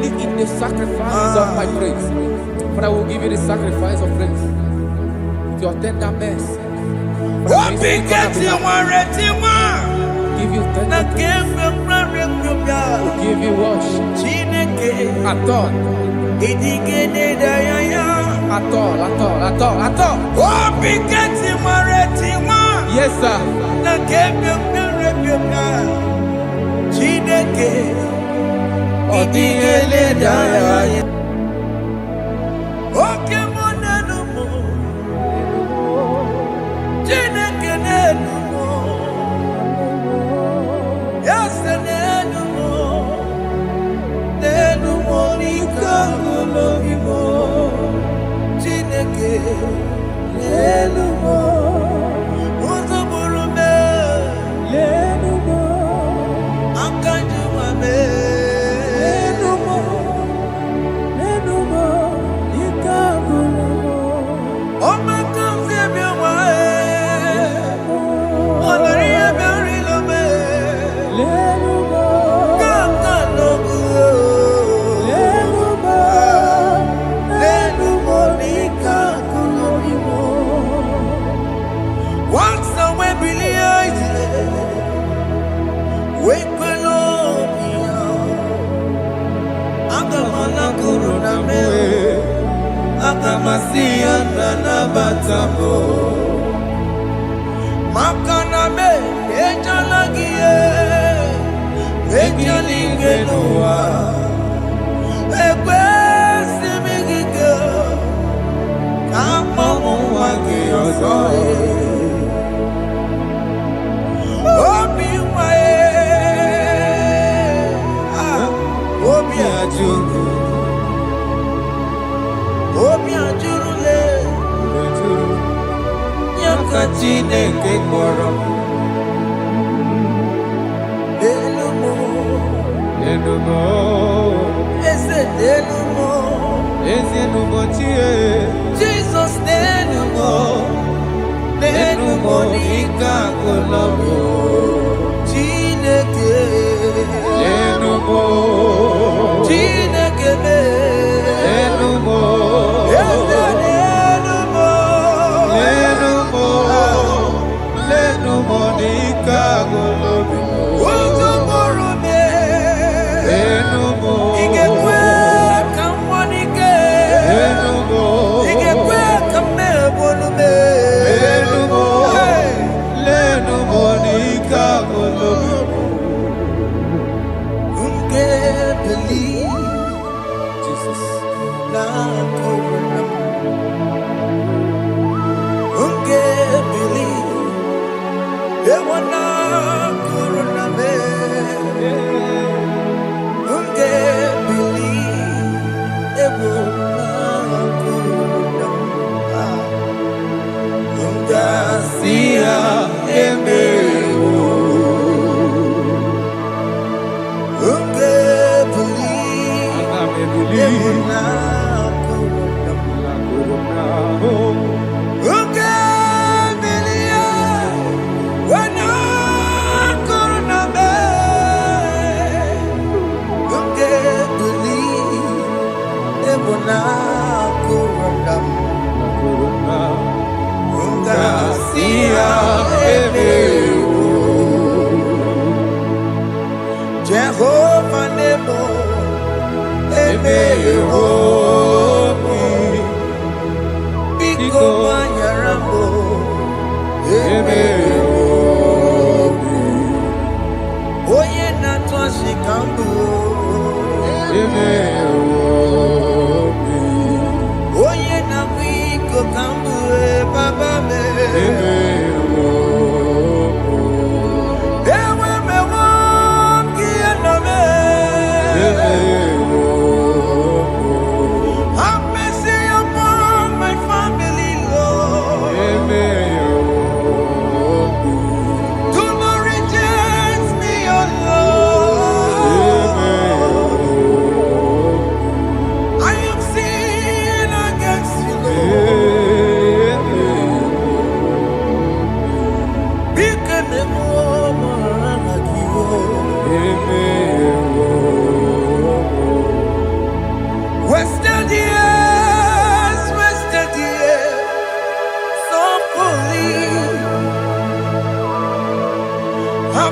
only in the sacrifice of my praise. Father, I will give you the sacrifice of praise. With your tender mercy. Give you tender praise. We'll give you worship. At all. Yes, sir.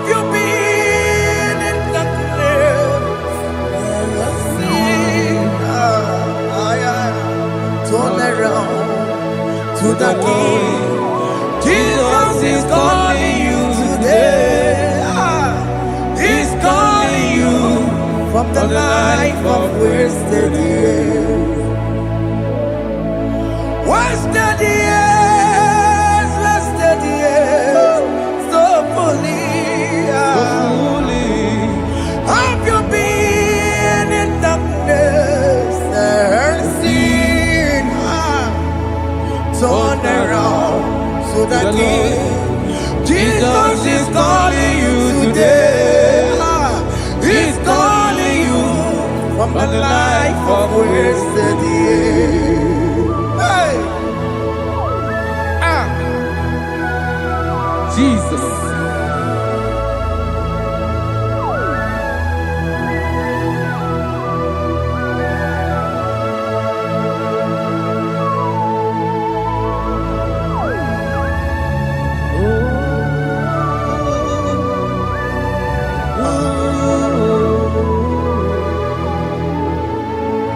Have you been in the grave? Turn around to the King. Jesus is calling you today. He's calling you from the life of wasted years. Wasted years, wasted years, so fully. Have you been in darkness and seen? Turn around to the King. Jesus is calling you today. He's calling you from the life of wasted years. Hey. Jesus.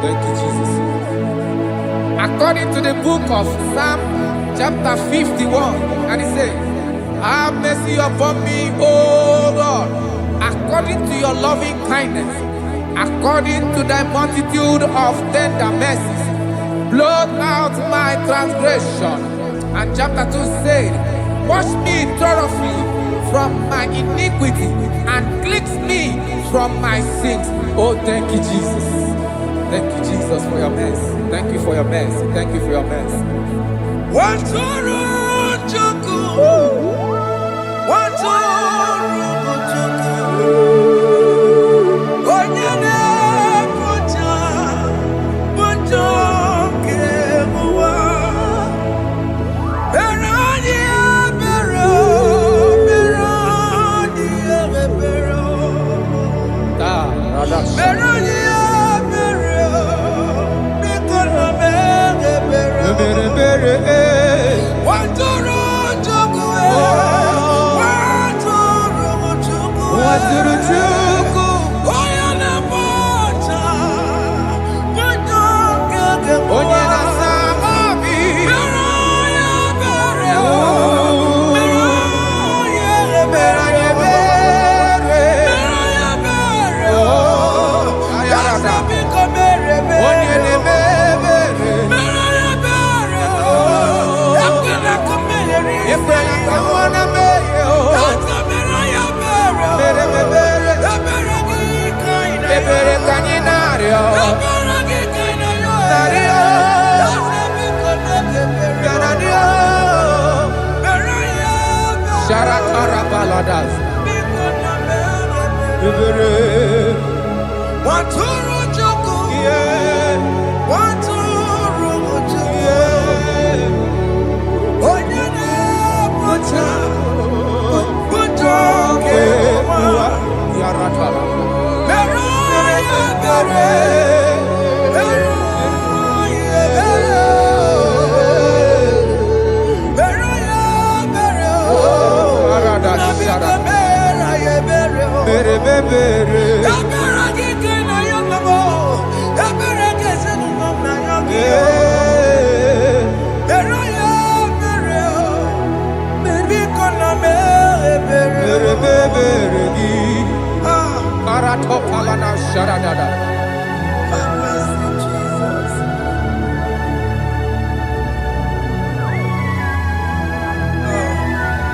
Thank you, Jesus. According to the book of Psalm chapter 51, and it says, have mercy upon me, O Lord, according to your loving kindness, according to thy multitude of tender mercies, blot out my transgression. And chapter 2 said, wash me thoroughly from my iniquity and cleanse me from my sins. Oh, thank you, Jesus. Thank you, Jesus, for your mercy. Thank you for your mercy. Thank you for your mercy.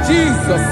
Jesus.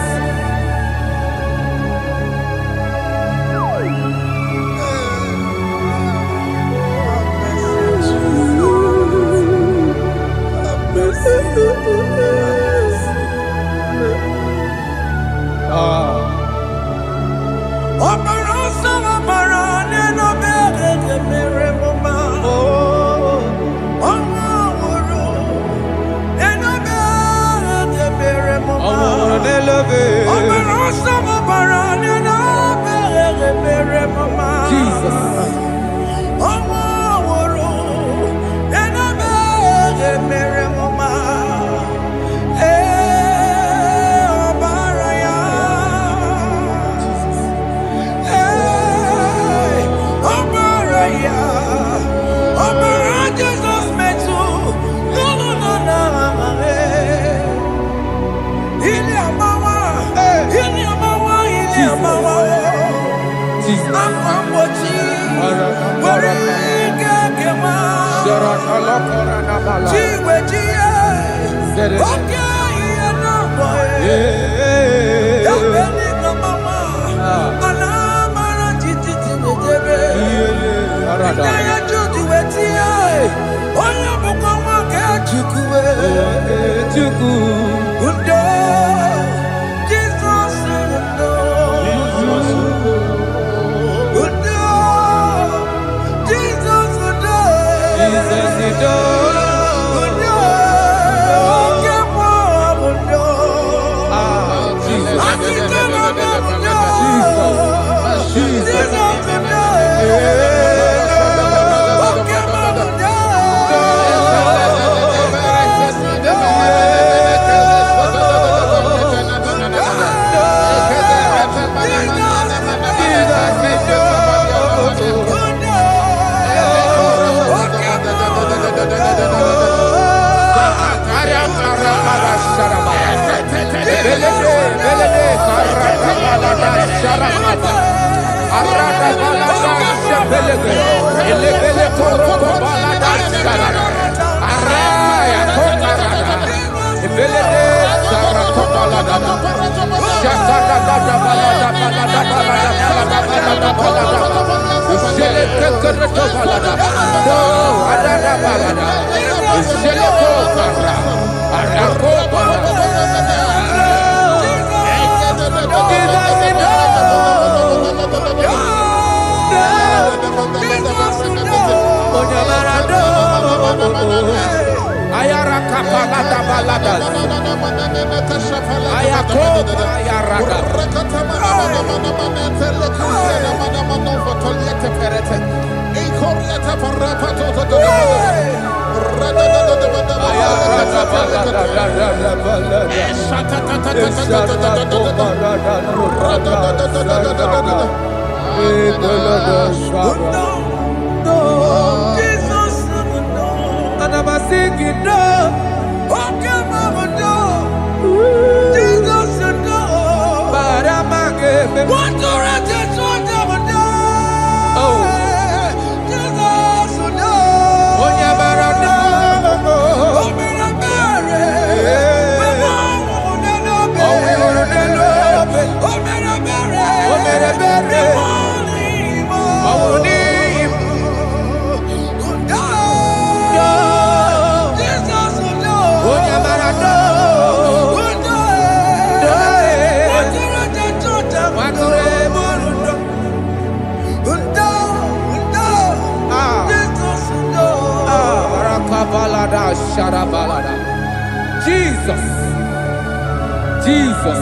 Jesus.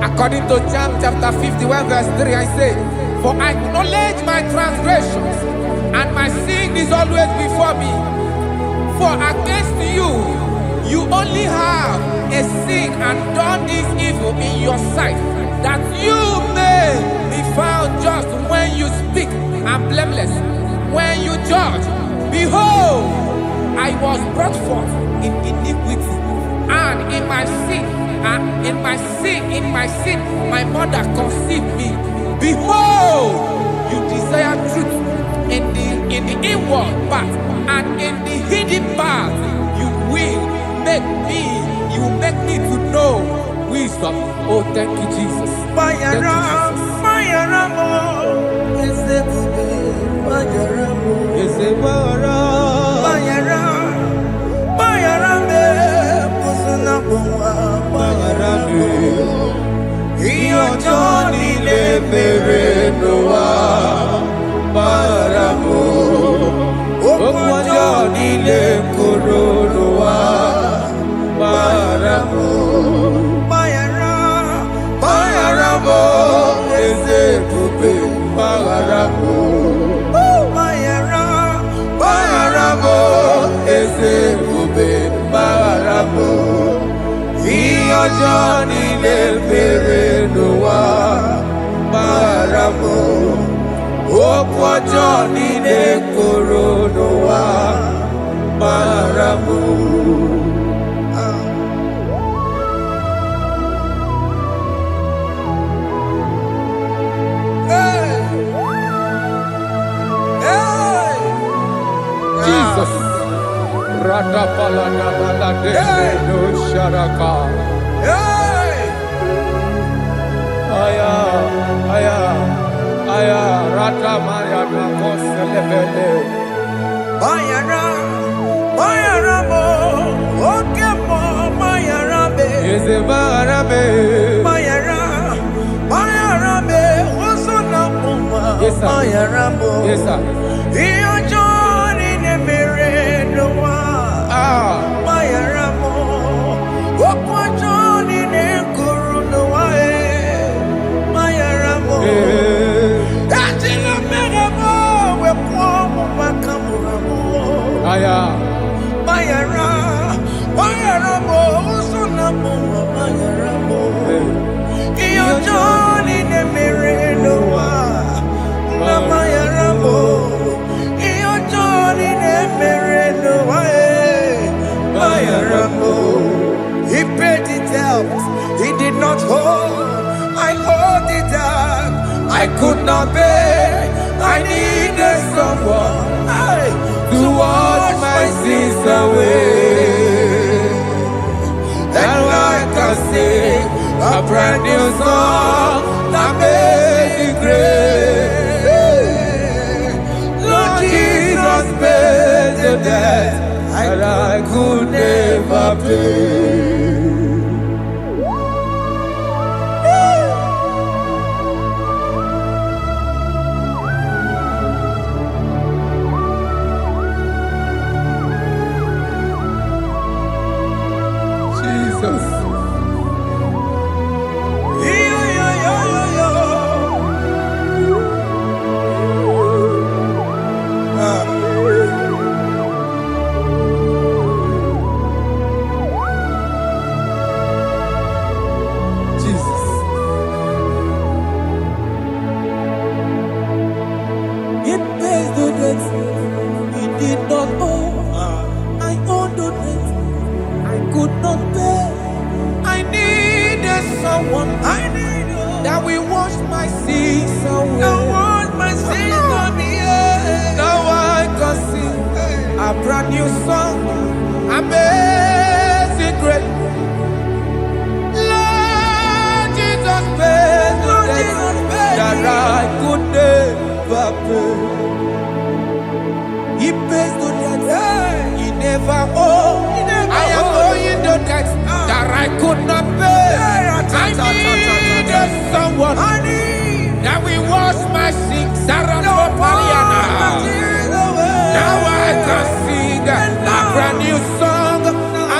According to John chapter 51 verse 3, I say, for I acknowledge my transgressions, and my sin is always before me. For against you, you only have a sin and done this evil in your sight, that you may be found just when you speak, and blameless when you judge. Behold, I was brought forth in iniquity, and in my sin, my mother conceived me. Behold, you desire truth in the inward part, and in the hidden part you will make me to know wisdom. Oh, thank you, Jesus. Thank Johnny le mere no wa maramo. Okwa Johnny le koro no wa maramo. Jesus. Rada balada balade no sharaka. Aya, aya, aya. Rada maya na koselebele. Mayara, Mayara mo, okemo Mayara be. Eze Mayara be. Mayara, Mayara be. Osona muma. Yes sir. Mayara mo. Yes sir. Iyo Johnny ne mere no wa. Mayara mo. Okwa Johnny ne kuru no wa. Mayara mo. Ajila mere mo. We kwa mo makamura mo. Aya. Mayara, Mayara mo. Osona muma Mayara mo. Iyo Johnny ne mere no wa. Mayara mo. Iyo Johnny ne mere no wa. Mayara mo. He paid it out. He did not hold. I hold it out. I could not bear. I needed someone to wash my sins away. And I can sing a brand new song that made me great. Lord Jesus paid the debt that I could never pay. Jesus. Jesus. It pays the debt he did not owe. I owed the debt I could not pay. I needed someone that will wash my sins away. Now I can sing a brand new song, amazing grace. Lord Jesus paid the debt that I could never pay. He pays the debt he never owed. I am owing the debt that I could not pay. I needed someone that will wash my sins. Now I can sing a brand new song,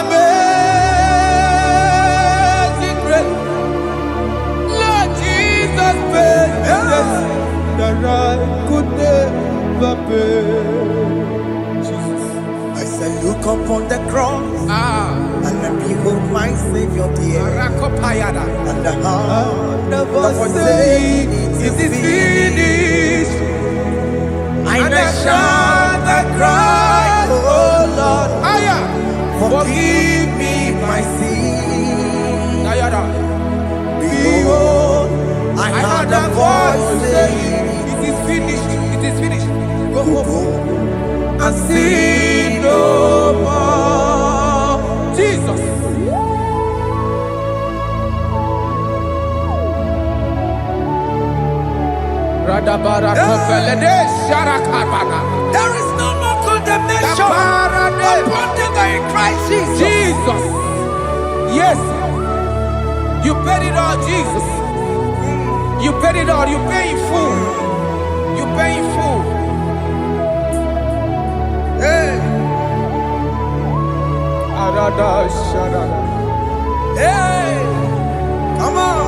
amazing grace. Lord Jesus paid the debt that I could never pay. Jesus. I said, look upon the cross and then behold my Savior dear. And the heart that was saying, it is finished. And I shout and cry, oh Lord, forgive me my sin. Behold, I heard a voice saying, it is finished, it is finished. go And sin no more. Jesus. There is no more condemnation upon them that in Christ Jesus. Jesus. Yes. You paid it all, Jesus. You paid it all. You pay in full. You pay in full. Hey, hey, come on.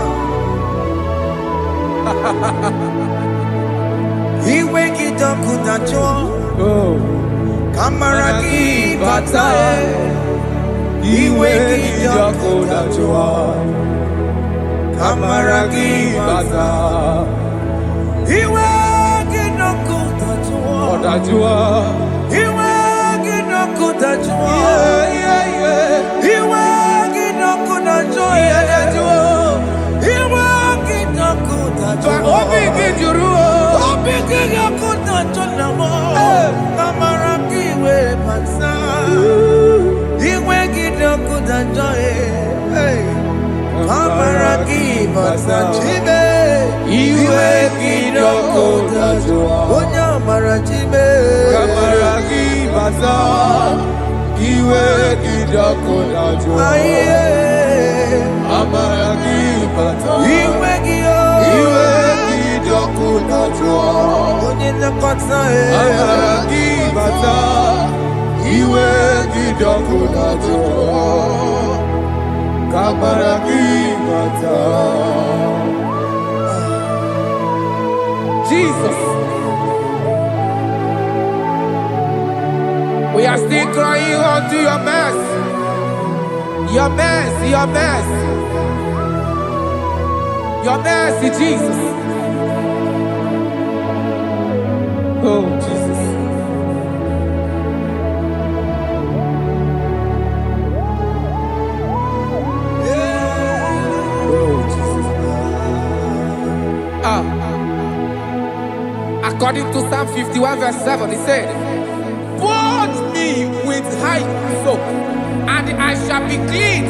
He wake it up, Kutacho. Oh. Kamaraki Batae. iwe kidokodajwa, kamaragi baza. Iwe kidokodajwa, Odajwa. iwe kidokodajwa, iwe kidokodajwa, iwe kidokodajwa. Obi kijuru. Obi kidokodajwa namo, kamaragi iwe baza. Iwe kidokodajwa, kamaragi baza. Chibe, Iwe kidokodajwa. onyamara chibe, Kamaragi baza. Iwe kidokodajwa. aye. Amaragi baza. Iwe giyo, Iwe kidokodajwa. onye nakota Amaragi baza. Iwe kidokodajwa. Kamaragi baza. Jesus. We are still crying unto your mercy. Your mercy, your mercy. Your mercy, Jesus. Oh, Jesus. Oh, Jesus. According to Psalm 51 verse 7, he said, "Wash me with hyssop, and I shall be clean.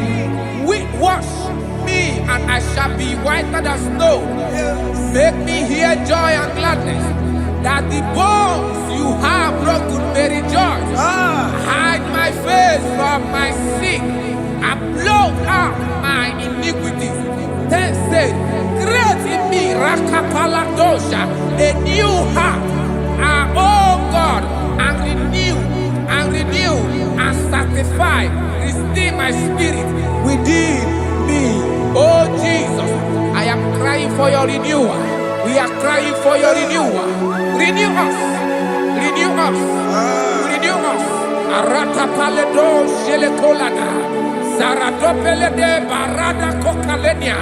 Wash me, and I shall be whiter than snow. Make me hear joy and gladness, that the bones you have broken may rejoice. Hide my face from my sin, and blot out my iniquities." Then said, "Create in me Rakapaladosha, a new heart, oh God, and renew, and sanctify, restore my spirit within me." Oh Jesus, I am crying for your renewal. We are crying for your renewal. Renew us, renew us, renew us. Arata paledo shelekolada, zaradopele de barada kokalenia.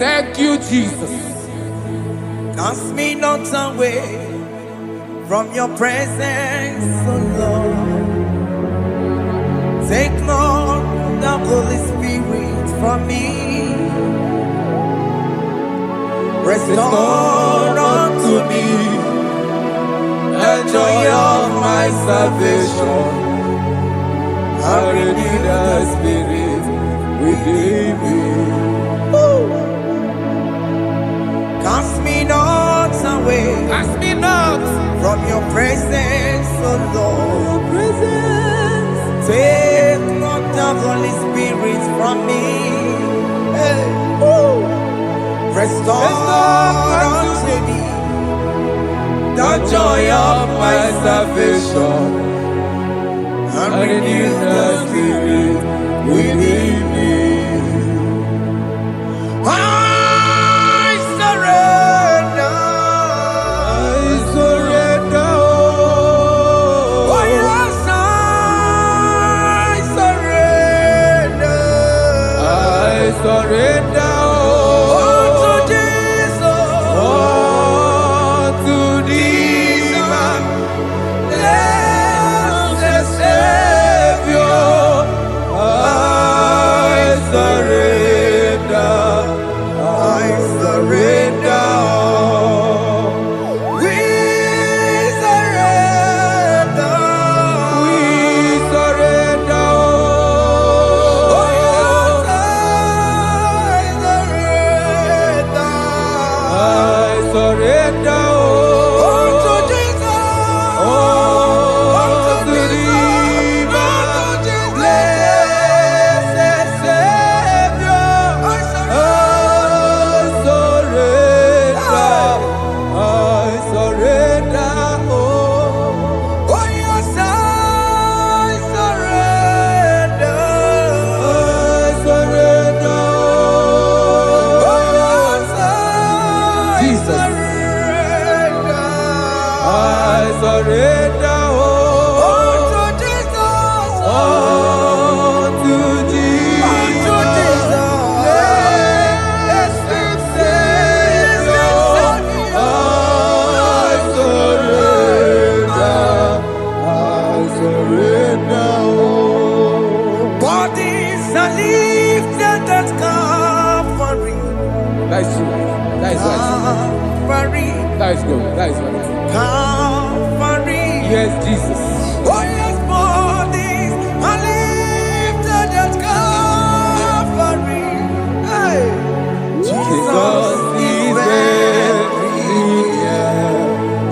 Thank you, Jesus. Cast me not away from your presence, O Lord. Take not the Holy Spirit from me. Restore unto me the joy of my salvation. And renew the spirit within me. Cast me not away Cast me not from your presence, O Lord. Take not the Holy Spirit from me. Hey. Restore unto me the joy of my salvation, and renew the spirit within me. I surrender. I surrender. Oh yes, I surrender. I surrender. Unto Jesus. Unto thee, my blessed Savior. I surrender. I surrender. We surrender. We surrender. Oh yes, I That is true. That is right. Calvary. That is good. That is right. Calvary. Yes, Jesus. Oh yes, bodies are lifted at Calvary. Hey. Jesus is very near.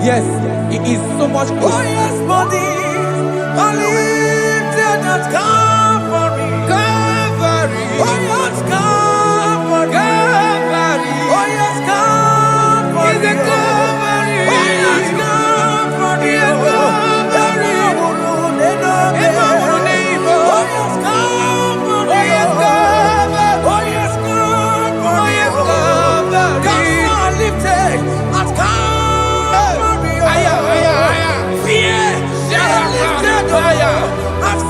Yes, it is so much Oh closer. yes, bodies are lifted at Calvary. Calvary. Oh yes, Calvary. Calvary. Oh yes, Calvary. Is a Calvary. Oh yes, Calvary. Yes, Calvary. Oh yes, Calvary. Oh yes, Calvary. Oh yes, Calvary. Oh yes, Calvary. Gods are lifted at Calvary. Aya, aya, aya. Fear is lifted at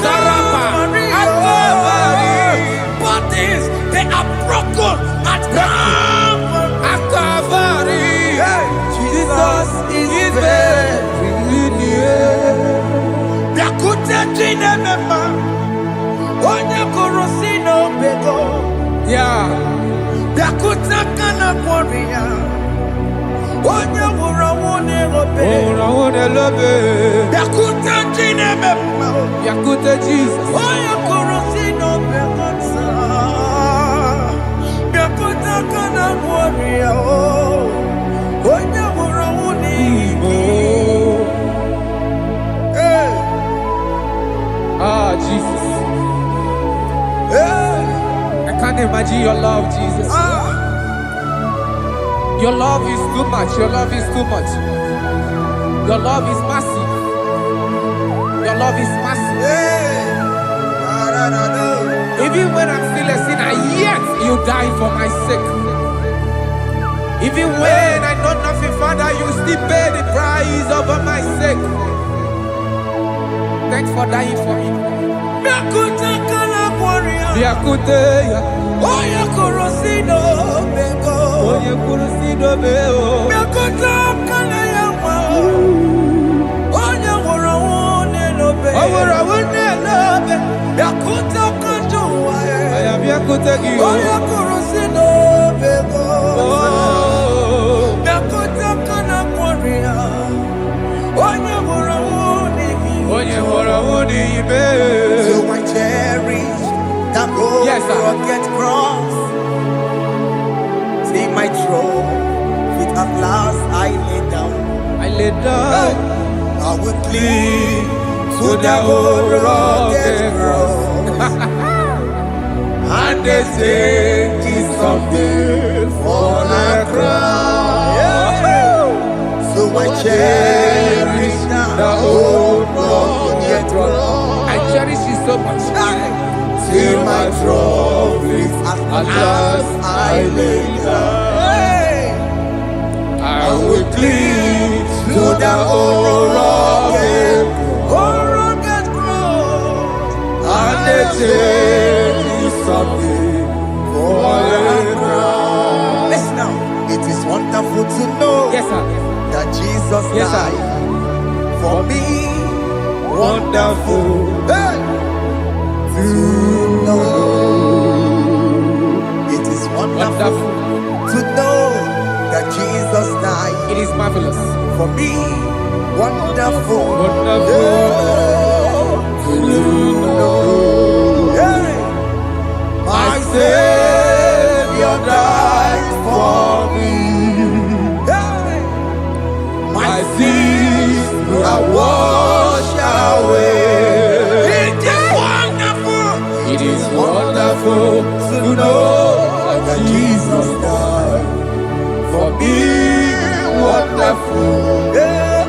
Calvary. Bodies, they are broken at Calvary. At Calvary. Jesus is very near. Biakute jine mema, onye korosi no bego. Yeah. Biakute kana kworiya, onye wura wone obe. Oh, I want to love it. Biakute jine mema, Yakute Jesus. onye korosi no bego sa. Biakute kana kworiya, onye wura wone Oh. Hey, Ah, Jesus. hey, I can't imagine your love, Jesus. ah. Your love is too much. Your love is too much. Your love is massive. Your love is massive. Hey, Even when I'm still a sinner, yet you die for my sake. Even when I know nothing, Father, you still pay the price over my sake. Thanks for dying for me. Biakute kana kworiya, Biakute, onye korosi no bego. onye kurusido beo. Biakute kana yawa, onye wura wone no be. Owura wone love. Biakute kanjuwa, I am Biakute Gio. onye korosi no bego. Oh, Biakute kana kworiya, onye wura wone onye wora wone ibe. So I cherish that old Yes, sir. rugged cross. See my throne, feet at last I lay down. I lay down I will cling to to the that old old rugged rugged cross. and they say it's someday for a crown. So I cherish The old rugged cross. I cherish it so much. Till my trophies at last I lay down. I will cling to the old rugged cross. and they say it's someday for a crown. Listen now, it is wonderful to know Yes, sir. that Jesus Yes, sir. died for me. Wonderful. Hey! To know. It is wonderful Wonderful. to know that Jesus died It is marvelous. for me. Wonderful. Wonderful. To know. Hey! My Savior died for me. Hey! My sins are washed away. It is wonderful. It is wonderful To know that Jesus died for me. Wonderful. Yeah,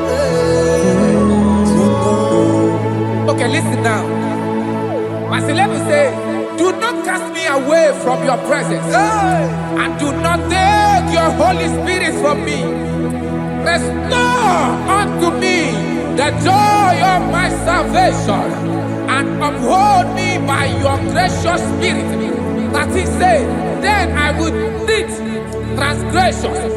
to know. Okay, listen now. Verse 11 says, do not cast me away from your presence, Hey! and do not take your Holy Spirit from me. Restore unto me the joy of my salvation, and uphold me by your gracious spirit. That he said, then I would teach transgressions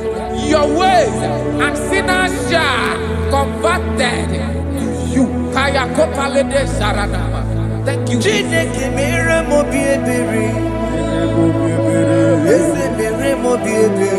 your ways, and sinners shall converted to you. Kaya kopalede sharanama. Thank you. Chineke mere mo biebere. Eze mere mo biebere.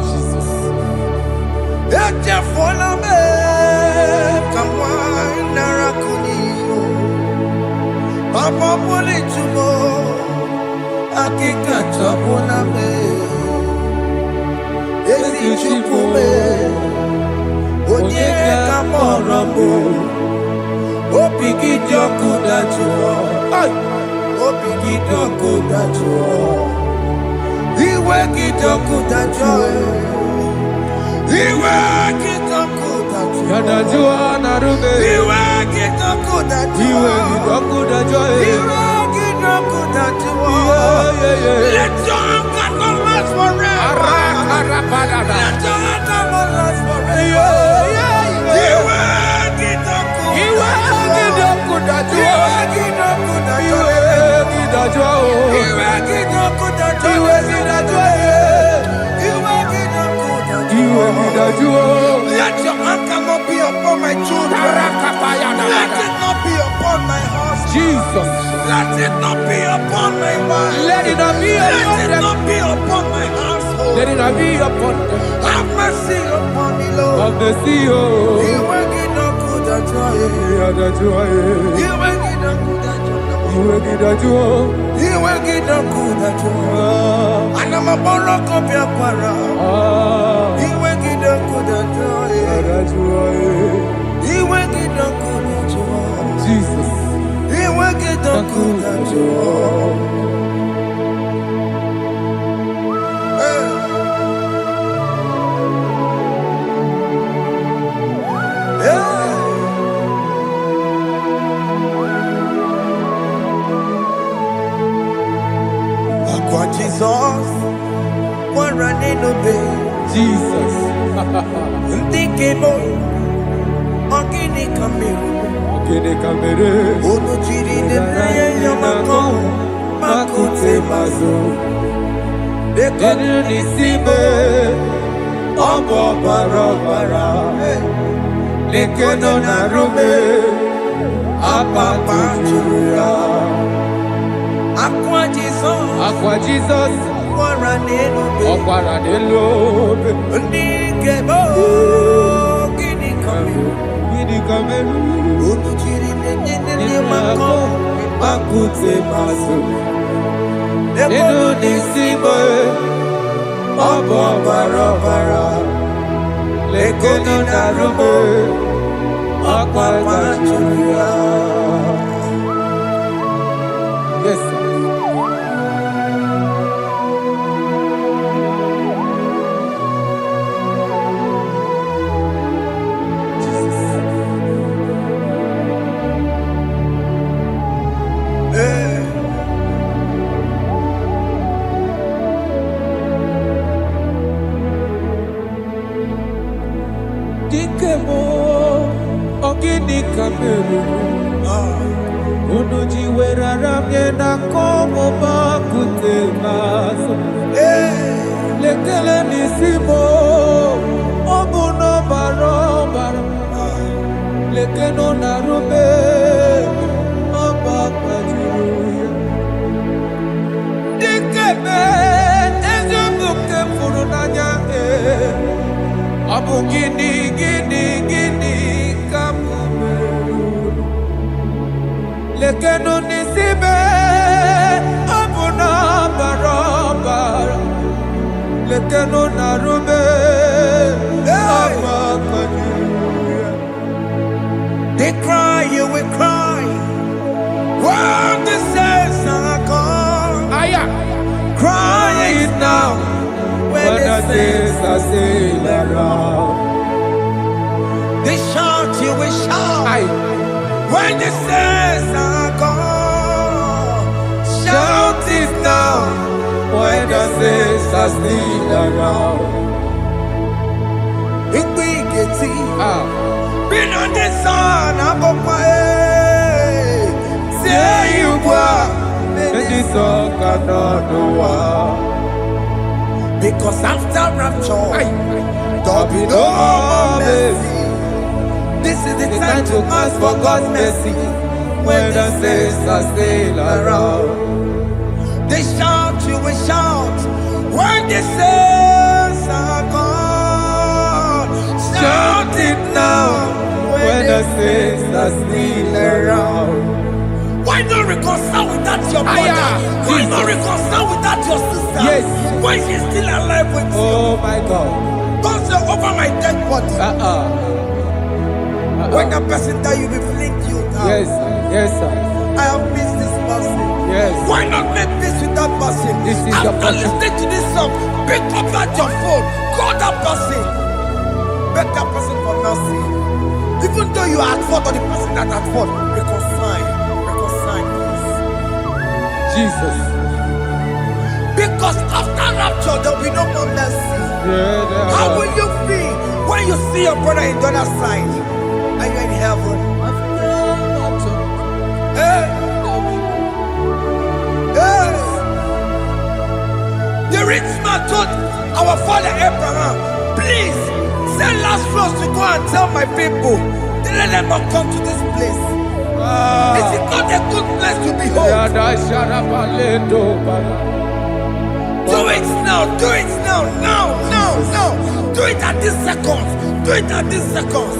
Jesus. Papa poli chumo, akika chapona me. Ezi chupume, onye kamorambo. Opiki joku dachuo, opiki joku dachuo. Iwe kijoku dachuo, iwe kijoku dachuo. Yadajua narume. Iwe kijoku dachuo, iwe kijoku dachuo. Iwe kijoku dachuo. Let your anger not last forever. Let your anger not last forever. Iwe kijoku, iwe kijoku dachuo. Iwe kijoku dachuo. Iwe kidachuo. Iwe kijoku dachuo. Iwe kidachuo. Iwe kidachuo. Let your anger not be upon my children. Let it not be upon my husband. Jesus. Let it not be upon my wife. Let it not be upon Let it not be upon my household. Let it not be upon them. Have mercy upon me, Lord. Of the sea. Iwe kijoku dachuo. Iwe kijoku dachuo. Iwe kidachuo. Iwe kijoku dachuo. Anamaboro kopya kwara. Iwe kijoku dachuo. Iwe kijoku dachuo. Jesus. Iwe kijoku dachuo. Aqua Jesus, one running obey. Jesus. Ndikebo, ogini kamiru. Ogini kamere. Onuchiri nene yamako, makute mazo. Denu nisibe, obo barabara. Lekeno narume, apa tujuya. Aqua Jesus, Aqua Jesus. one running obey. Okwara delobe. Ndikebo, ogini kamiru. Ogini kamere. Onuchiri nene yamako, makute mazo. Denu nisibe, obo barabara. Lekeno narume, apa tujuya. Yes, sir. Dikemo, ogini kamere. Unuji werara mjena komo makute maso. Lekele nisimo, obuno barobara. Lekeno narume, oba kwajiruya. Dikeme, ezubuke furunanya. Abu gini, gini, gini. lekeno nisibe abuna barobar lekeno narube abakani. They cry, you will cry. When the saints are gone, cry it now. When the saints are still around, they shout, you will shout. When the saints are gone, shout it now. When the saints are still around, if we get it, been on the sun, I'm up my head. Say you are, and this song cannot do. Because after rapture, there'll be no more mercy. This is the time to ask for God's mercy. When the saints are still around, they shout, you will shout. When the saints are gone, shout it now. When the saints are still around. Why not reconcile without your brother? Why not reconcile without your sister? Yes. Why she's still alive with you? Oh my God. Don't say over my dead body. When the person die, you will fling you down. Yes, yes, sir. I have missed this person. Yes. Why not make peace with that person? This is after listening to this song, pick up at your phone, call that person, beg that person for mercy. Even though you are at fault or the person that at fault, reconcile, please. Jesus. Because after rapture, there will be no more mercy. How will you feel when you see your brother in the other side? Are you in heaven? Hey. Hey. The rich man told our father Abraham, please send Lazarus to go and tell my people, let them not come to this place. This is not a good place to behold. Do it now, do it now, now. Do it at this second. Do it at this second.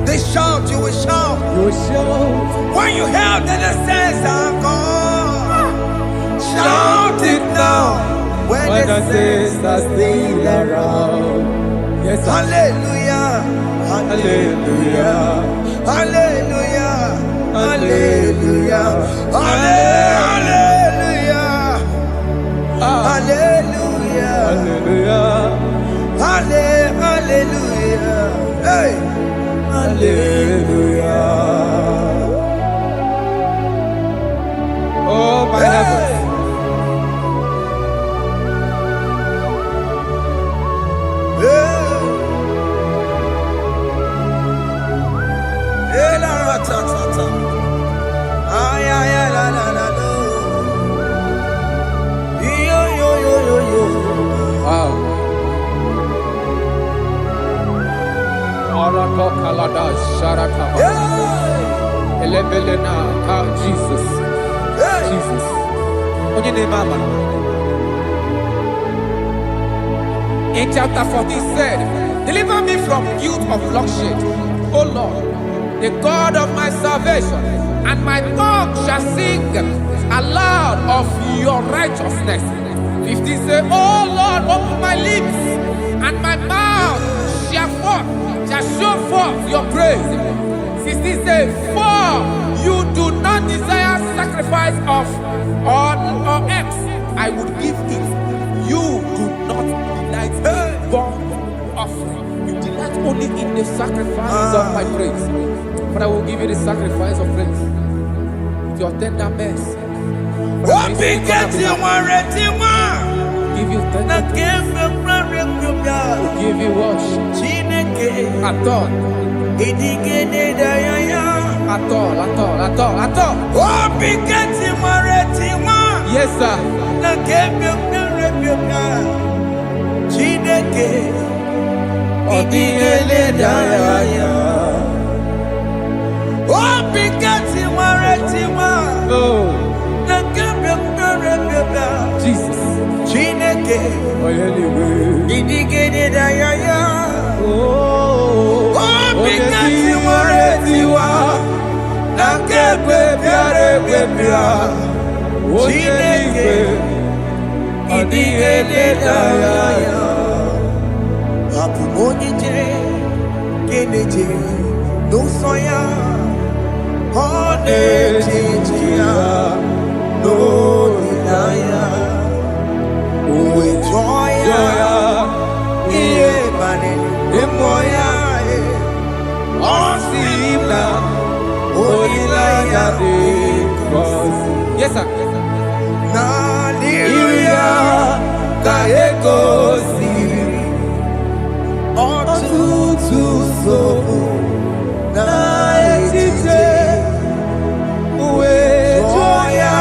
They shout, you will shout. You shout. When you hear that the saints are gone, shout it now. When the saints are still around. Yes, hallelujah, hallelujah, hallelujah, hallelujah, hallelujah, hallelujah, hallelujah, hallelujah, hey, hallelujah. Oh my heavens. Jesus. Jesus. In chapter 14 said, deliver me from guilt of bloodshed, O Lord, the God of my salvation, and my tongue shall sing aloud of your righteousness. 15 say, O Lord, open my lips, and my mouth shall show forth your praise. 16 say, for you do not desire sacrifice of or eggs, I would give it. You do not delight in burnt offering. You delight only in the sacrifice of my praise. But I will give you the sacrifice of praise. With your tender mercy. Give you tender will give you worship. At all. Yes, sir. Jesus. webra Chineke Idigele daya Apu monije Keneje No soya Hone jijia No nidaya Uwe joya Iye bane Emoya Osimna Olilaya de Kosi. Yes, sir. Na liria Kaeko siri Otutu sobu Na etite Uwe joya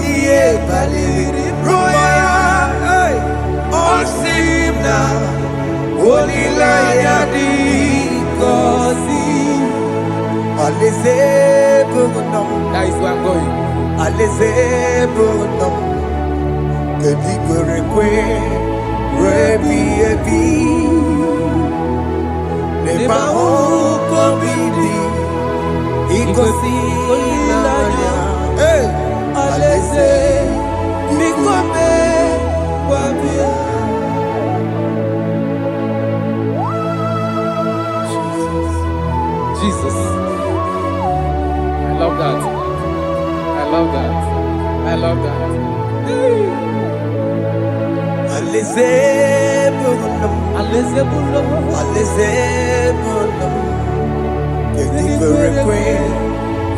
Iye baliri Roya Osimna Olilaya de Kosi. Aleze Bogunam. That is where I'm going. Aleze Bogunam. Kedi Kwerekwe Rebi Ebi Neba Oko Bidi Ikosi Olilaya. Aleze Bikome Wabia. Jesus. I love that. I love that. I love that. Aleze Bogunam. Aleze bulo. Aleze Bogunam. Kedi Kwerekwe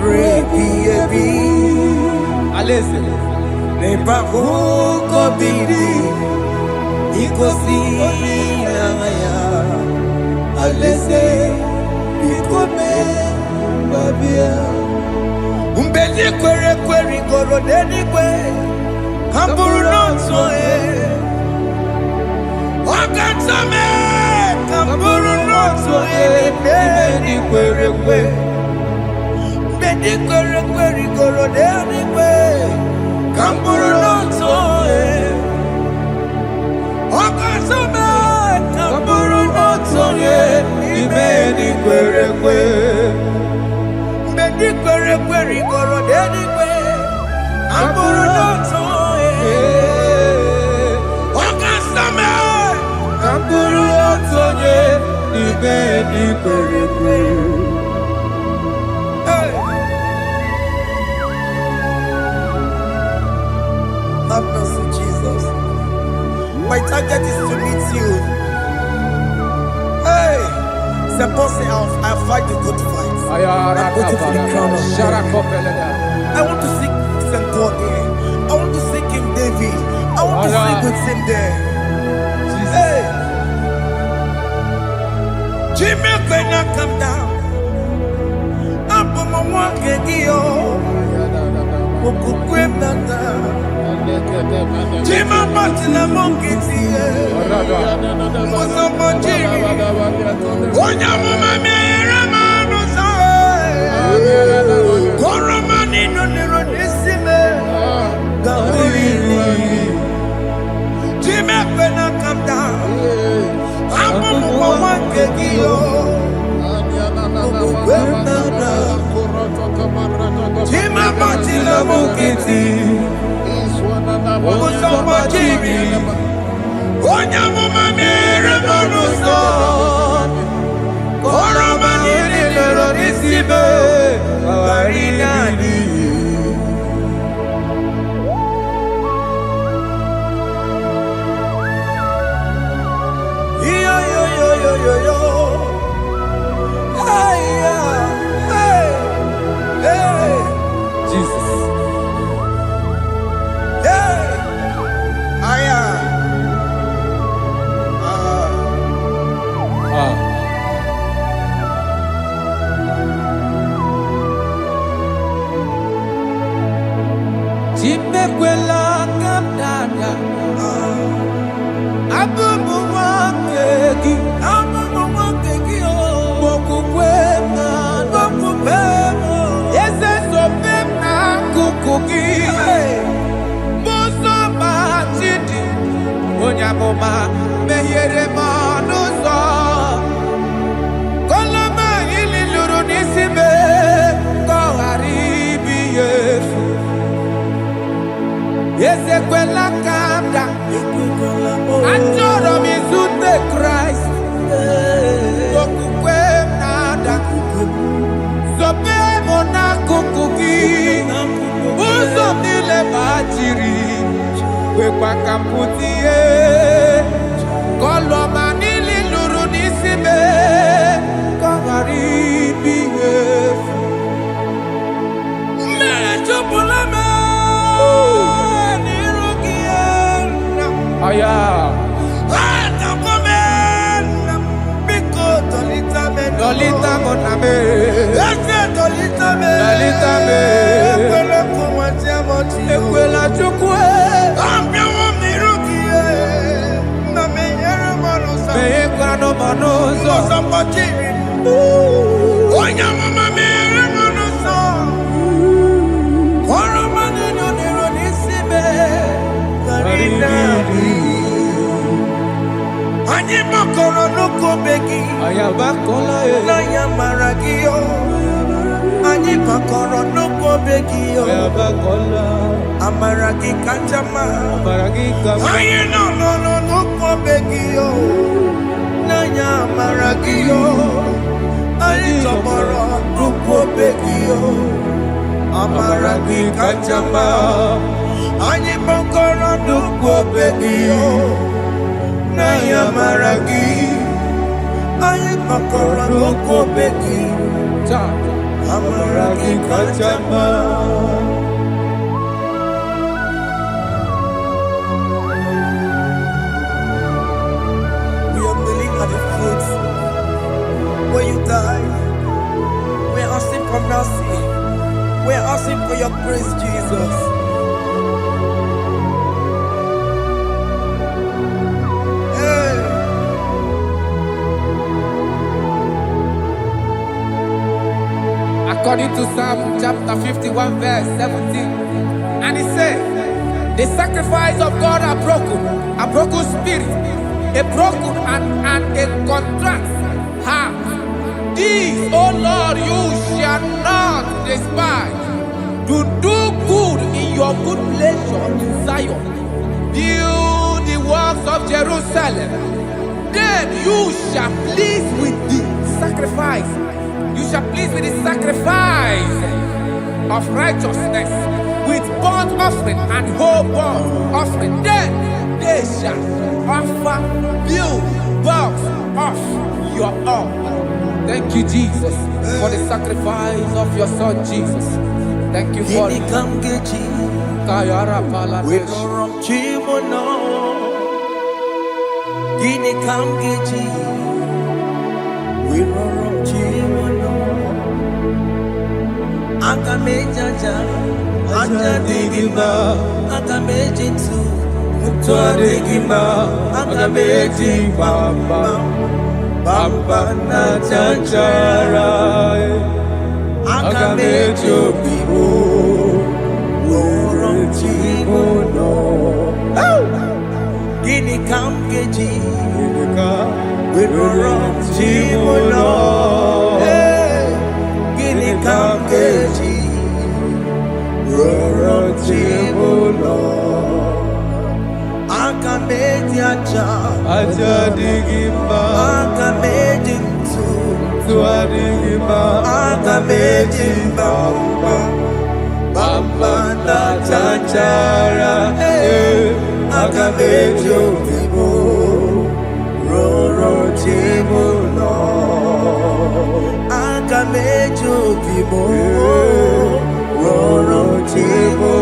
Rebi Ebi Aleze. Neba Oko Bidi Ikosi Olilaya. Aleze Bikome Babia. Umbedi kwere kwere goro deni kwe. Kamburu noto Wakatame Kamburu noto Bedi kwere kwe. Umbedi kwere kwere goro deni kwe. Kamburu noto Wakatame Kamburu noto Bedi kwere kwe. Bedi kwere kwere goro deni kwe. Kamburu noto Wakasame Kamburu noto Bedi kwere kwe. Have mercy, Jesus. My target is to meet you. Hey, suppose I'll fight the good fight. I'm waiting for the crown of glory. I want to seek St. God there. I want to seek King David. I want to sing with him there. Hey, Jimmy, when I come down, I'm on my walk again. Jima Batina Monkey, was a Monjiri. Onya Mama Ramano Koramani no Nironisime. Jima when I come down, I'm on one kegio. Jima Batina Monkey. Osama Jiri, Onya Mama Ramano Koramani Nironisime. Jesus. Jimekwela kamdada Abubu wakegi Mokukwema Yese sopema kukugi Muso batidi Onyamoma Mehere manuso Koloma ili luru nisime Koharibiye Ezekwela kanda. Achọrọ m izute Kraịst. Okwukwe m na-ada. Zobe m n'akụkụ gị. Ụzọ m niile gbachiri. Kwekwa ka m pụta ihe. Kọlụ ọma niile lụrụ n'isi m. Ka ọ ghara ibi ihe efu. Mmehie jupụla m n'iru gị. Aya. Dolita mo na me. Dolita me. Ekwela chukwu. Meye kwano manozo. Onya mama mere manozo. Koro maneno nero nisime. Karina. Anyi makoro nuko begi. Ayabakola e. Naya maragio. Anyi makoro nuko begi yo. Ayabakola. Amaragi kanjama. Amaragi kama. Ayi no nuko begi yo. Naya maragio. Ayi tomoro nuko begi yo. Amaragi kanjama. Anyi makoro nuko begi yo. Naya maragi, ayi makora loko beki, amaragi kachama. We are kneeling at the foot where you died. We are asking for mercy. We are asking for your grace, Jesus. According to Psalm chapter 51 verse 17. And he said, the sacrifice of God are broken spirit, a broken and a contrite heart. These, O Lord, you shall not despise. To do good in your good pleasure in Zion. Build the works of Jerusalem. Then you shall please with the sacrifice. You shall please with the sacrifice of righteousness, with burnt offering and whole burnt offering. Then they shall offer build works of your own. Thank you, Jesus, for the sacrifice of your Son, Jesus. Thank you for it. Akamejaja, ajadigima, akamejitu, mutuadigima, akamejibamba, bamba na chanchara, akamejobibo, worochimono. Gini kamgeji, worochimono. Kamgeji, Rorochimulo, Akameji aja digima, Akameji tuadigima, Akameji bamba, bamba na chanchara, Akameji obibo, Rorochimulo. Akamejo bibo, roro chibo,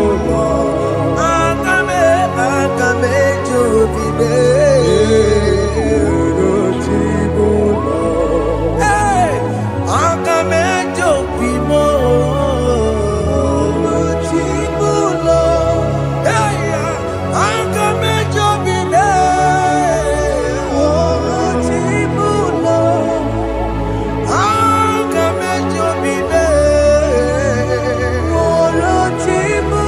akamejo bibe, roro chibo, akamejo bibo, roro chibo, akamejo bibe, roro chibo. Akamejo bibe, roro chibo.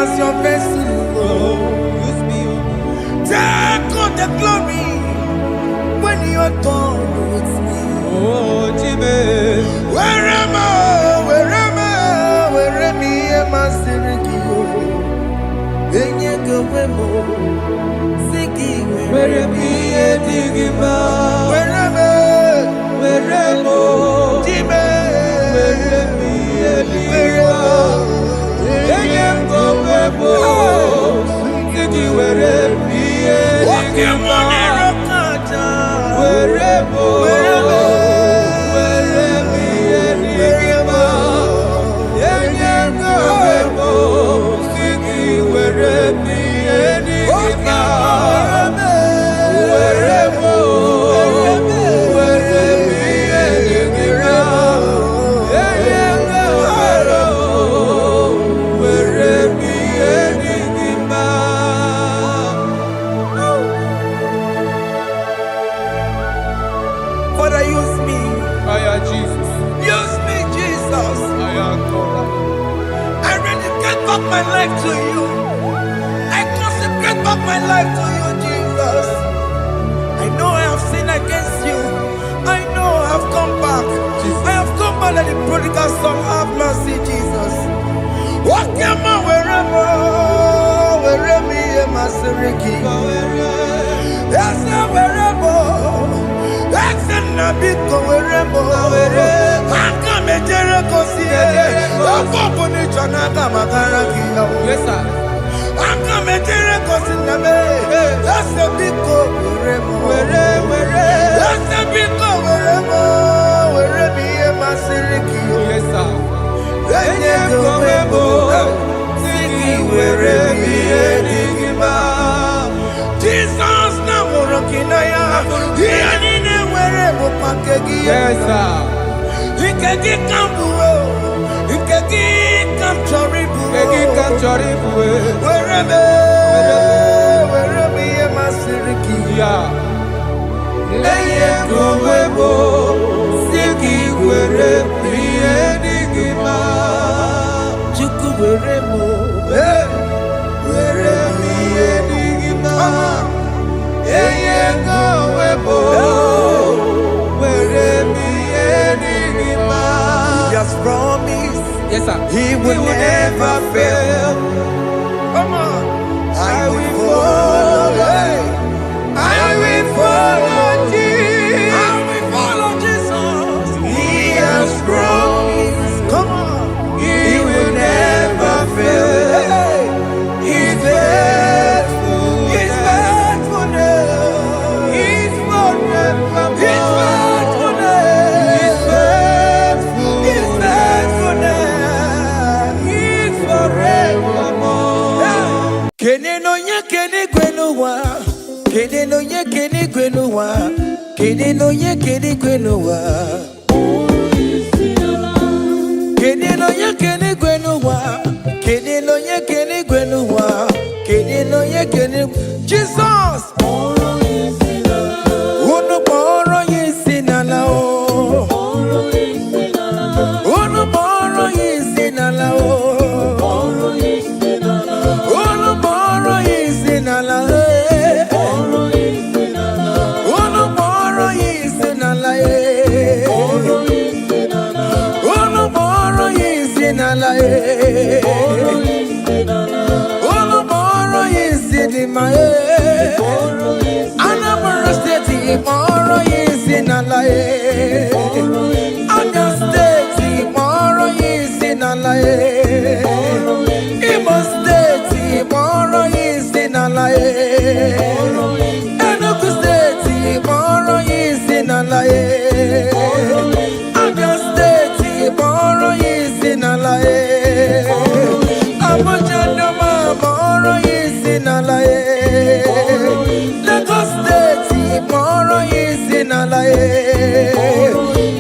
as your vessel. Use me, Take all the glory when you are done with me. oh Jimmy. Where am I? Where am I? Where am I? Am I Sirikio? When you go, Siki, Where am I? Digima. where am I? Where am I? Jimmy, Where am I? Digima. Where am I? Siki, where am I? Digima. Where am I? Where am I? Digima. Where am I? Siki, where am I? Digima. Father, use me. Jesus. Use me, Jesus. I rededicate back my life to you. I consecrate back my life to you, Jesus. I know I have sinned against you. I know I have come back. I have come back like the prodigal son. Have mercy, Jesus. Walk your man wherever me and my Siriki. Yes, wherever. That's a nabiko wherever. I come a Jericho see. Yes, sir. I'm coming to record in the May. That's a big go wherever. That's a big go wherever me and my Siriki. Yes, sir. Then you go Siki wherever me and Digima. Jesus now working aya. He ain't wherever Pakegi. Yes, sir. He can get Cambuo. He can get Camchoribu. Wherever me and my Siriki. Yeah. Siki wherever me and Digima. Chuku wherever. Wherever me and Digima. Wherever me and Digima. He has promised. Yes, sir. He will never fail. Come on. I will follow. I will follow Jesus. I will follow Jesus. He has promised. Come on. He will never fail. He's faithful. He's faithful. He's forever. He's faithful. He's faithful. He's faithful. He's forevermore. Kene no nye kene gwenuwa. Kene no nye kene gwenuwa. Kene no nye kene gwenuwa. Kene no nye kene gwenuwa. Kene no nye kene gwenuwa. Kene no nye kene. Jesus. Unu boro yesinala o. Unu boro yesinala o. Unu boro yesinala e. Unu boro yesinala e. Unu boro yesinala e. Unu boro yesinima e. Anambra State boro yesinala e. Abia State boro yesinala e. Imo State boro yesinala e. Enugu State boro yesinala e. Abia State boro yesinala e. Abuja Doma boro yesinala e. Lagos State boro yesinala e.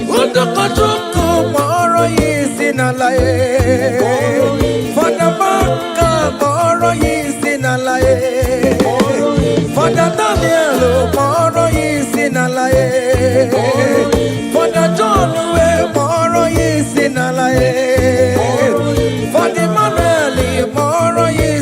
Udokojuku boro yesinala e. Fadabaka boro yesinala e. Fada Daniel boro yesinala e. Fada John we boro yesinala e. Fada Manuel boro yesinala e.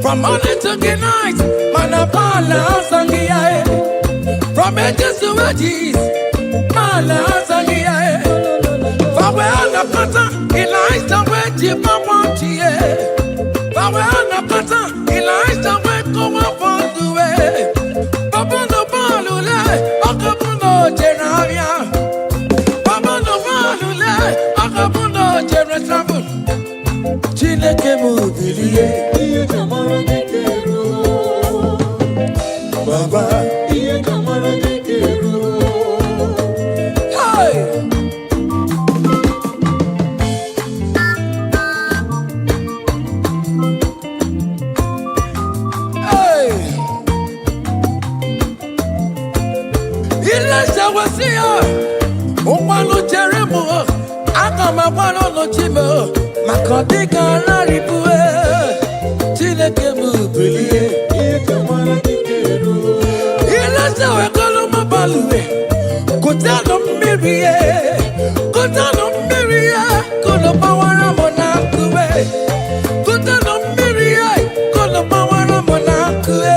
From morning to night, manapala sangiae. From ages to ages, mala sangiae. For we are the pattern, he lies the way Jima Pontie. For we are the pattern, he lies the way come up on the way. Papuno Balule, Okapuno Geravia. Papuno Balule, Okapuno Geratravel. Chineke Mubilie. Baba, hey! Hey! Elijah was here. Umalo Jeremo, Akamabano no Chimo, Makadika Laribue, Chineke Mubilie. Elijah we call him a balue. Kutano Mirie, Kutano Mirie, Kono Bawara Monakue. Kutano Mirie, Kono Bawara Monakue.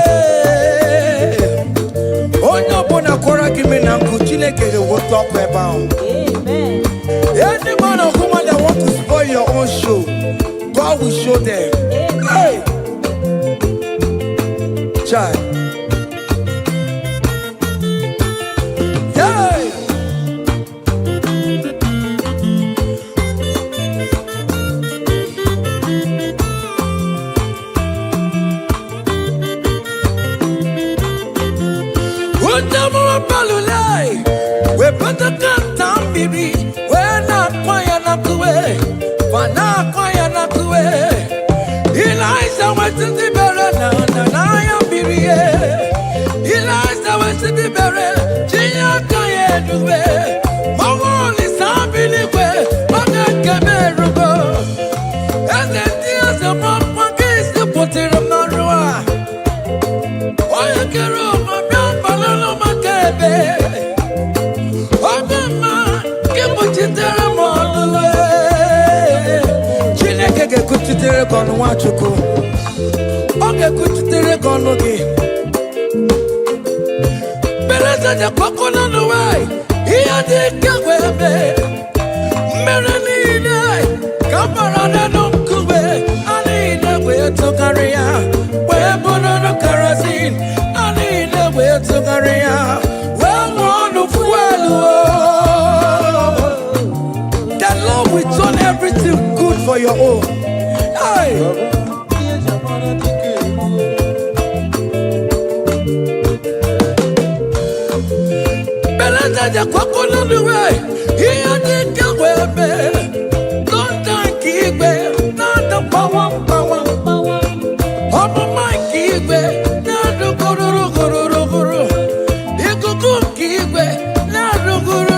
Onyo bona kora kimena kuchineke the what up about. Amen. Any man or woman that want to spoil your own show, God will show them. Hey, child. We better cut down, baby. We're not quiet enough to wait. We're not quiet enough to wait. Elijah went to the barrel, and I am baby. Elijah went to the barrel. Gia can't do it. My wall is happy way. But I can't go. And then there's a one case to put it on the road. Why you can't roll my young balloon, my baby? Chineke kuchitere kono wachuko. Oge kuchitere kono gi. Beleza de kokono no way. Iya de kawebe. Merenine kamarada no kuwe. Anine we to career. We bono no kerosene. Anine we to career. We want fuel. We turn everything good for your own. Hey! Beleza de coconut the way. Here they go with me. Don't keep it. Not the power. Up on my keep it. Not the guru. You could keep it. Not the guru.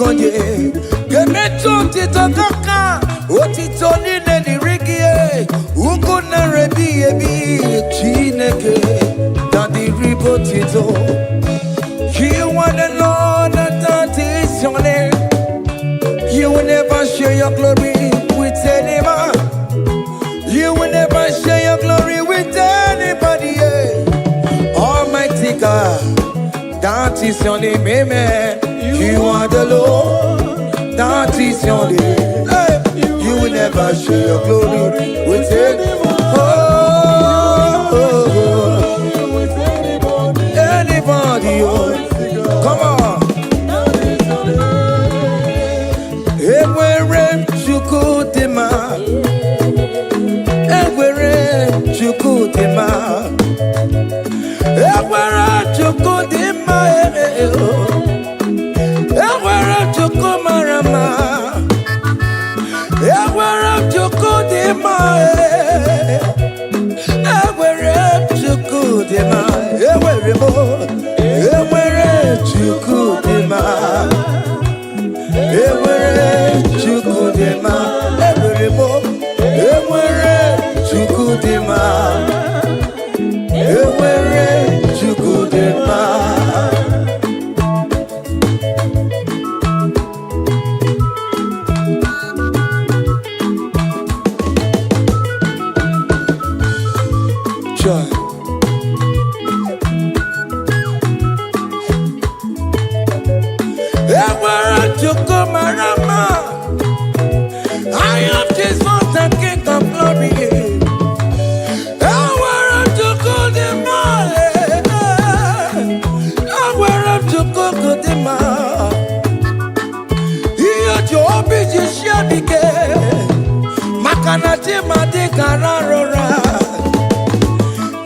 konye Gemeto tito kaka Otito nine ni rigie Ugo na rebi ebi Chineke Daddy ribo tito You wanna know that is your name You will never share your glory with any man You will never share your glory with anybody Almighty God That is your name, amen. You are the Lord. That is your name. Hey. You will never share your glory with anyone. Anybody. Come on. Everywhere you go, Dema. Everywhere you go, Dema. Everywhere you go, Dema. Everywhere you go, Marama. Everywhere you go, Dema. Everywhere you go, Dema. Everywhere you go, Dema. Everywhere you go, Dema. Everywhere you go, Dema. Everywhere you go, Dema. Joy. Everywhere you go, Marama. I am Jesus, the King of Glory. Everywhere you go, Dema. Everywhere you go, Dema. Here you be just shabike. Makanati made kararora.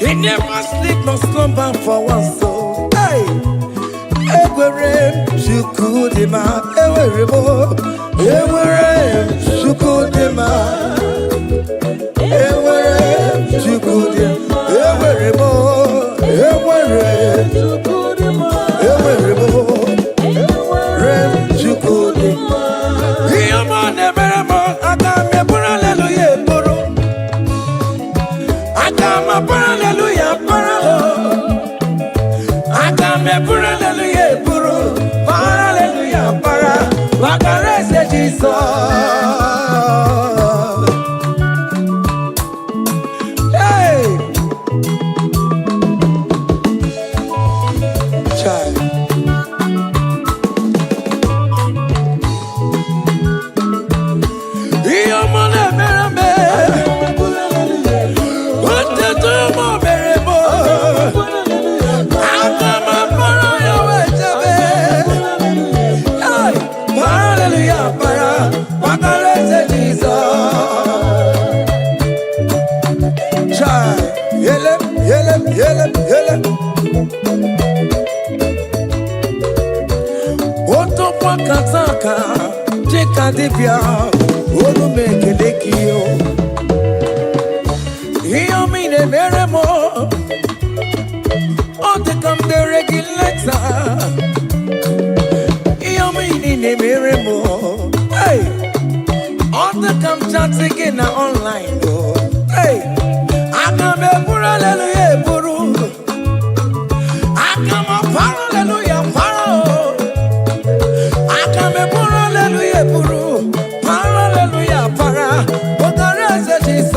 He never sleep nor slumber for one soul. Hey, everywhere you could dema, everywhere you could dema, everywhere you could dema, everywhere you could dema, everywhere you could dema. He am on evermore. I got me for hallelujah, bro. I got my hallelujah, bro. I got me for hallelujah, bro. Hallelujah, bro. What can I say, Jesus? Hey, child. He am on Kataka, Jeka Dipia, Olu Mekelekio. Hear me the very more. On the come the regulator. Hear me the very more. Hey, on the come chat again online. Hey, I come a hallelujah, Buru. I come a hallelujah, Paro. Hallelujah, Buru. Hallelujah, para. What the rest of Jesus?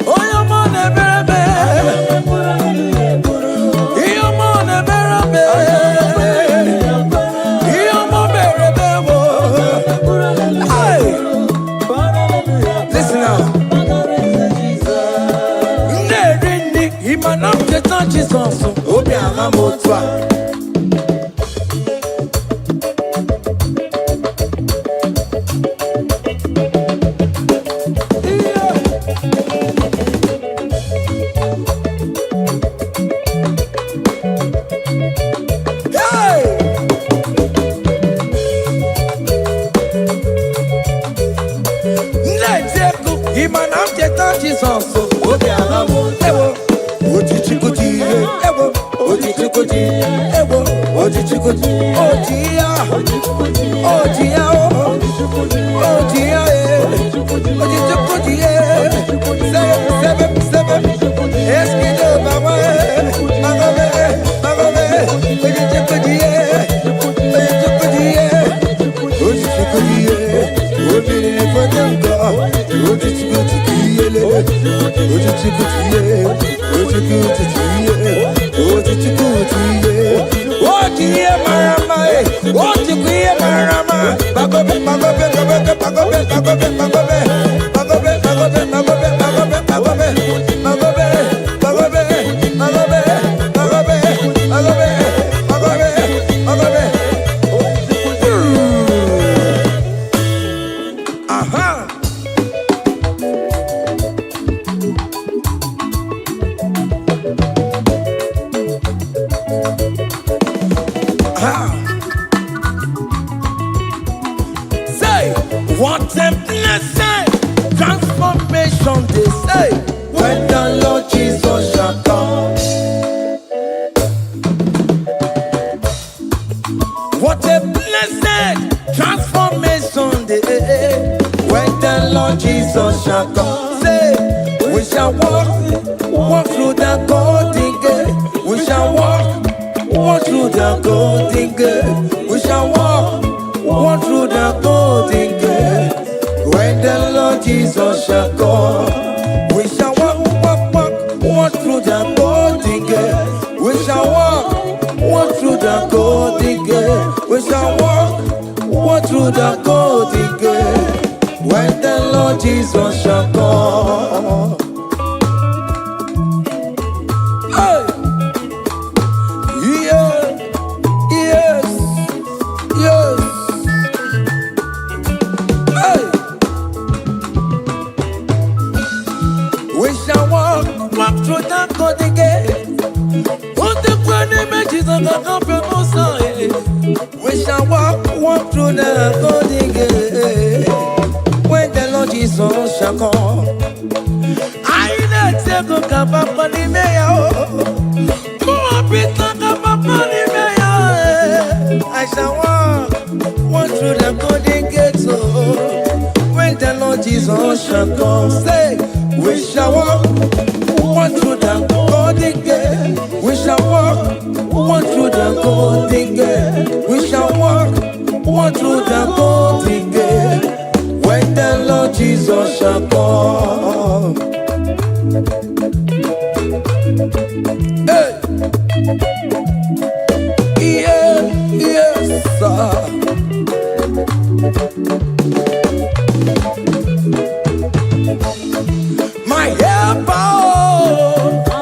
Oh, your man, baby. Your man, baby. Your man, baby. Hey, listen now. Nerini, imanam jetan Jesus. Obi ahamotwa. Jesus, Obi Alamo, Ewo, Oji Chikuti, Ewo, Oji Chikuti, Ewo, Say, what a blessing, transformation they say, when the Lord Jesus shall come. What a blessing, transformation they say, when the Lord Jesus shall come. Say, we shall walk through the golden gate. We shall walk through the golden gate. We shall walk through the golden gate. When the Lord Jesus shall come, we shall walk through the golden gate. We shall walk through the golden gate. We shall walk through the golden gate. When the Lord Jesus shall come. Hey! Yeah! Yes! Yes! Hey! We shall walk through the golden gate. What the grand images of the comfortable side. We shall walk through the golden gate. When the Lord Jesus shall come. I not take a cup of money, I shall walk through the golden gate. When the Lord Jesus shall come, say, we shall walk through the golden gate. We shall walk through the golden gate. We shall walk through the golden gate. When the Lord Jesus shall come. Hey! Yeah, yes, sir. My helper,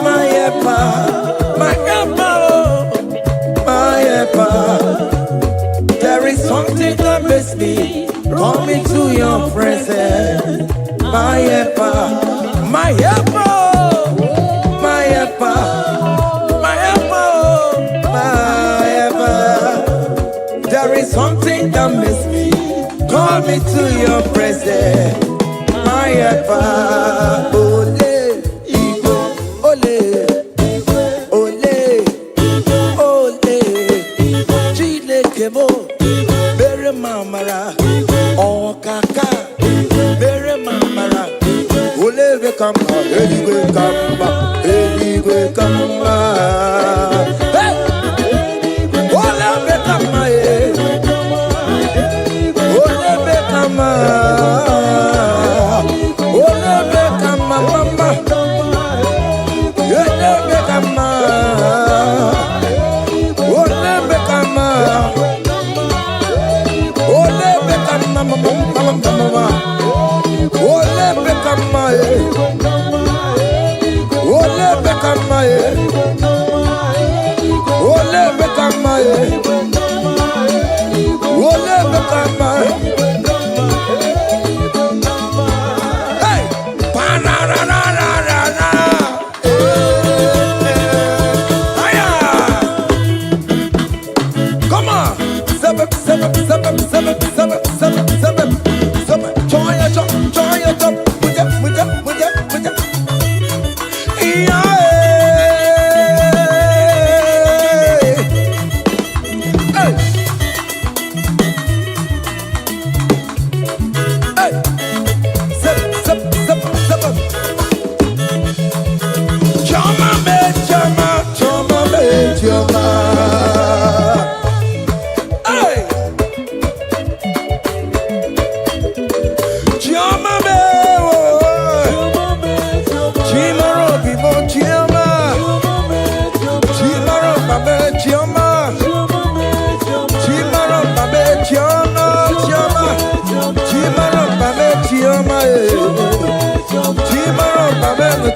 my helper, my helper, my helper. There is something that makes me come into your presence. My helper, my helper, my helper, my helper, my helper. There is something that makes me come into your presence. My helper, ole, Igbo, ole, ole, ole, Chilekemo, Bere Mamara, Okaka, Bere Mamara, ole kamba, eligwe kamba, eligwe kamba, hey, ole kamba, ole kamba.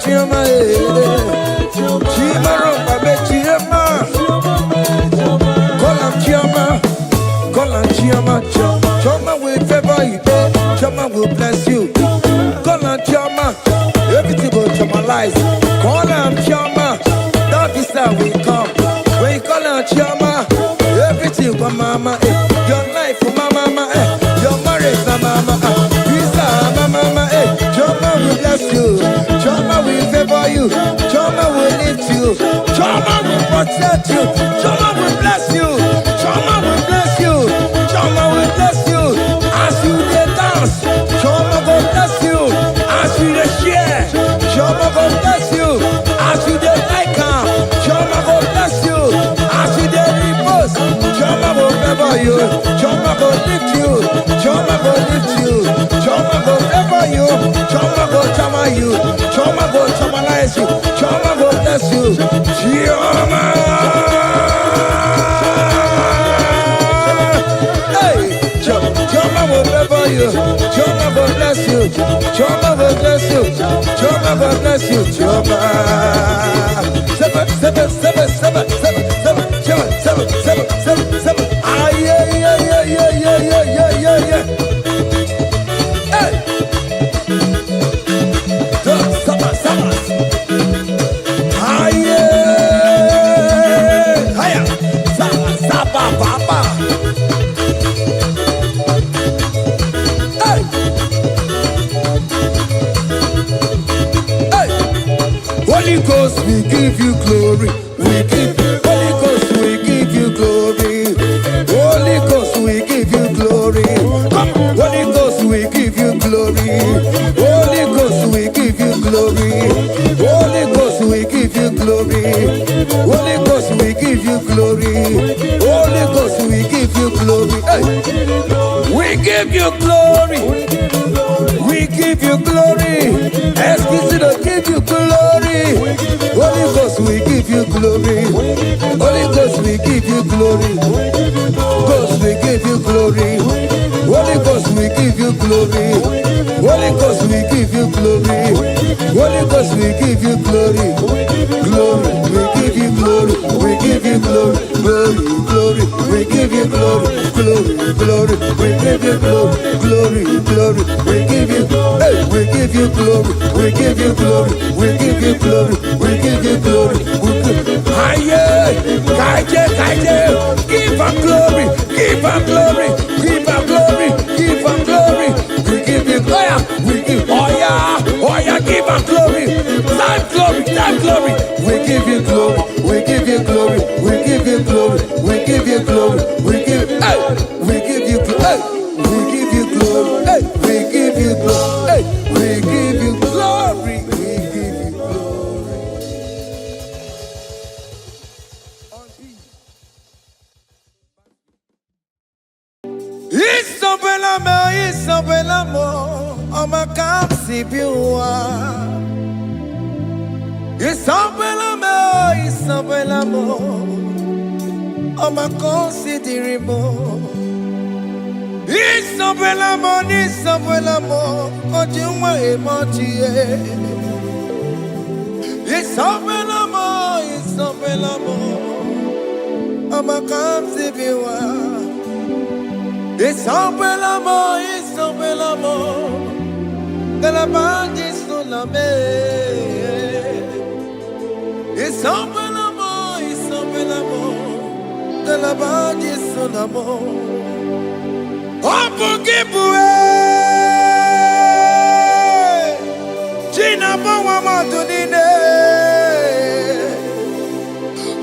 Chioma, Chioma, Roba, Chioma. Call him Chioma, call him Chioma. Chioma will favor you, Chioma will bless you. Call him Chioma, everything will Chiomalize. Call him Chioma, that visa will come. When you call him Chioma, everything for mama, your life for mama, your marriage for mama, visa mama, Chioma will bless you. Chioma will favor you. Chioma will lift you. Chioma will protect you. Chioma will bless you. Chioma will bless you. Chioma will bless you. As you dey dance, Chioma will bless you. As you dey share, Chioma will bless you. As you dey like am, Chioma will bless you. As you dey repost, Chioma will favor you. Chioma will lift you. Chioma will lift you. Chioma will favor you. Chioma will chama you. Chioma will chamalize you. Chioma will bless you. Chioma. Hey, Chioma will favor you. Chioma will bless you. Chioma will bless you. Chioma will bless you. Chioma. Seven. Ah, yeah. Hey. Holy Ghost, we give you glory. Holy Ghost, we give you glory. Holy Ghost, we give you glory. Holy Ghost, we give you glory. Holy Ghost, we give you glory. Holy Ghost, we give you glory. Holy Ghost, we give you glory. Holy Ghost, we give you glory. Hey. We give you glory. We give you glory. Excuse me, give you glory. Holy Ghost, we give you glory. Holy Ghost, we give you glory. Ghost, we give you glory. Holy Ghost, we give you glory. Holy Ghost, we give you glory. Holy Ghost, we give you glory. Glory, we give you glory. We give you glory. Glory, we give you glory. Glory, we give you glory. Glory, we give you glory. Hey, we give you glory. We give you glory. We give you glory. We give you glory. Aye, kaije, give him glory. Give him glory. Give him glory. Give him glory. We give you glory. We give oh yeah, give him glory. Time glory. We give you glory. We give you glory. We give you glory. We give you glory. We give we give you glory. We give you glory. We give you glory. We give you glory. We give you glory. Isabellamo, ama kapsi biwa. Isabellamo, ama considerimo. Isabellamo, ojuma emotie. Isabellamo, ama kapsi biwa. Isabellamo, de la bande sulla me. Isabellamo, de la bande sulla mo. Opugibue, Gina Bawa Madunine.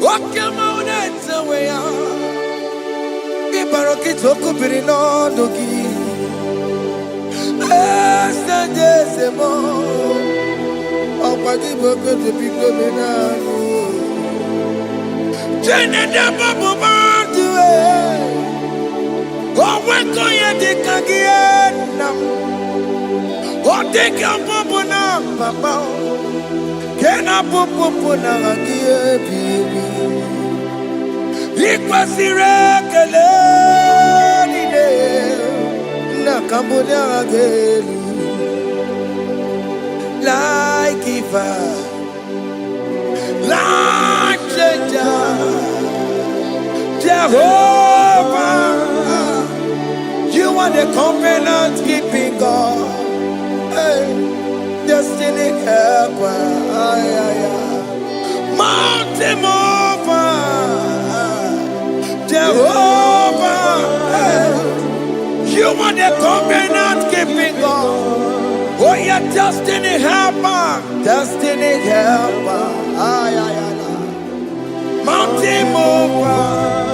Okama unetsa weya. Ibaroki toku birino dogi. Esejemo. Opadi boko de biglomenano. Gina de babu madue. Oweko ye dikagiena. Odeka bobo na papa. Kena popo na agie bibi. Ikwasire kele nide na kambonya agelu. life giver, life changer, Jehovah. You are the covenant keeping God, hey, destiny helper, mountain mover, Jehovah. Hey, you are the covenant keeping God. Oh, yeah, destiny helper, destiny helper, mountain mover,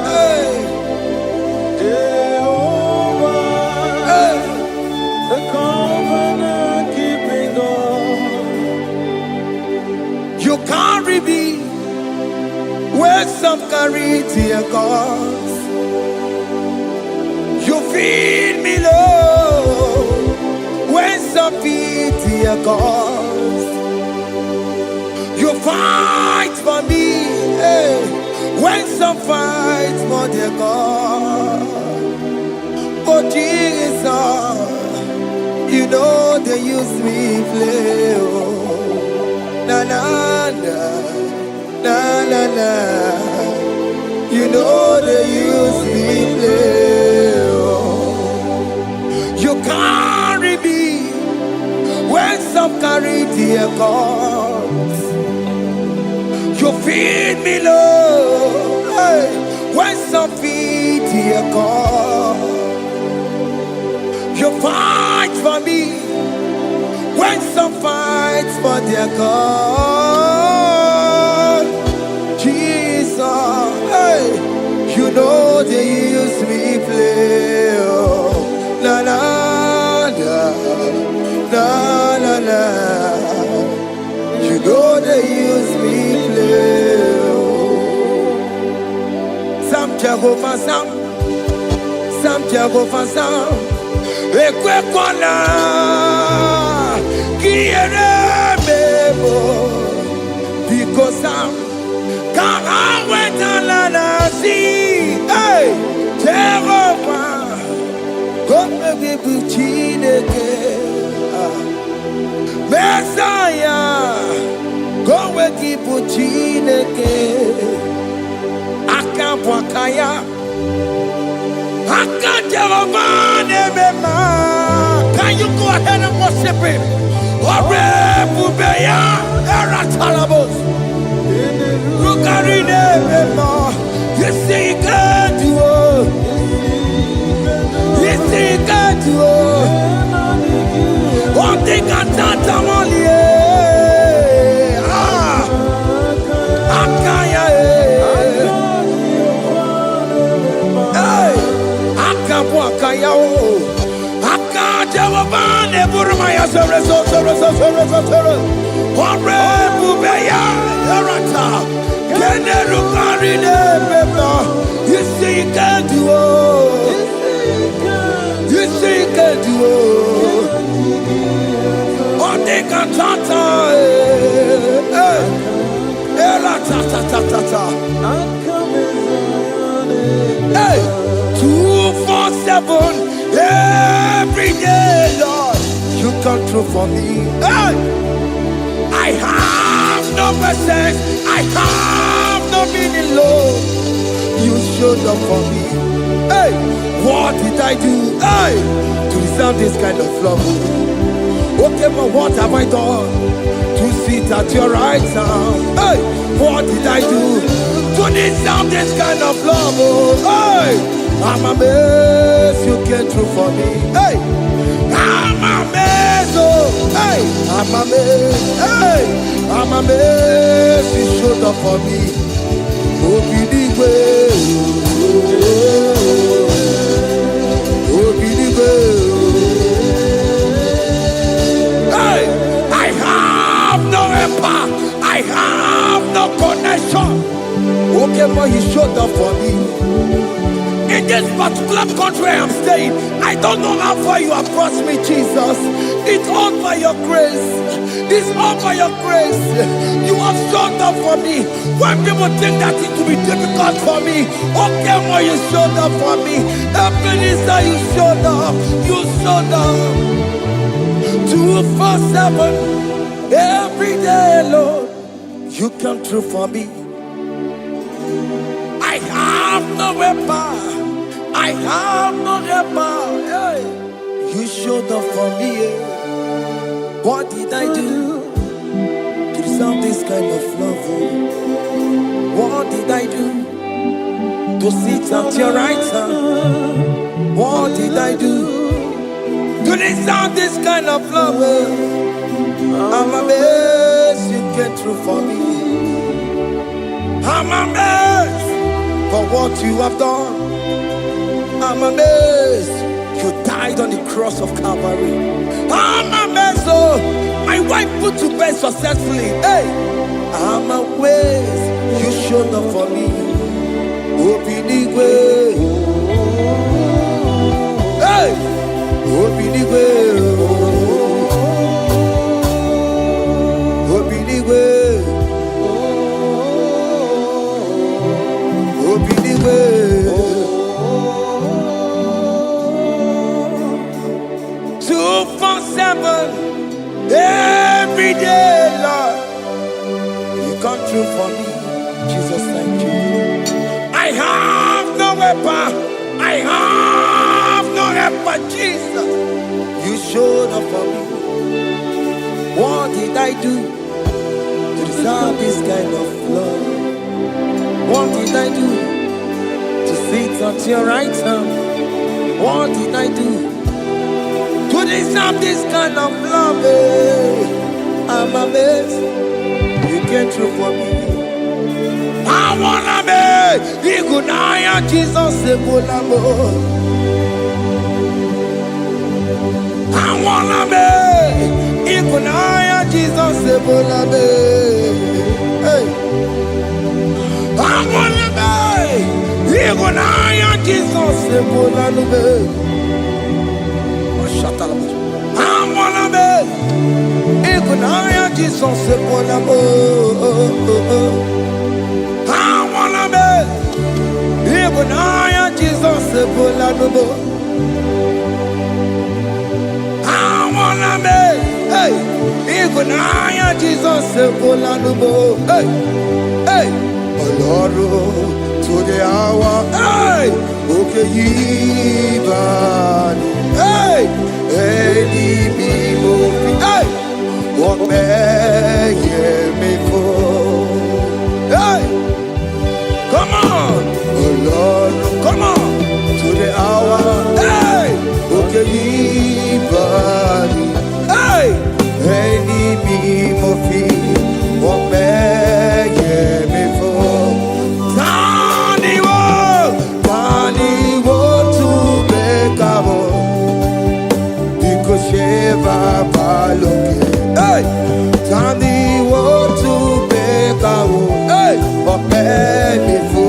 hey, Jehovah, hey, the covenant keeping God. You carry me where some carry tear gods. You feed me, Lord, when some feed tear gods. You fight for me, hey, when some fight for their God. Oh Jesus, you know they use me play, oh, na na na, na na na. You know they use me play, oh. You carry me when some carry their gods. You feed me, Lord, hey, when some feed their God. You fight for me when some fight for their God. Jesus, hey, you know they use me play, oh, la la la, la la la. You know they use me play, oh. Some Jehovah, some Jehovah, some. Ekwe kwana, kiere mebo, because I'm can't wait to see, hey, Jehovah, come me buchineke, Messiah, come me buchineke, akampwakaya. Can you go ahead and worship him? You see, you can do it. You see, you can do it. One thing I can't only. You see, you can do it. You see, you can do it. One thing I can't. Hey, 247 every day, Lord, you come through for me. Hey, I have no patience, I have no meaning, Lord. You showed up for me. Hey, what did I do? Hey, to deserve this kind of love? Okay, but what have I done to sit at your right hand? Hey, what did I do to deserve this kind of love? Oh, hey, I'm amazed you came through for me. Hey, I'm amazed. Oh, hey, I'm amazed. Hey, I'm amazed you showed up for me. Oh, be the way. Oh, be the way. I have no connection. Okay, but he showed up for me. In this particular country I'm staying, I don't know how far you have brought me, Jesus. It's all by your grace. It's all by your grace. You have showed up for me. When people think that it will be difficult for me, okay, but you showed up for me. Ebenezer, you showed up. You showed up. 247. Every day, Lord, you come through for me. I have no weapon. I have no weapon. Hey. You showed up for me. What did I do to deserve this kind of love? What did I do to sit at your right hand? What did I do to deserve this kind of love? I'm amazed you came through for me. I'm amazed for what you have done. I'm amazed you died on the cross of Calvary. I'm amazed, oh, my wife put to bed successfully. Hey, I'm amazed you showed up for me. Obinigwe, hey, Obinigwe, Obinigwe, Obinigwe. 247 every day, Lord, you come through for me. Jesus, thank you. I have no weapon. I have no weapon, Jesus. You showed up for me. What did I do to deserve this kind of love? What did I do to sit at your right hand? What did I do to deserve this kind of love? I'm amazed you came through for me. I wanna be Igunaya Jesus Ebulamo. I wanna be Igunaya Jesus Ebulamo. Hey, I wanna be Igunaya Jesus Ebulamo. Shut up. I wanna be Igunaya Jesus Ebulamo. Igunaya Jesus Ebulamo. I wanna be, hey, Igunaya Jesus Ebulamo. Hey, hey, Oloro to the hour, hey, okay, Ibani, hey, IGBO, hey, what may me for, hey, come on. Lord, come on to the hour. Hey, okay, body. Hey, IGBO, what may me for? Tani wo to make up. Because Sheva Baloke. Hey, Tani wo to make up. Hey, what may me for?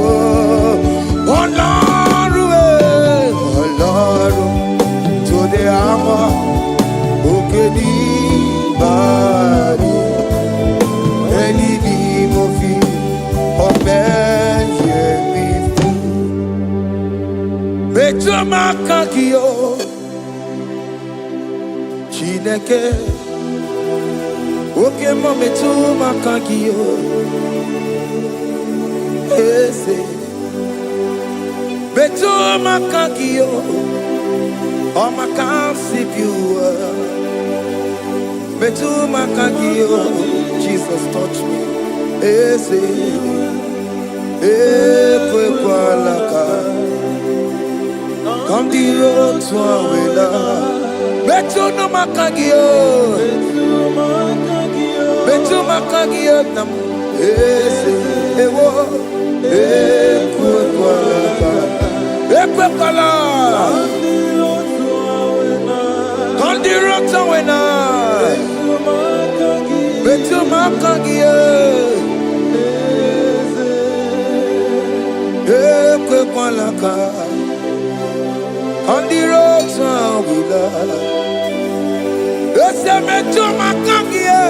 To the hour, okay, body, IGBO, open your Betumakakio, Chineke, okay, Betumakakio, Ese. Betumakakio, oh my can't see you. Betumakakio, Jesus touch me. Ese, ekwalaka, come the road to Awela. Betumakakio, Betumakakio, ese, ewo, ekwalaka. Ekwekala, Kandirota wena, Betumakakio, Ekwekwalaka, Kandirota wena, Ese Betumakakio,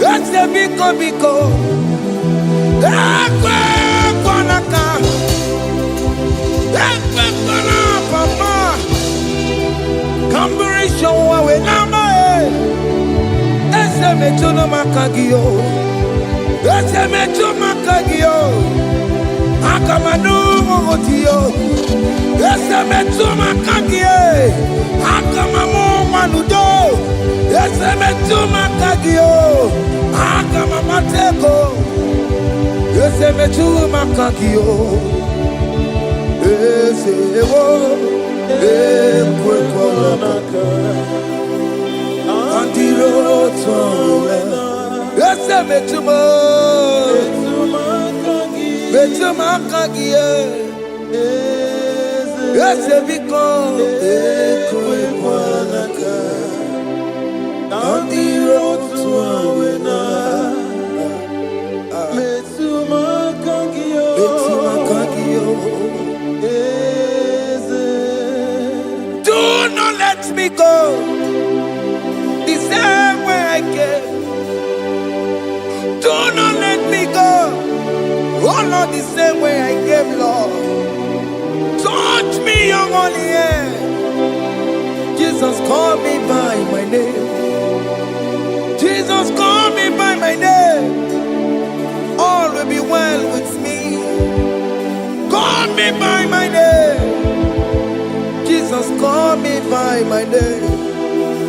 Ese biko, Ekwekwalaka. Papa, come show away now, Akamanu Mogotio. Esemetuma Kagie. Akamamu Manudo. Esemetuma Kagio. Akamamateko. Esemetuma Kagio. Esewo. Ekwekolaka. Andiro Tome. Esemetuma. Betuma Kagie. Esebiko. Ekwekolaka. Andiro Tome. Betuma Kagio. Betuma Kagio. Do not let me go the same way I came. Do not let me go. Oh, not the same way I came, Lord. Touch me, your holy hand. Jesus, call me by my name. Jesus, call me by my name. All will be well with me. Call me by my name. Jesus, call me by my name.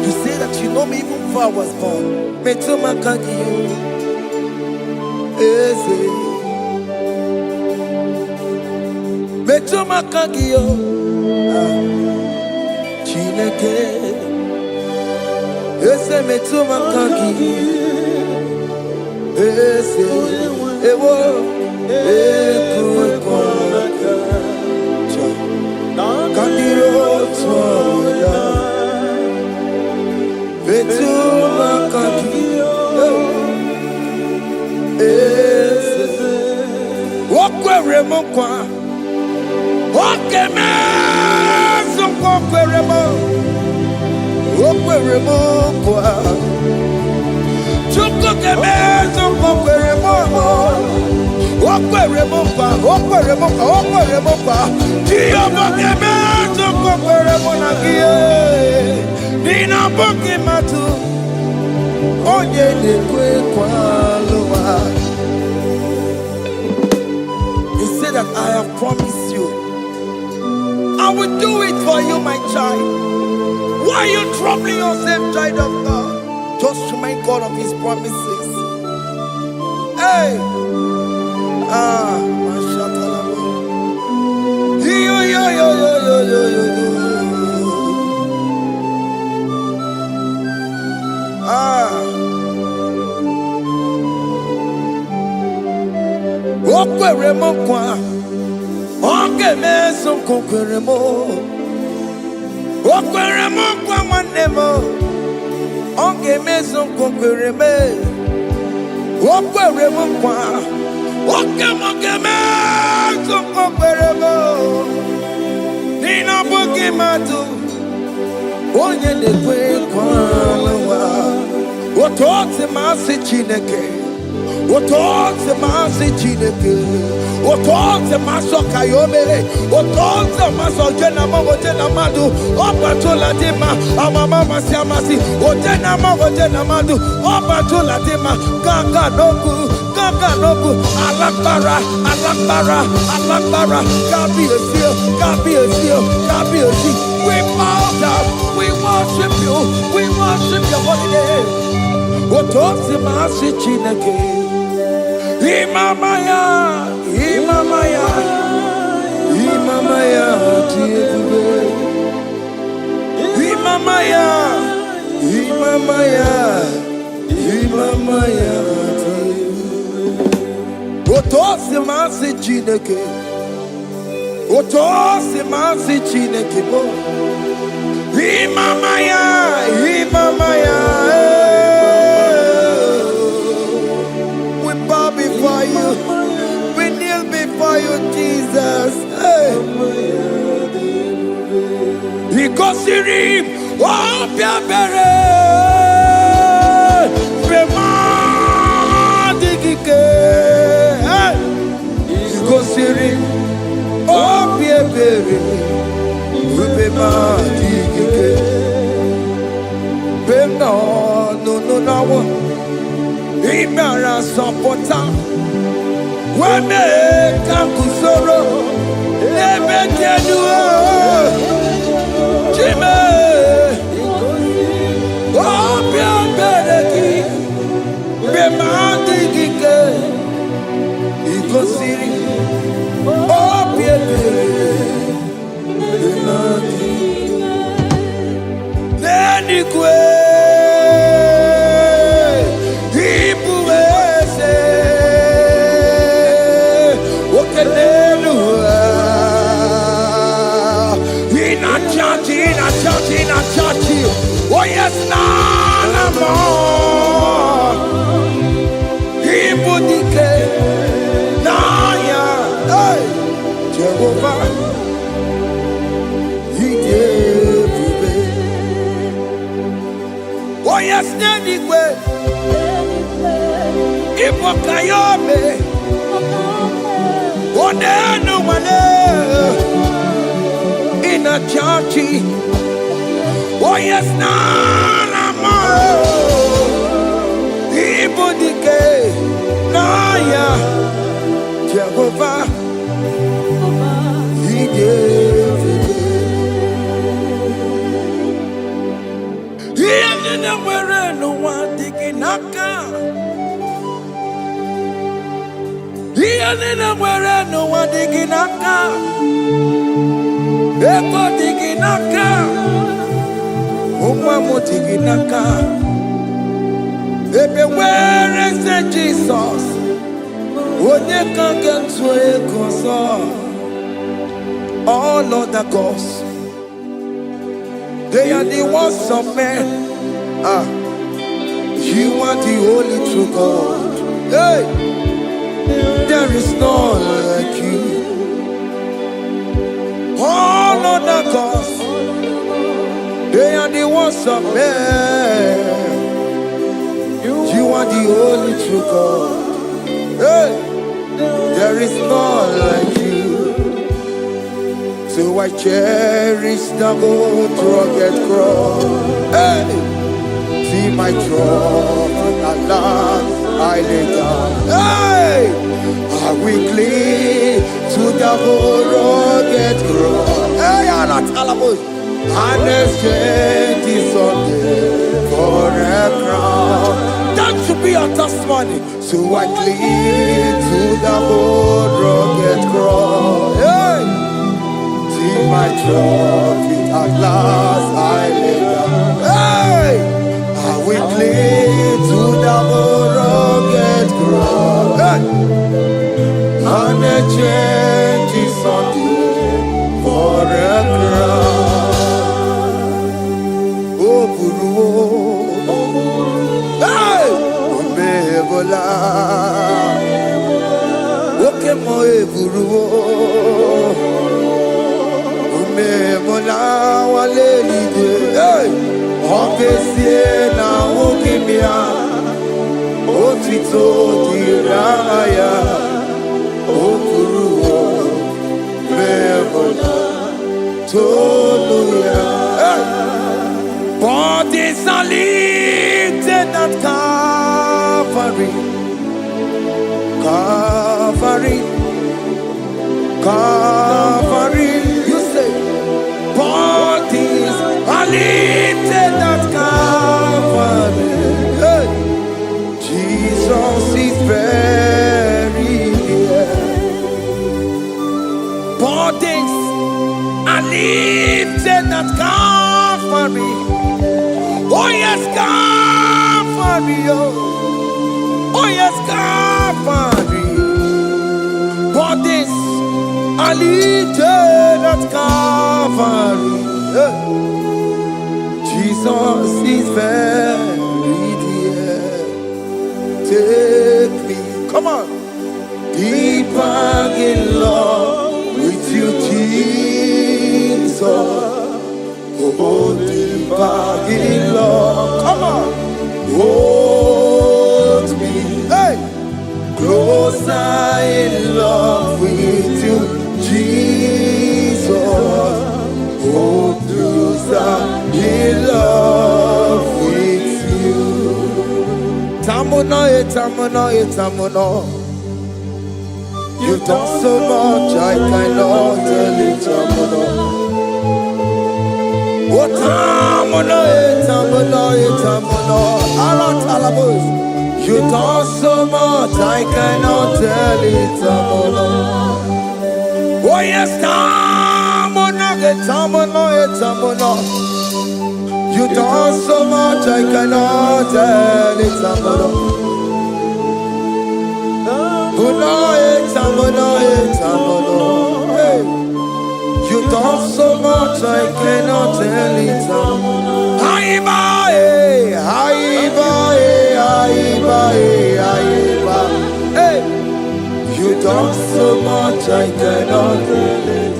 You say that you know me even before I was born. Metuma Kagio. Eze. Metuma Kagio. Chineke. Eze Metuma Kagio. Eze. Ewo. Ekwekolaka. Kandiro Twoya. Betuma Kagio. Eze. Okwere mokwa. Okeme Okwere mo. Okwere mokwa. Chuko keme Okwere mo. Okwere mokwa. Okwere mokwa. Okwere mokwa. Diyobo keme Okwere mo nagie. Nina boki matu. Onye dekwe kwa loa. He said that I have promised you. I will do it for you, my child. Why are you troubling yourself, child of God? Just remind God of His promises. Hey! Mashatalabo. Yo, yo, yo, yo, yo, yo, yo, yo. Okwere mo kwa. Onge meso kokwere mo. Okwere mo kwa mwane mo. Onge meso kokwere me. Okwere mo kwa. Oke meso kokwere mo. Nina boki matu. Onye dekwe kwa lawa. Otote masi Chineke. Otote masi Chineke. Otote maso kayome. Otote maso jena mamo jena madu. Opatola dima. Amama masi amasi. Ojena mamo jena madu. Opatola dima. Gaga noku. Gaga noku. Alakbara. Alakbara. Alakbara. Gabi esio. Gabi esio. Gabi esio. We bow down. We worship you. We worship your holy name. Otote masi Chineke. Imamaya, Imamaya, Imamaya, Imamaya, Imamaya, Imamaya. Otosi masi Chineke, Otosi masi Chineke, Imamaya, Imamaya. We bow before you. We kneel before you, Jesus. Hey. Ikosirim, opia bere, bema digike. Ikosirim, opia bere, bema digike. Bema no. Imara sopota, Wameka kusoro Nebetenua Chime Opia Bereki Bemandi Gike Ikosiri Opia Bereki Neni Kwe oh yes, nana more. Ibudike, naya, hey, Jehovah, he gave me. Oh yes, anyway, Ibokayobe, oh no one in a church. Oh yes, nana more. Ibudike, naya, Jehovah, he gave it. He ended up where no one digging naka. He ended up where no one digging naka. Eko digging naka. Uma motiginaka. Ebe where is the Jesus? Onye can get to a console. All other gods, they are the ones of men. You are the only true God. Hey, there is none like you. All other gods, they are the ones of men. You are the only true God. Hey, there is none like you. So I cherish the old rugged cross. Hey, see my throne at last I lay down. Hey, I will cling to the old rugged cross. Hey, I'm not Alamos. And exchange is Sunday for a crown. That should be our testimony. So I cling to the old rugged cross. Hey, see my trophy at last I lay down. Hey, I will cling to the old rugged cross. Hey, and exchange is Sunday for a crown. Hey, Umebola, Oke mo eburu, Umebola wale ide. Hey, Okesie na okimia, Otito diraya, Okuru, Umebola, Toluya. Hey. Bodies are lifted at Calvary, Calvary, Calvary. You say, bodies are lifted at Calvary. Hey. Jesus is buried here. Bodies are lifted at Calvary. Oh yes, Calvary, oh yes, Calvary. Bodies are lifted at Calvary. Jesus is buried here. Take me, come on, deeper in love with you, Jesus. Oh, deeper in love, come on, hold me, hey, closer in love with you, Jesus. Oh, closer in love with you. Tamuno, tamuno, tamuno. You've done so much, I cannot tell it. What time on it, you've done so much, I cannot tell it. Oh yes, time on it, you've done so much, I cannot tell it. Hey. You've done so much, I cannot tell it. Hey. You've done so much, I cannot tell it.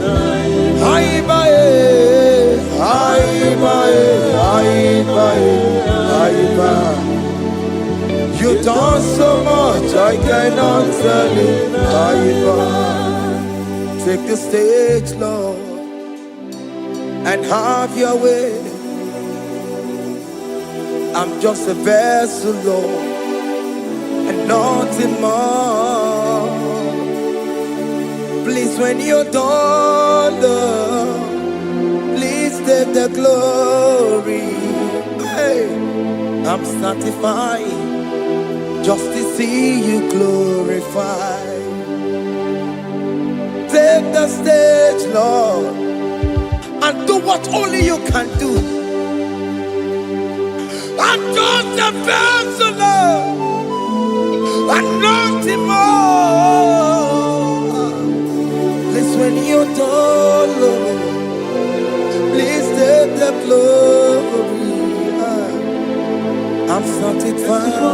You've done so much, I cannot tell it. Take the stage, Lord, and have your way. I'm just a vessel, Lord, and nothing more. Please, when you're done, Lord, please take the glory. Hey, I'm satisfied just to see you glorified. Take the stage, Lord, and do what only you can do. I'm just a vessel, Lord, and nothing more. Please, when you're done, Lord, please take the glory. I'm satisfied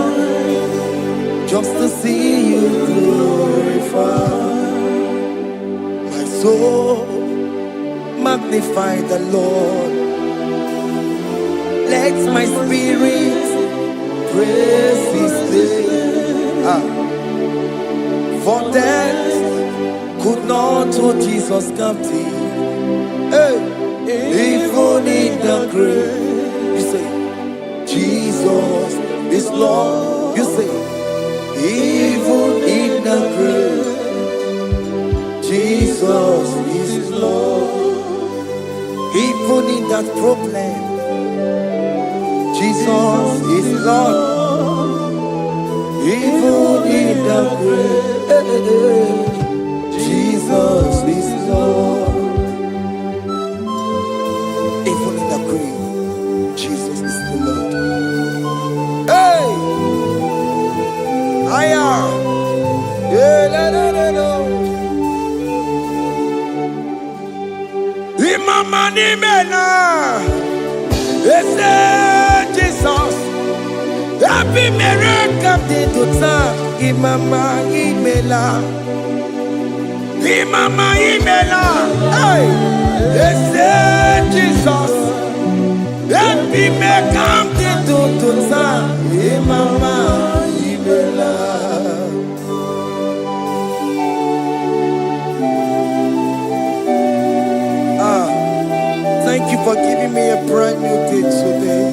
just to see you glorified. My soul magnify the Lord. Let my spirit praise His name. For death could not hold Jesus captive. Hey, even in the grave, you say, Jesus is Lord. You say, even in the grave, Jesus is Lord. Even in that problem, Jesus is Lord. Even in the grave, Jesus is Lord. Even in the grave, Jesus is the Lord. Hey! I am. Imama ni mena, ese Jesus. Happy miracle de tuta. Imama imela, Imama imela. Hey, ese Jesus. Happy miracle de tuta. Imama imela. Thank you for giving me a brand new day today.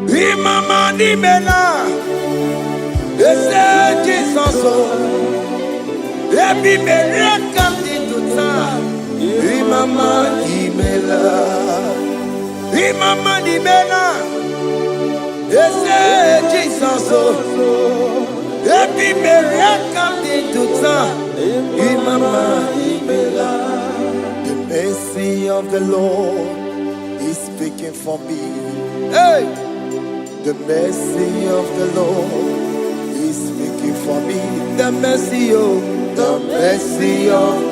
Imama nimela, ese Jesus o, ebi mereka dituta. Imama nimela, Imama nimela, ese Jesus o, ebi mereka dituta. Imama nimela. The mercy of the Lord is speaking for me. Hey! The mercy of the Lord is speaking for me. The mercy of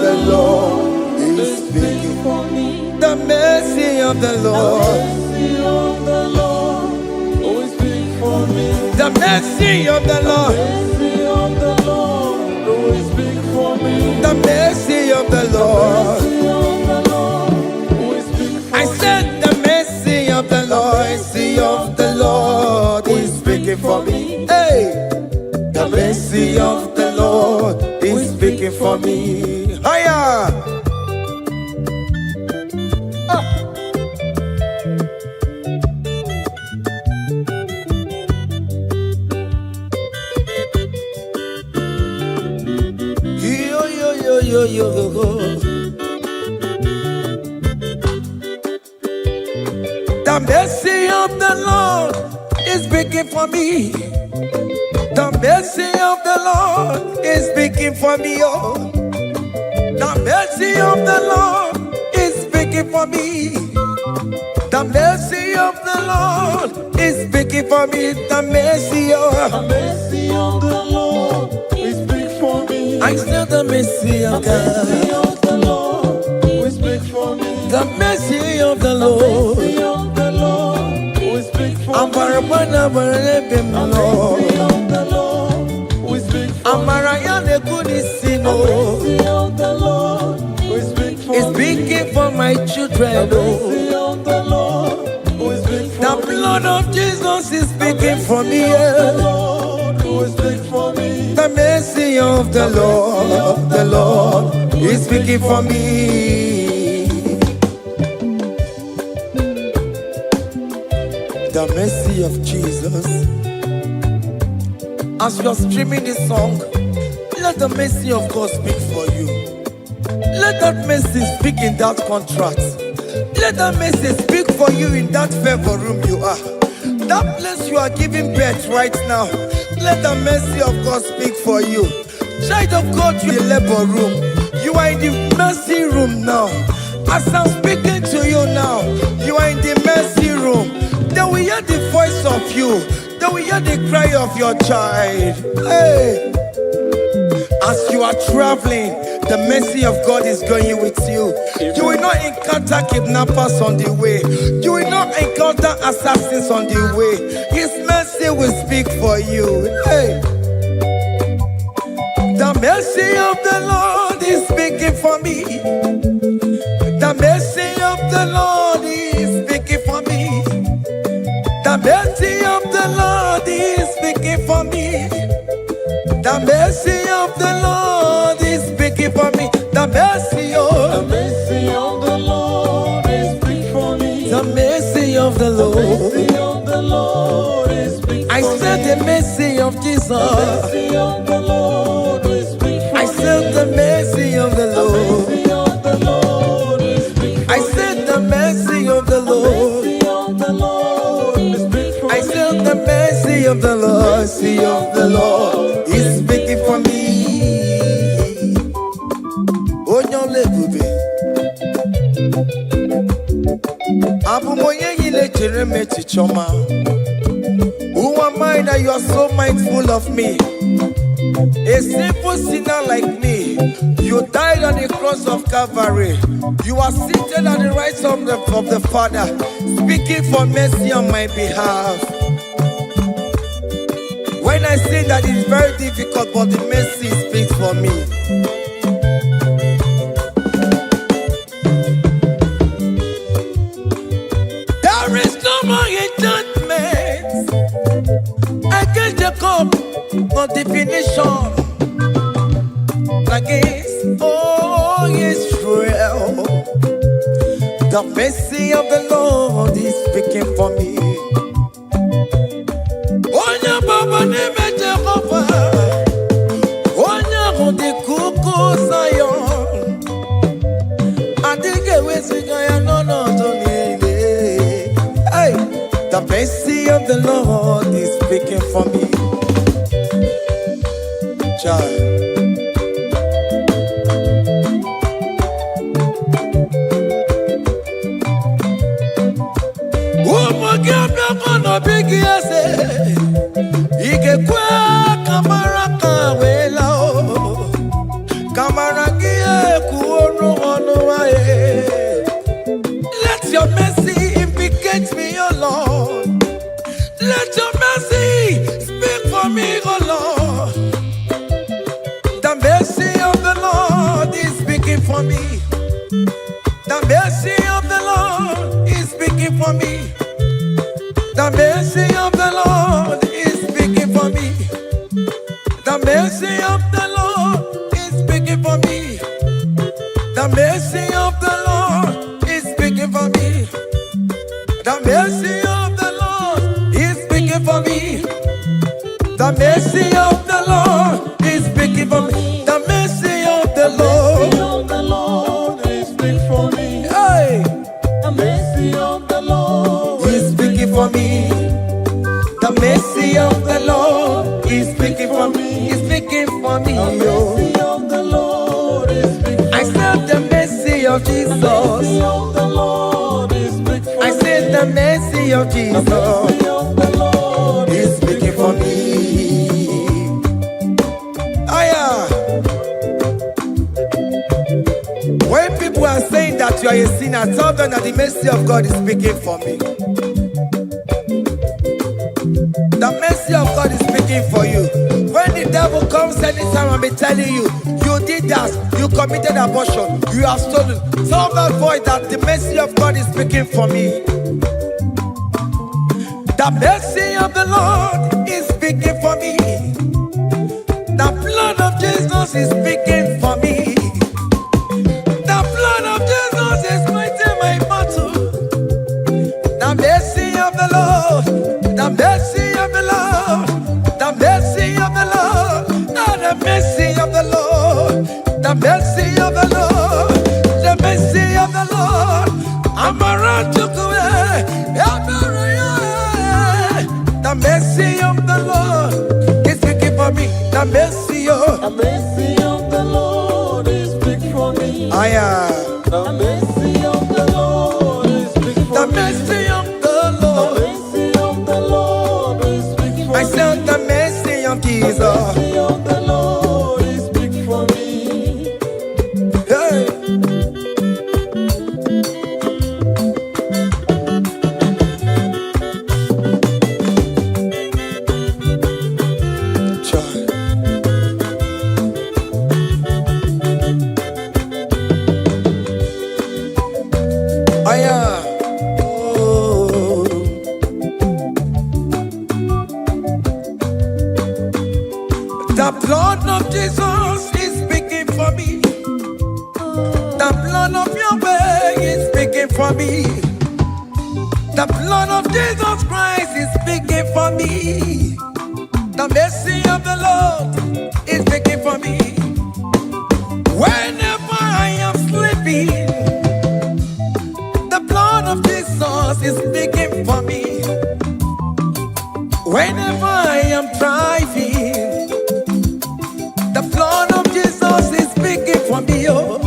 the Lord is speaking for me. The mercy of the Lord always speak for me. The mercy of the Lord always speak for me. The mercy of the Lord. I said the mercy of the Lord, mercy of the Lord is speaking for me. Hey, the mercy of the Lord is speaking for me. Hiya. The mercy of the Lord is speaking for me. The mercy of the Lord is speaking for me. Oh, the mercy of the Lord is speaking for me. The mercy of the Lord is speaking for me. The mercy of the Lord is speaking for me. I still the mercy of God. The mercy of the Lord will speak for me. The mercy of the Lord. The mercy of the Lord will speak for me. Amara bana barebe The mo. mercy of the Lord will speak for me. Amara ya le kunisino. The mercy of the Lord will speak for It's me. speaking for my children. The mercy of the Lord will speak for The me. blood of Jesus is speaking for me. The Lord will speak for me. The mercy of the Lord is speaking for me. The mercy of Jesus. As you are streaming this song, let the mercy of God speak for you. Let that mercy speak in that contract. Let that mercy speak for you in that favor room you are. That place you are giving birth right now. Let the mercy of God speak for you. Child of God, you are in the labor room. You are in the mercy room now. As I'm speaking to you now, you are in the mercy room. They will hear the voice of you. They will hear the cry of your child. Hey. As you are traveling, the mercy of God is going with you. You will not encounter kidnappers on the way. You will not encounter assassins on the way. His mercy will speak for you. Hey. The mercy of the Lord is speaking for me. The mercy of the Lord is speaking for me. The mercy of the Lord is speaking for me. The mercy of the Lord is speaking for me. The mercy of The mercy of the Lord is speaking for me. the mercy of the The Lord. mercy of the Lord is speaking I for said me. the mercy of Jesus. The mercy of the Lord is speaking for I me. said the mercy of the The Lord. mercy of the Lord is speaking for I me. said the mercy of the The Lord. mercy of the Lord is speaking for I me. said the mercy of the Lord. Mercy of the Lord is speaking for me. Oh, no, lebube. Abumoye yile jereme chichoma. Who am I that you are so mindful of me? A simple sinner like me, you died on the cross of Calvary. You are seated at the right of the Father, speaking for mercy on my behalf. When I say that it's very difficult, but the mercy speaks for me. There is no more enchantment against Jacob, no definition against all Israel. The mercy of the Lord is speaking for me. Onya baba neme Jehovah, onya hundi kuku Zion. Adige wesigaya no zonile. Hey, the mercy of the Lord is speaking for me. Child. Big yes, Igekwe kamara kawela o kamara gie kuonu onu aye. Let your mercy implicate me, O Lord. Let your mercy speak for me, O Lord. The mercy of the Lord is speaking for me. The mercy of the Lord is speaking for me. The mercy of the Lord is speaking for me. The mercy of the Lord is speaking for me. The mercy of the Lord is speaking for me. The mercy of the Lord is speaking for me. The mercy of the Lord is speaking for me. The mercy of the Lord mercy of the Lord is big for me. I said the mercy of Jesus. Mercy of the Lord is big for me. I said the mercy of Jesus Mercy of the Lord is speaking for me. Aya. When people are saying that you are a sinner, tell them that the mercy of God is speaking for me. The mercy of God is speaking for you. When the devil comes anytime and be telling you, you did that, you committed abortion, you have stolen, tell that voice that the mercy of God is speaking for me. The mercy of the Lord is speaking for me. The blood of Jesus is speaking for me. The blood of Jesus is fighting my battle. The mercy of the Lord, the mercy of the Lord, the mercy of the Lord, oh, the mercy of the Lord, the mercy of the Lord, the mercy of the Lord. I'm around to go away. The mercy of the Lord is speaking for me. The mercy the mercy of the Lord is big for me. The mercy of the Lord is big for the me. mercy of the The Lord. mercy of the Lord is big for I me. said the mercy of The Jesus. mercy of the Lord is big for me. Hey. Child. Aya. Oh. The blood of Jesus is speaking for me. The blood of Yahweh is speaking for me. The blood of Jesus Christ is speaking for me. The mercy of the Lord is speaking for me. Whenever I am sleeping, the blood of Jesus is speaking for me. Whenever I am driving, the blood of Jesus is speaking for me. Oh,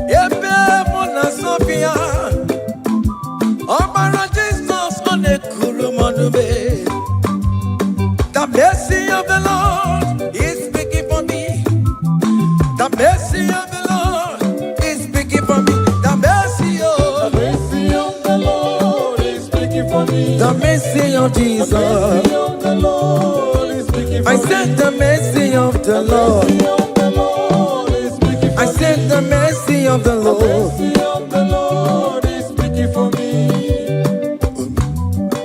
Ebe Mona Sophia, Obara Jesus on the Kurumanube. The mercy of the Lord is speaking for me. The mercy of the Lord is speaking for me. The mercy of The mercy of the Lord is speaking for me. the mercy of The Jesus. mercy of the Lord is speaking for I me. said the mercy of the The Lord. mercy of the Lord is speaking for I me. said the mercy of the The Lord. mercy of the Lord is speaking for me.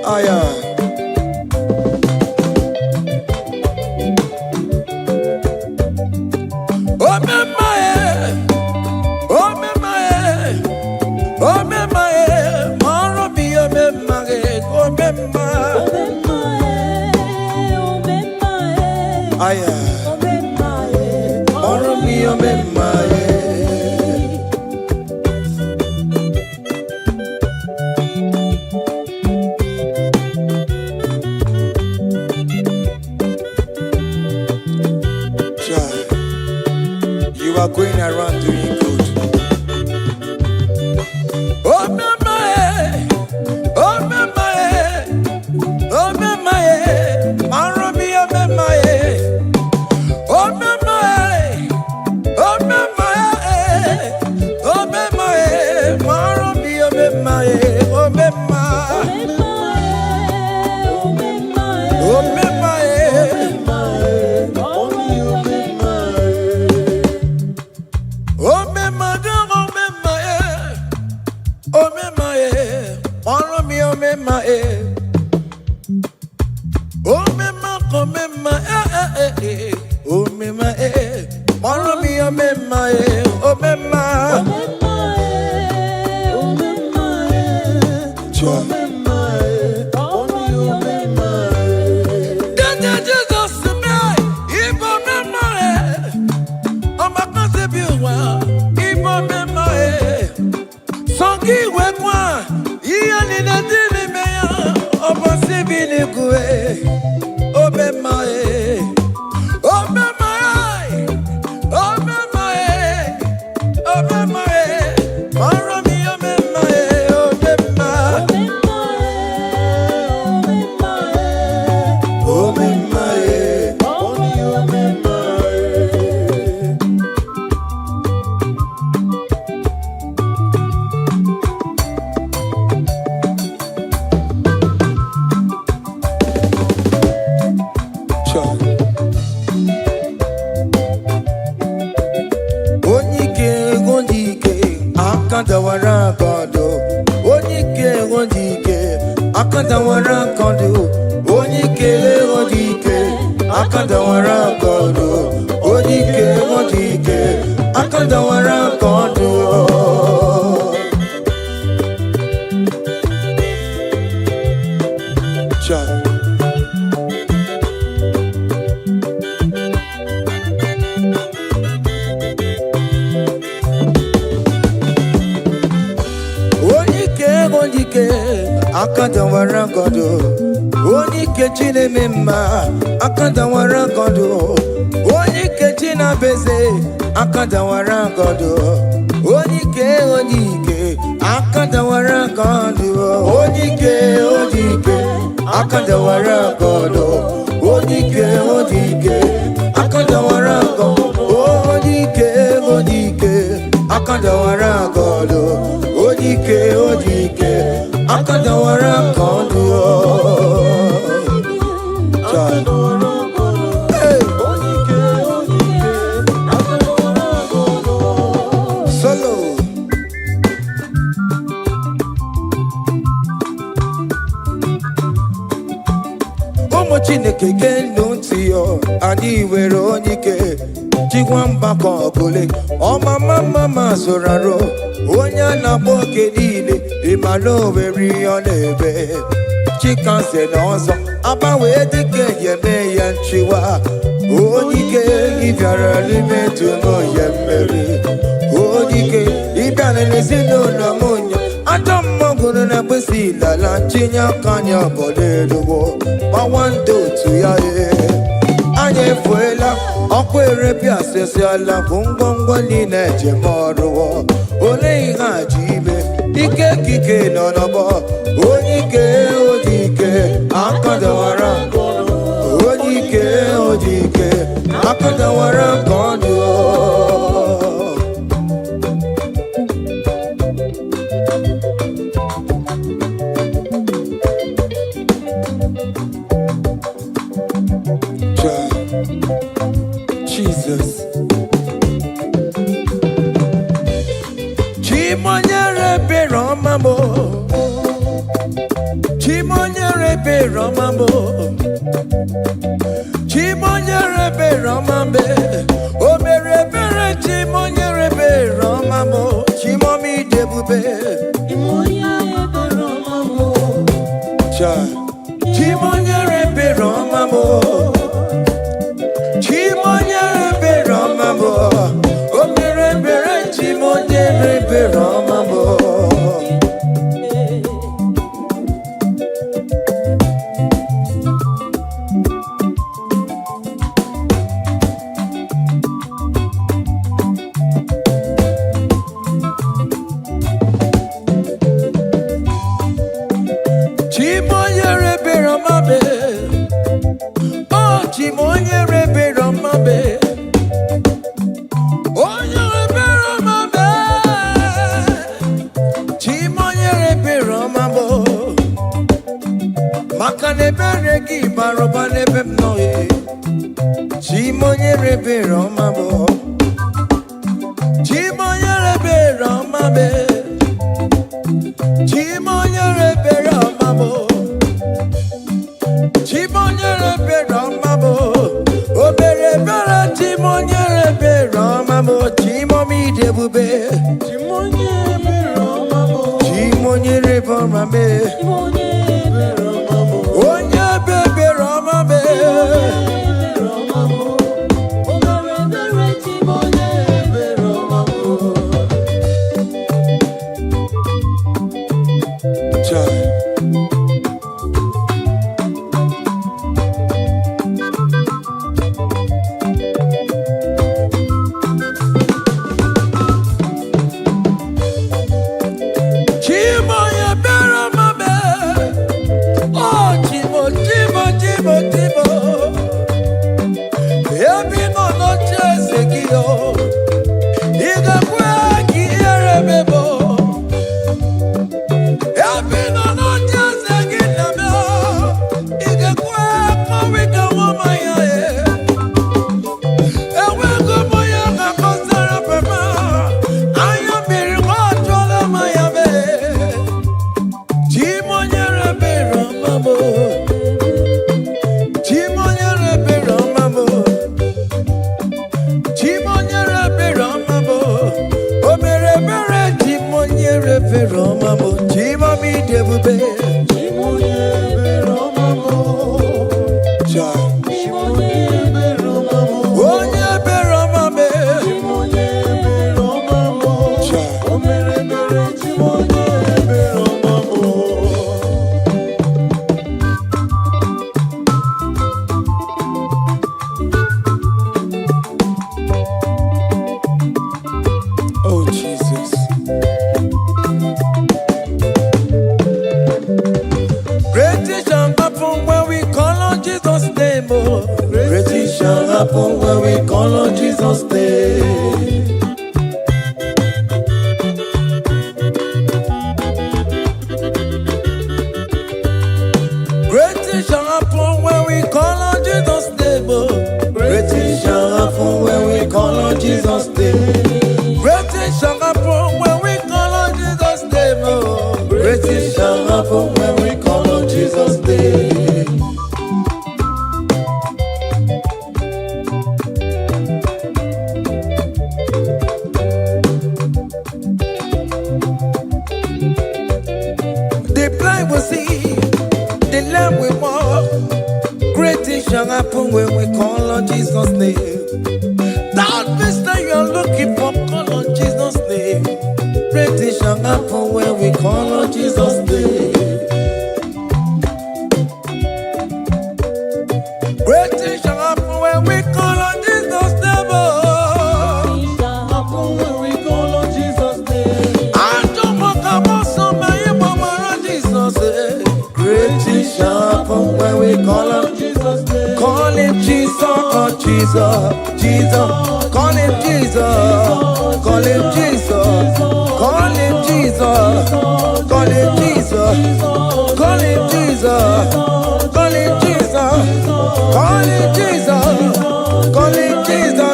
Aya. Oh me my, oh me my, oh me my, maro bi oh me my, oh me my. Aya. Maro bi oh me my. Child, you are going around doing good. Oh me my, oh me my, oh me my, maro bi oh me my, oh me my, oh me my, oh me my, maro bi oh me my, oh me my, oh me my. Oh, me, akandawara kondo onike odike akandawara kondo onike odike akandawara kondo onike odike akandawara kondo cha akandawara kondo onike chinemema akandawara kondo onike chinabeze akandawara kondo onike onike akandawara kondo onike onike akandawara kondo onike onike akandawara kondo onike onike akandawara kondo onike onike akandawara kondo solo ụmụ Chineke genu ntị yo anyị were onike chikwa mgbakọ ọbụle ọmama zụrụ arụ onye a na-akpọ oke niile ịmala oweri ọ na-ebe chikanse na ọzọ agbanwee dịka enyeme ya nchiwa onike ịbịara n'ime tụnụ ya mmeri onike ịbịara n'ezinụlọ m nya ajọ mmọgụrụ na mkpịsị ilala ntinye aka anya ọbọla eluwo gbawa ndị otu ya anyị efuela ọkụ erepịa asịsịala bụ ngwongwo niile ejem ọrụwo ole ihe a ji ime ike kike nọ n'ọgbọ onike odike akandawara onike odike akandawara kondo Jesus Chimonyere Beromamo Chimonyere Beromamo Chimonyere Beromambe Obere Bere Chimonyere Beromamo Chimomi Debube Chimonyere Beromamo Chimonyere Beromamo Chimonyere Beromamo Obere Bere Chimonyere Beromamo Chimonyere Beromame Oh Chimonyere Beromame Makanebere ki baroba nebem noye Chimonyere Beromamo Chimonyere Beromame Chimonyere Beromamo Chimonyere Beromamo Obere Bera Chimonyere Beromamo Chimomi Debube Chimonyere Beromamo Chimonyere Beromame Onye bebe Ramabe we call on Jesus' name. Great things shall happen when we call on Jesus' name. Oh, great things shall happen when we call on Jesus' name. The blind will see, the lame will walk. Great things shall happen when we call on Jesus' name. That mister you're looking for, call on Jesus' name. Great things shall happen when we call on Jesus' name. Great things shall happen when we call on Jesus' name. Things shall happen when we call on Jesus' name. I don't want to come somebody on Jesus' name. Great things shall happen when we call on Jesus' name. Call him Jesus, oh Jesus, Jesus. Call him Jesus, call him Jesus, call him Jesus, call him Jesus, call him Jesus, call him Jesus, call him Jesus, call him Jesus,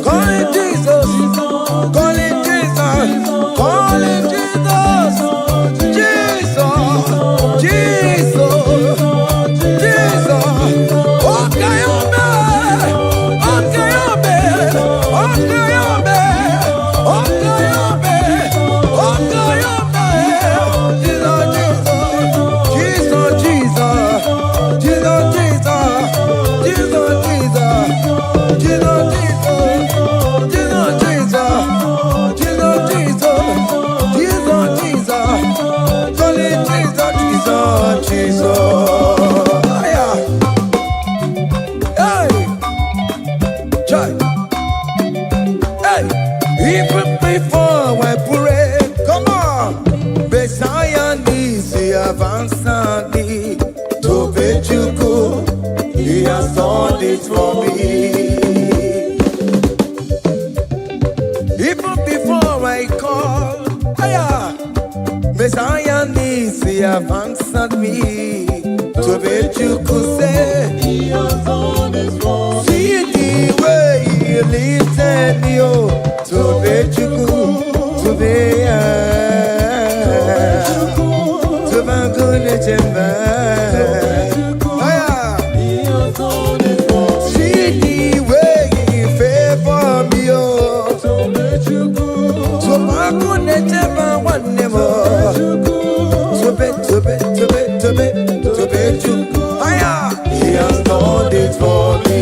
call him Jesus, call him Jesus, call him Jesus, Jesus, Jesus. Okay, even before I pray, come on. Messiah needs the advance me to bet you go. He has done it for me. Even before I call, Messiah needs the advance me to bet you could say He has done it for me. see the way he lifted me up. To be chuku, to be to be good chemba. He has done it for me. See the way he favor me, oh. To be chuku, To be good chemba one more. To be chuku. He has done it for me.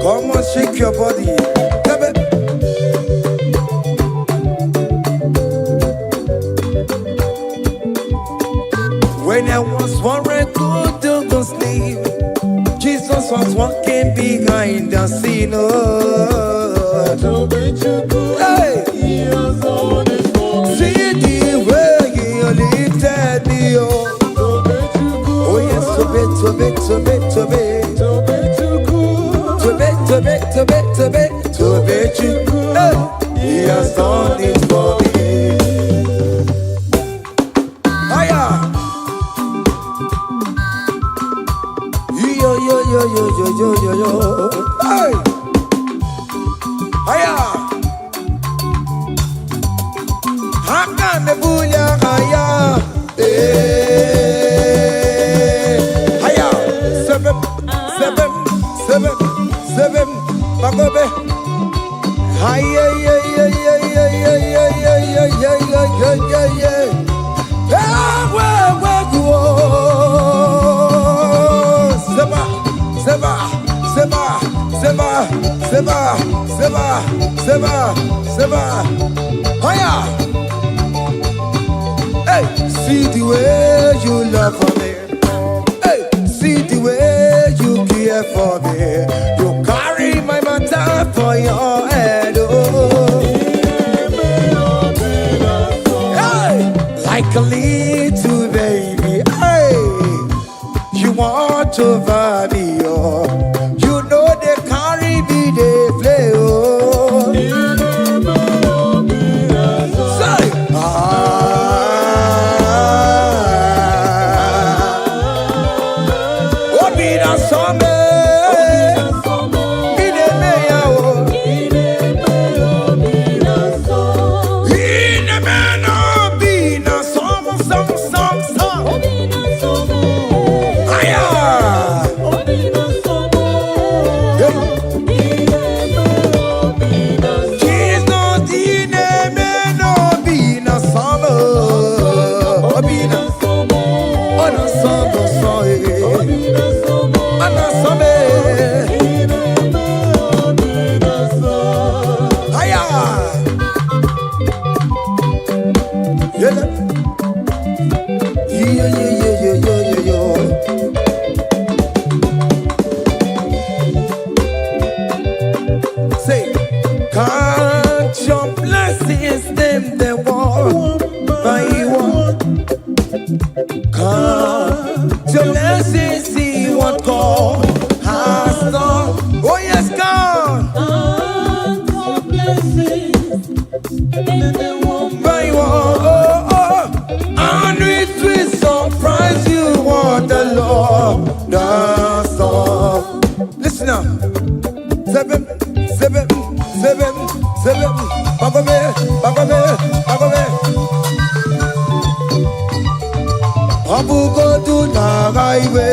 Come on, shake your body. When I was worried, good to go sleep, Jesus was walking behind the scene. Oh. to be chuku. Hey. He has done it for me. See the way he lifted me. Oh, To be chuku, oh yes, to be. to be chuku. To bet you, he has done it for me. Hiya! Yo. Hey! Hiya! Haka nebunya haya. Hiya! Seven. Bagobe. Hiya. Seba. Hiya! Hey, see the way you love for me. Hey, see the way you care for me. You carry my matter for your head. Oh. Hey, like a little baby. Hey, you want over me. Oh. You know they carry me, they play. Oh. Say, So let's see what God has done. Oh yes, God. Very well. And it will surprise you what the Lord does. Listen now. Seven. Back of it. Abu go to Nagaiwe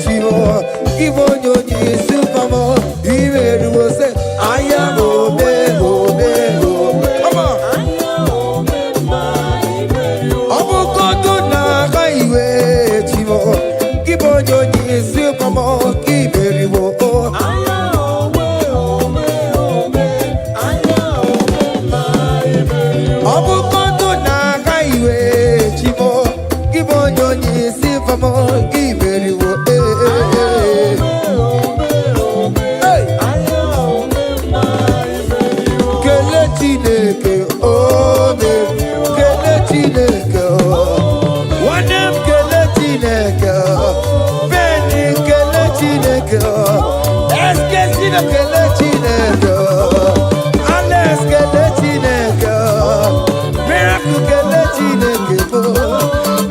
Chivo, give on your knees, Supermo, even will say, I am Come on. Abu go to Nagaiwe Chivo, give on your knees, Supermo, give it. Abu go to Nagaiwe Chivo. Give on your knees, if I'm on, give it. Keletineke, oh, Keletineke, one of Keletineke, Benny Keletineke, Esketina Keletineke, Alex Keletineke, Miracle Keletineke.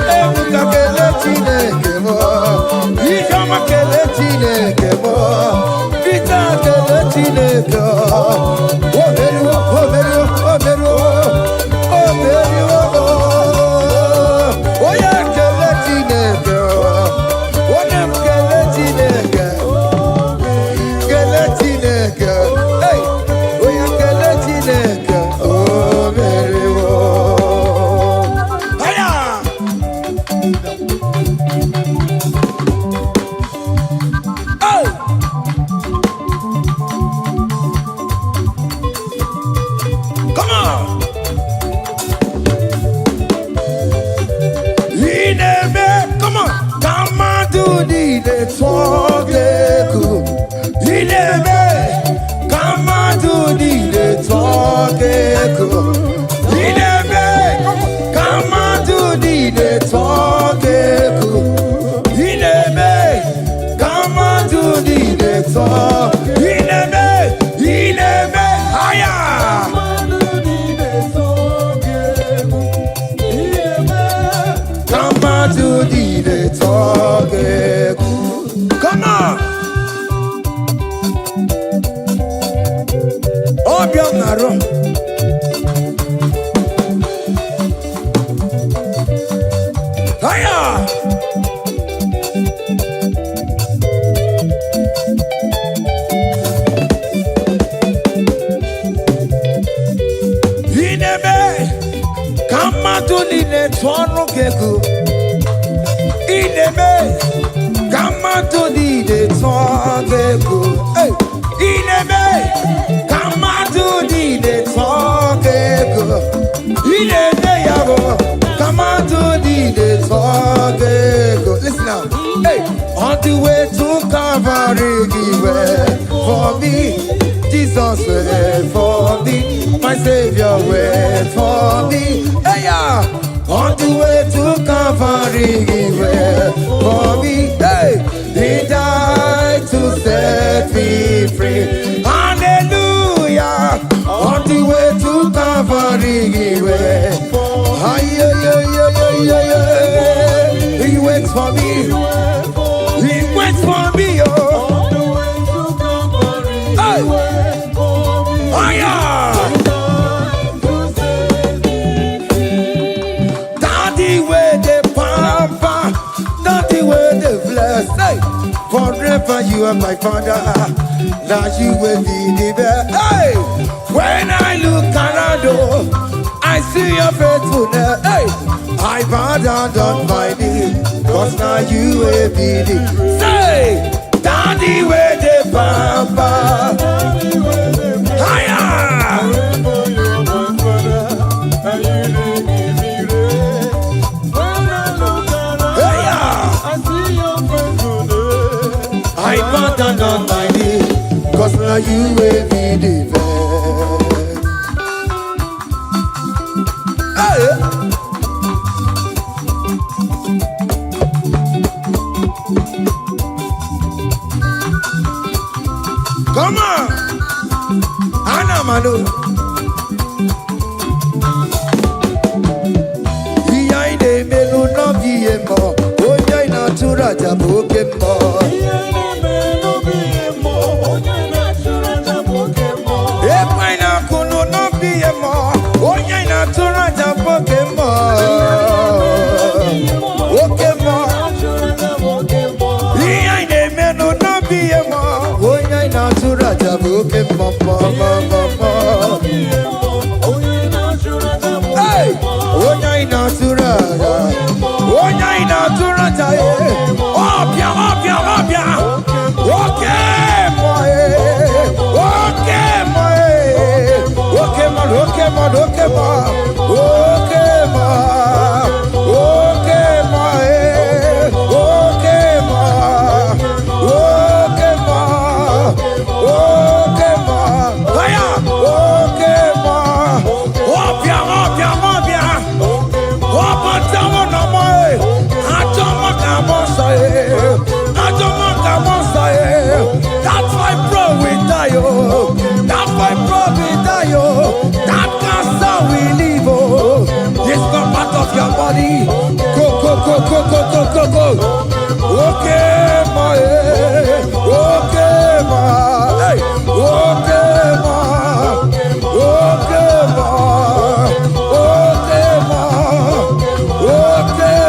Listen now. Hey, on the way to Calvary, he went for me. Jesus went for me. My Savior went for me. Hey, yeah. On the way to Calvary, he went for me. Hey, he died to set me free. Hallelujah. On the way to Calvary, he went. He waits for me. He waits for me, oh. Hey. Oh, yeah. Daddy, where the pamper, daddy, where the bless. Hey. Forever you are my father. Now you will be the best. Hey. When I look around, oh, I see your faithfulness. Hey. I bow down on my knees, cause now you will be the. Say, Daddy, where the pamper. Higher. I bow down on my knees, cause now you will be the best. Hey. mano. Iya ine melu no biemo. Onya ina tura jaboke mo. Epa ina kunu no biemo. Onya ina tura jaboke mo. Oke mo. Iya ine melu no biemo. Onya ina tura jaboke mo. Hey, onya ina tura. Onya ina tura jaye. Obia. Okay, boy. That's my bro we die, oh. That's my bro we die, oh. That cancer we live, oh. It's not part of your body. Go. Okay, my. Okay, my. Hey. Okay, my. Okay, my. Okay, my. Okay, my. Okay,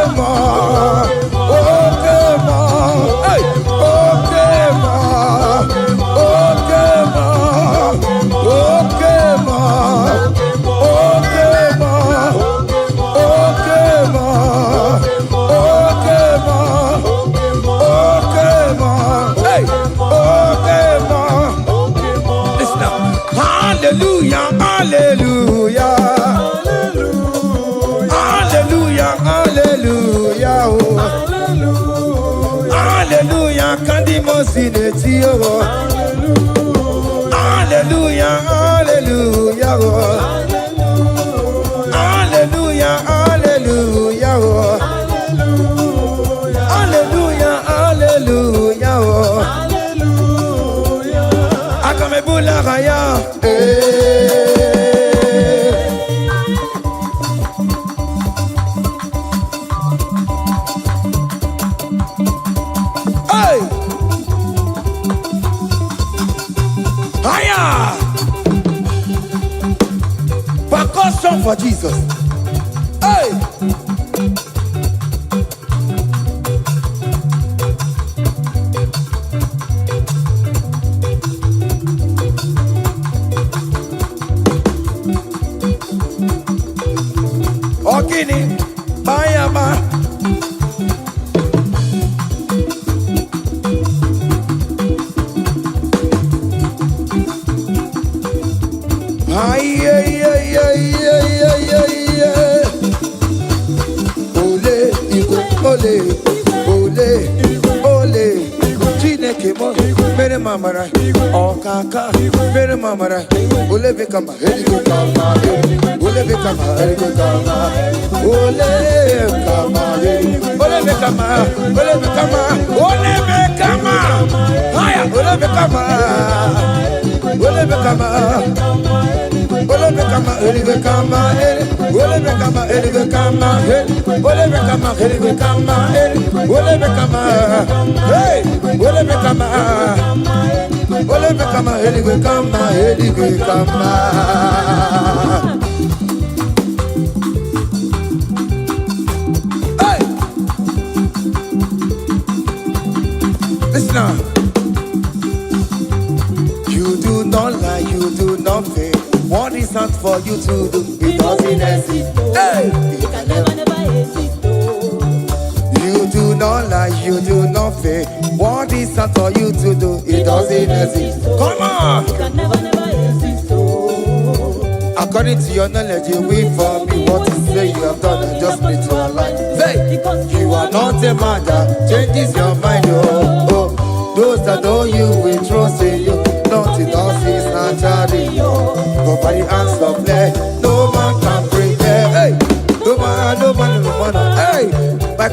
my. Hey. Okay, ma. Okay, ma. Okay, ma. Okay, ma. Okay, ma. Okay, ma. Okay, ma. Hey. Okay, ma. Listen now. Hallelujah, hallelujah. Hallelujah, hallelujah. Oh. Hallelujah, kandi mosineti oh. Hallelujah, hallelujah oh. Hallelujah, hallelujah oh. Hallelujah, hallelujah oh. Akamebula raya. Percussion for Jesus. Hey! Ogini, Bayama. Ole, Chineke mo, mere mamara, okaka, mere mamara, ole bekama, herigo kama, ole bekama, herigo kama, ole bekama, haya, ole bekama, listen now. You do not lie, you do not fake. What is not for you to do, it doesn't exist. Hey! It can never exist. You do not lie, you do not fake. What is not for you to do, it doesn't exist. Come on! It can never exist. According to your knowledge, you will for me. What you say you have done, I just need to align. Say, you are not a man that changes your mind, oh. Those that know you will trust in you. Nothing else is naturally. But by the hands of flesh, no man can bring them. Hey, no man, hey, but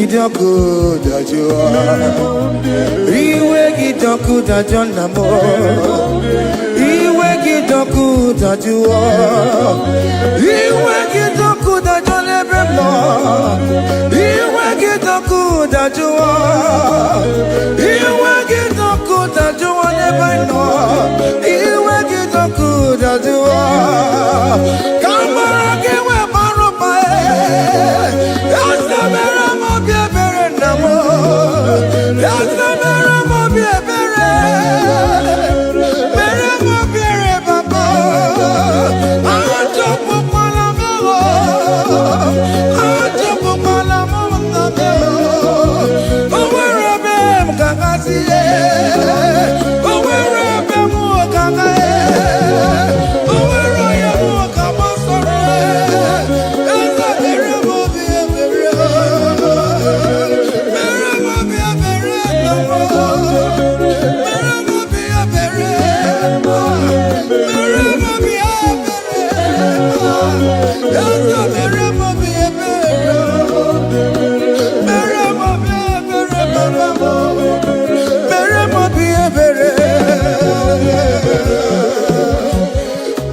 Gidoku Dajua. Iwe Gidoku Dajonamo. Iwe Gidoku Dajua. Iwe Gidoku Dajonebremo. Iwe Gidoku Dajua. Iwe Gidoku Dajua Nebano. Iwe Gidoku Dajua. Kamara Gewe Baropae. Yasamera Mobiebere Namo. Yasamera Mobiebere. Mere Mobiere Baba. Ajopo Malamo. Ajopo Malamo Namo. Owerebe Mkakasiye. Owerebe Mukakaye. Oweroye Mukamasore. Yasamera Mobiebere. Mere Mobiebere Namo. Mere Mobiebere. Mere Mobiebere. Yasamera Mobiebere. Mere Mobiebere Baba. Mere Mobiebere.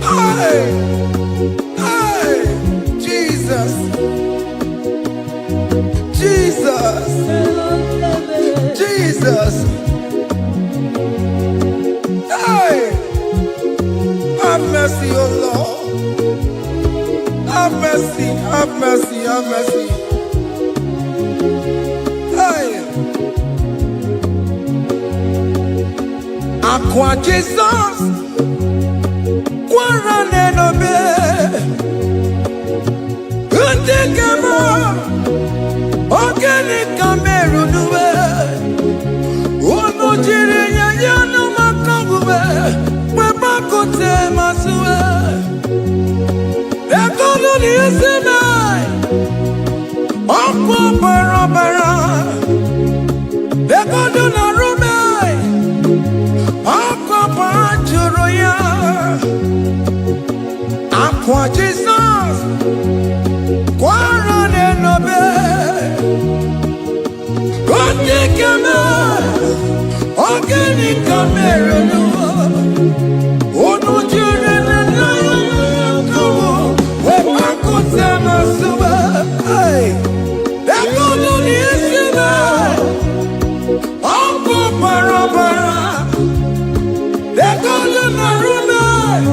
Hey, hey, Jesus, Jesus, Jesus. Hey, have mercy, oh Lord. Have mercy, have mercy, have mercy. Hey, Aqua Jesus, Quarane no be, Undekemo, Organic Cameru nuwe, Uno Jirinya Yano Makangube, Webakote Masue, Ekono ni Esemai, Akwa Barabara, Ekono na Rumai, Akwa Pajuroya, Aqua Jesus, Quarane no be, Undekemo, Organic Cameru nuwe, Uno Jirinya Yano Webakote Masue, hey, Ekono ni Esemai, Akwa Barabara, Ekono na Rumai,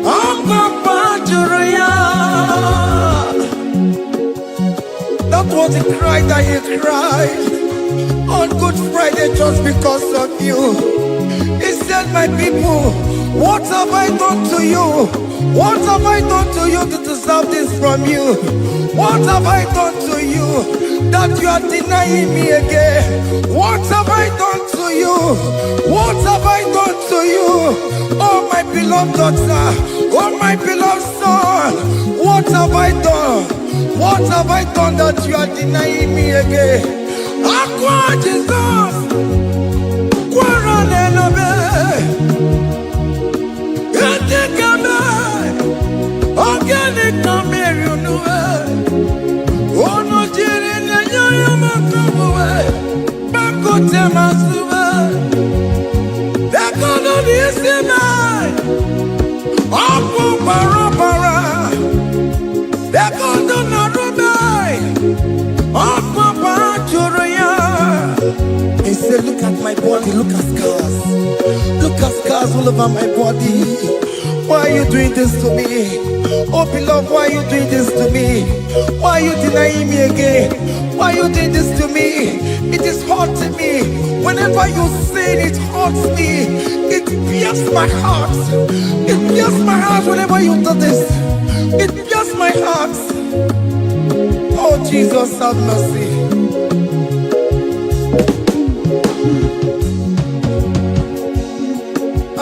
Akwa Pajuroya. That was the cry that he cried on Good Friday just because of you. He said, my people, what have I done to you? What have I done to you to deserve this from you? What have I done to you that you are denying me again? What have I done to you? What have I done to you? Oh, my beloved daughter, oh, my beloved son, what have I done? What have I done that you are denying me again? Aqua Jesus, Quarane no be, Etekame, Organic Cameru nuwe, Ono Jirinya Yano Makangube, Bakote Masue, Ekono ni Esemai, Akwa Barabara, Ekono na Rumai, Akwa Pajuroya. He said, look at my body, look at scars. Look at scars all over my body. Why are you doing this to me? Oh beloved, why are you doing this to me? Why are you denying me again? Why are you doing this to me? It is hurting me. Whenever you sin, it hurts me. It pierces my heart. It pierces my heart whenever you do this. It pierces my heart. Oh Jesus, have mercy.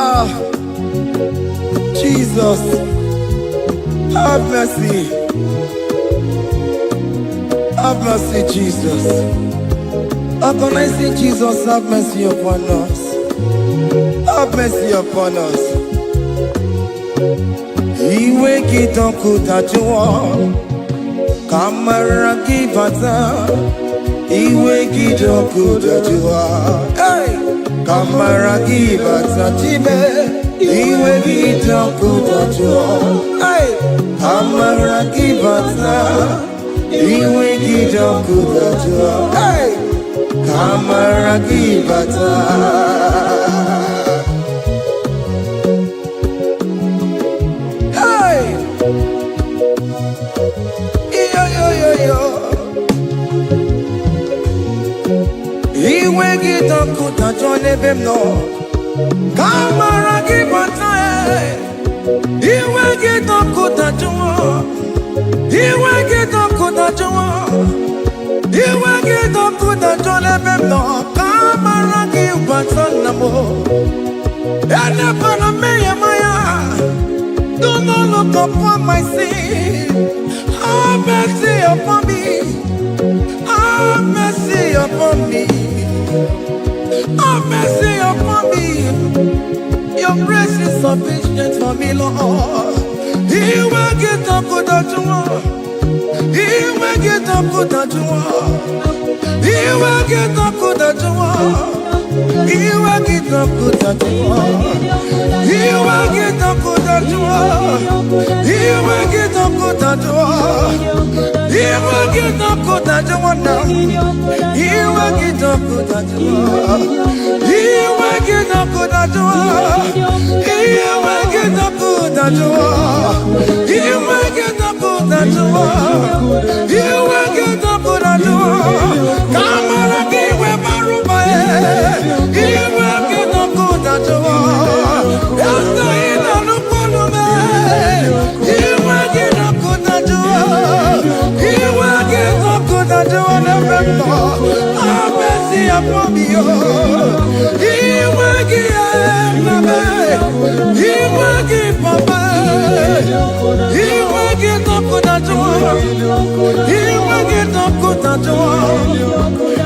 Ah, Jesus, have mercy. Have mercy, Jesus. Agonizing Jesus, have mercy upon us. Have mercy upon us. Iwe Gidoku Dajuwa, Kamara Givata. Iwe kidogo dajua. Kamara kibata time. Iwe kidogo dajua. Kamara kibata. Iwe kidogo dajua. Kamara kibata. Iwe kidogo dajua nebemno. Kamara kibata. Iwe kidogo dajua. Iwe kidogo dajua. Iwe kidogo dajua nebemno. Kamara kibata namo. Ene pana meya maya. Do not look upon my sin. Have mercy upon me. Have mercy upon me. Have mercy upon me. Your grace is sufficient for me, Lord. He will get up good at you. He will get up good at you. He will get up good at you. He will get up good at you. He will get up good at you. He will get up good at you. He will get up good at you now. He will get up good at you. He will get up good at you. He will get up good at you. He will get up good at you. He will get up good at you. Come on, give me my room. He will get up good at you. Yes, I know no problem. He will get up good at you. He will get up good at you. Have mercy upon me. He will give He will give Papa. He will get up good at you. He will get up good at you.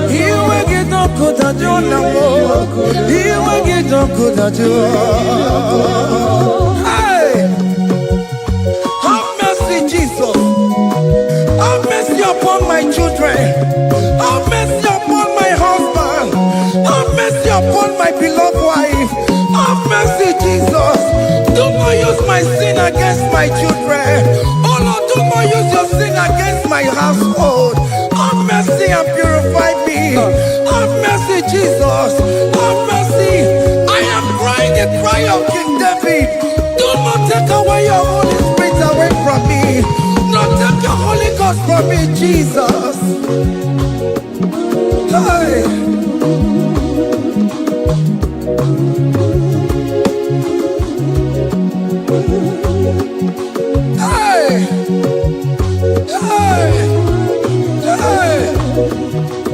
He will get up good at you now. He will get up good at you. Hey, have mercy, Jesus. Have mercy upon my children. Have mercy upon my husband. Have mercy upon my beloved wife. Have mercy, Jesus. Do not use my sin against my children. Oh Lord, do not use your sin against my household. Have mercy and purify me. Have mercy, Jesus. Have mercy. I am crying the cry of King David. Do not take away your Holy Spirit away from me. Not take your Holy Ghost from me, Jesus. Hey. Hey. Hey. Hey.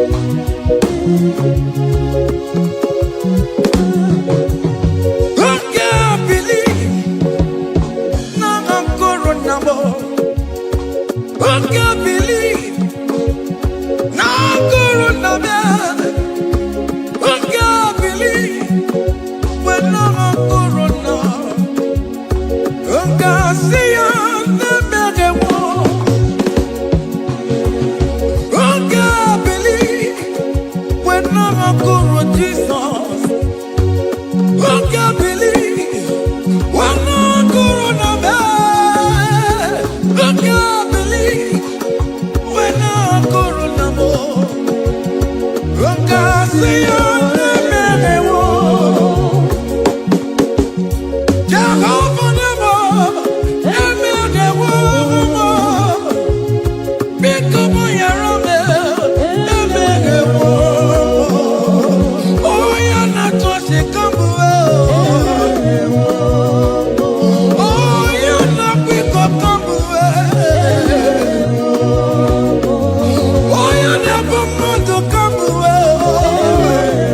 I can't believe now I'm going now. I can't believe now I'm going now. I can't believe when I'm going now. I can't see you. Jesus, I can't believe when I'm corona bad. I can't believe when I'm corona more. I can't see you. Jehovah never, become my come away.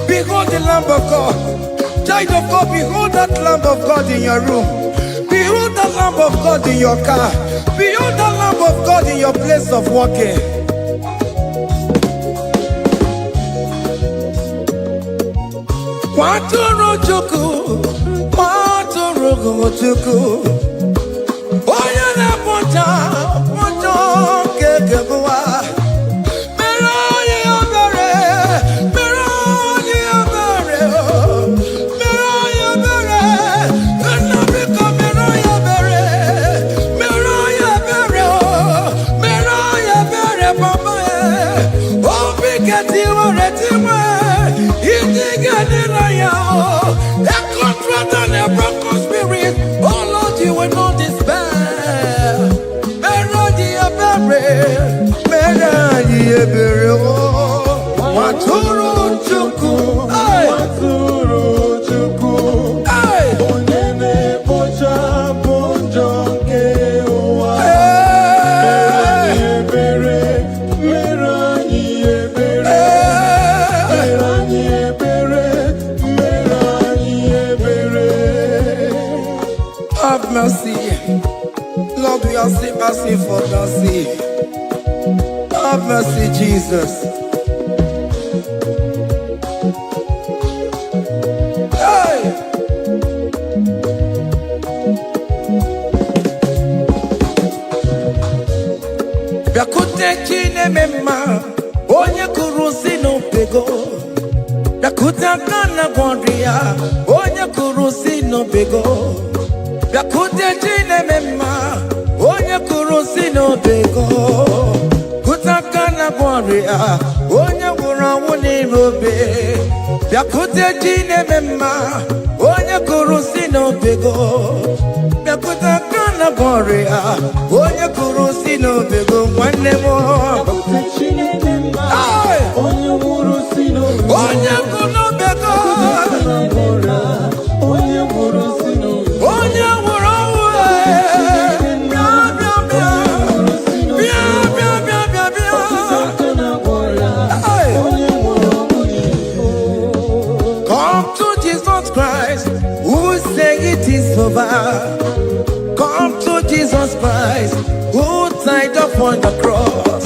Behold the Lamb of God. Child of God, behold that Lamb of God in your room. Behold that Lamb of God in your car. Behold that Lamb of God in your place of working. Watoro chuku, watoro chuku. Oya na ponta, ponta kekewa. Have mercy, Lord, we are asking for mercy. Have mercy, Jesus. Hey! Biakute chine mema, onye kurusi no pego. Biakute kana gwandria, onye kurusi no pego. Biakute chine mema, onye kurusi no pego. Kutakana warrior, onye wura wuni robe. Biakute chine mema, onye kurusi no pego. Biakutakana warrior, onye kurusi no pego. Wanemo. Biakute chine mema, onye kurusi no pego. Onye kuno pego. Onye kurusi no pego. Onye wura wura. Come to Jesus Christ, who say it is over. Come to Jesus Christ, who died upon the cross.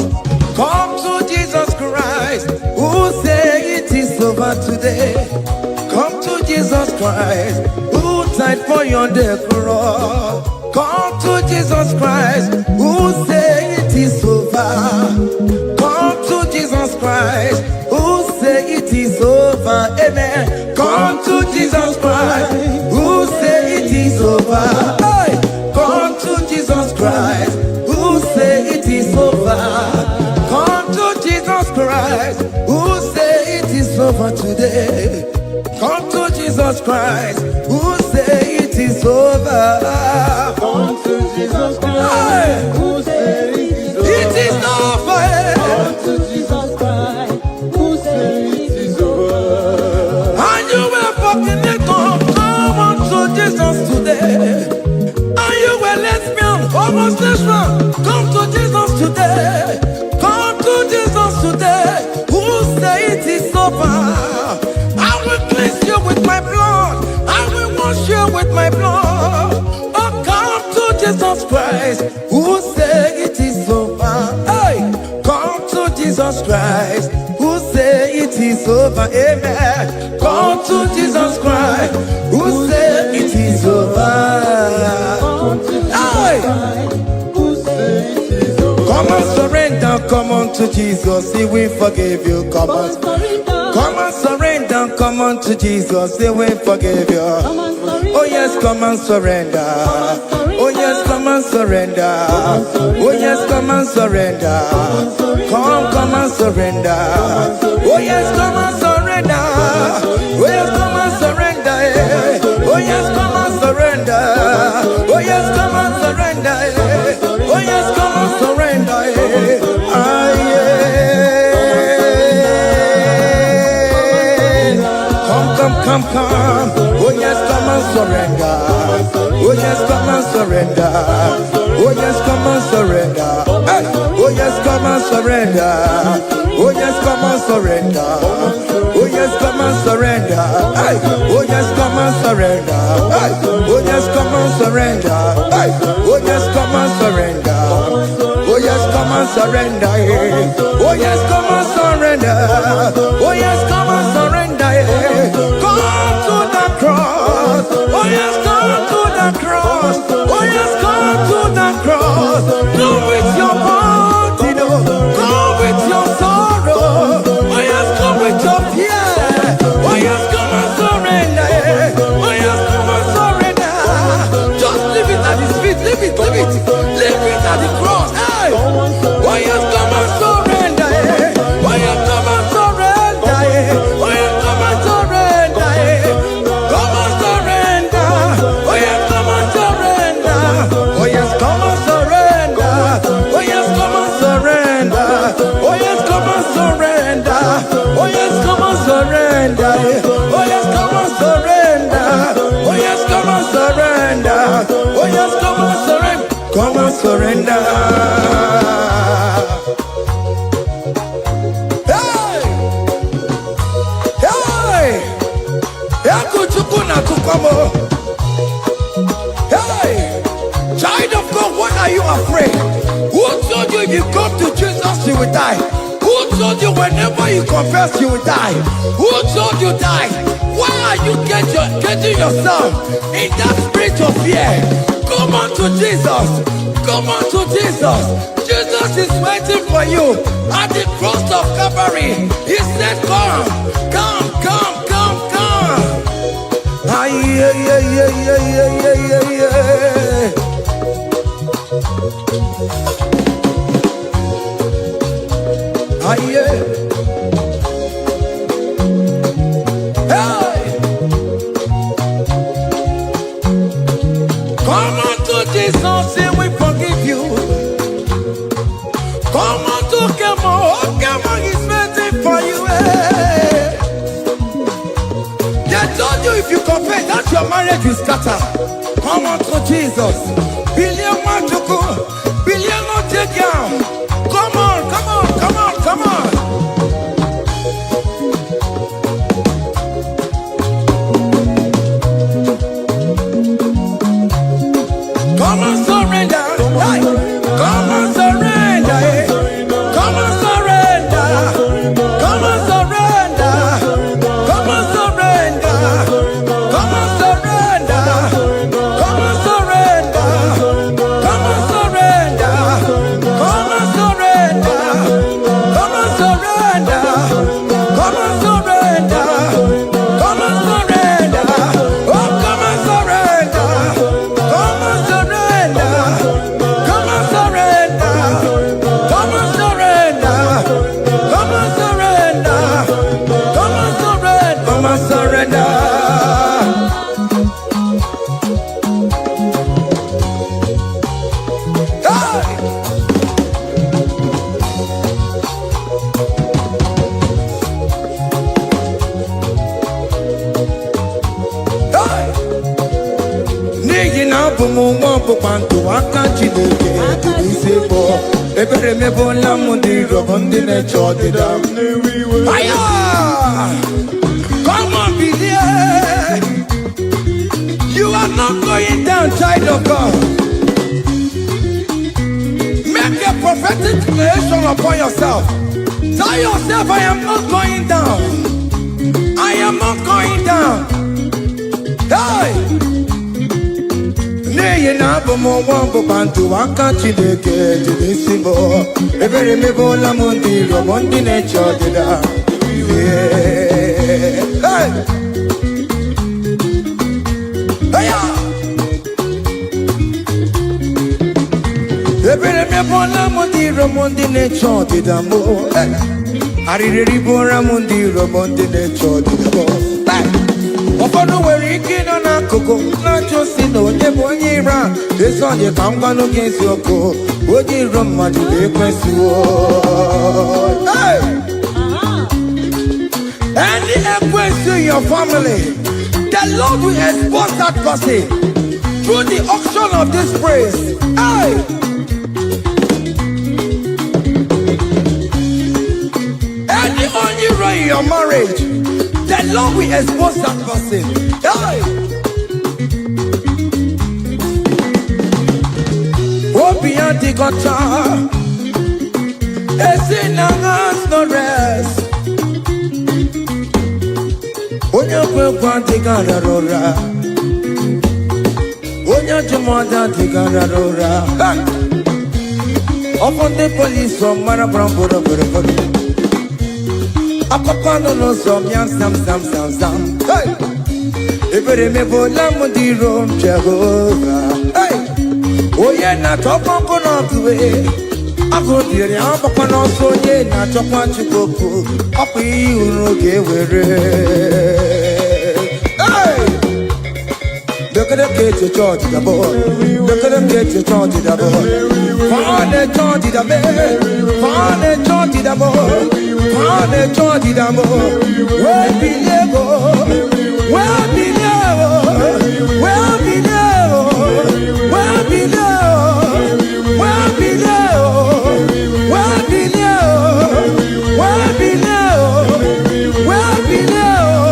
Come to Jesus Christ, who say it is over today. Come to Jesus Christ, who died for you on the cross. Come to Jesus Christ, who say it is over. Come to Jesus Christ, who say it is over. Amen. Come to Jesus Christ, who say it is over. Hey! Come to Jesus Christ, who say it is over. Come to Jesus Christ, who say it is over. over today. Come to Jesus Christ, who say it is over. Come to Jesus Christ, who say it is over. Come to Jesus Christ, who say it is over. And you were fucking it up. Come on to Jesus today. And you were lesbian, homosexual. Come to Jesus today. Come to Jesus today. Who say it is over? I will cleanse you with my blood. I will wash you with my blood. Oh, come to Jesus Christ. Who say it is over? Hey, come to Jesus Christ. Who say it is over? Amen. Come to Jesus Christ. Who say it is over? Hey. Come and surrender, come on to Jesus, He will forgive you. Come and surrender, come on to Jesus, He will forgive you. Oh yes, come and surrender. Oh yes, come and surrender. Oh yes, come and surrender. Come and surrender. Oh yes, come and surrender. Oh yes, come and surrender. Oh yes, come and surrender. Oh yes, come and surrender. Oh yes, come and surrender. Ah, yeah. Come. Oh yes, come and surrender. Oh yes, come and surrender. Oh yes, come and surrender. Hey. Oh yes, come and surrender. Oh yes, come and surrender. Oh yes, come and surrender. Hey. Oh yes, come and surrender. Hey. Oh yes, come and surrender. Hey. Oh yes, come and surrender. Oh yes, come and surrender. Oh yes, come and surrender. Oh yes, come and surrender. Come to the cross. Oh yes, come to the cross. Oh yes, come to the cross. Go with your body, no. Go with your sorrow. Oh yes, come with your fear. Oh yes, come and surrender. Oh yes, come and surrender. Just leave it at His feet. Leave it at the cross. Hey. Oh yes, come and surrender. Oh yes, come and surrender. Oh yes, come and surrender. Come and surrender. Oh yes, come and surrender. Oh yes, come and surrender. Oh yes, come and surrender. Oh yes, come and surrender. Oh yes, come and surrender. Oh yes, come and surrender. Oh yes, come and surrender. Oh yes, come and surrender. Come and surrender. Hey! Hey! Hey! Child of God, what are you afraid? Who told you if you come to Jesus you will die? Who told you whenever you confess you will die? Who told you die? Why are you getting yourself in that spirit of fear? Come on to Jesus. Come on to Jesus. Jesus is waiting for you at the cross of Calvary. He said, come. Ah, yeah. Ah, yeah. Hey! Come on to Jesus, He will forgive you. Come on to Kemo, He's waiting for you. They told you if you confess that your marriage will scatter. Come on to Jesus. Billion want to go, billion not take down. Come on. Come and surrender. Hey. Come and surrender. Come and surrender. Come and surrender. Come and surrender. Come and surrender. Come and surrender. Come and surrender. Come and surrender. Come and surrender. Come and surrender. Come and surrender. Oh, come and surrender. Come and surrender. Come and surrender. Come and surrender. Come and surrender. Come and surrender. Bumumbo Panto, Akanchideke, Isibo, Eberemebo Lamundi, Robondine Chodida. Come on, be there. You are not going down, child of God. Make a prophetic declaration upon yourself. Tell yourself, I am not going down. I am not going down. Hey! Nay, na bomo wambo bantu Akanchideke, Isibo, Eberemebo Lamundi, Robondine Chodida. Hey! Ramondi, Ramondi, nature did a more. I did a Ramondi, Ramondi, nature did a more. Upon the way, on a cocoa, not just in the boy, this on your come down against your co. Would you run much to the question? And the question to your family, the Lord will expose that person through the auction of this praise. Hey! Only right in your marriage, the Lord will expose that person. Hey! Oh, beyond the gutter, it's in our hands, no rest. Oh, you're going to get a roller. Oh, you're going to get a roller. Upon the police from Marabrambo. Apapano no som yam sam. Hey, Eberemebo Lamundi Rom Jehovah. Hey, oh yeah, na top on the way. I go dear, I'm up on so yeah, na top on Chicoco. Up you no get where. Hey, look at them get your charge the boy. Look at them get your charge the boy. Find the charge the man. Find the charge the boy. On the Jordi d'amo, where be never, where be never, where be never, where be never, where be never, where be never, where be never, where be never,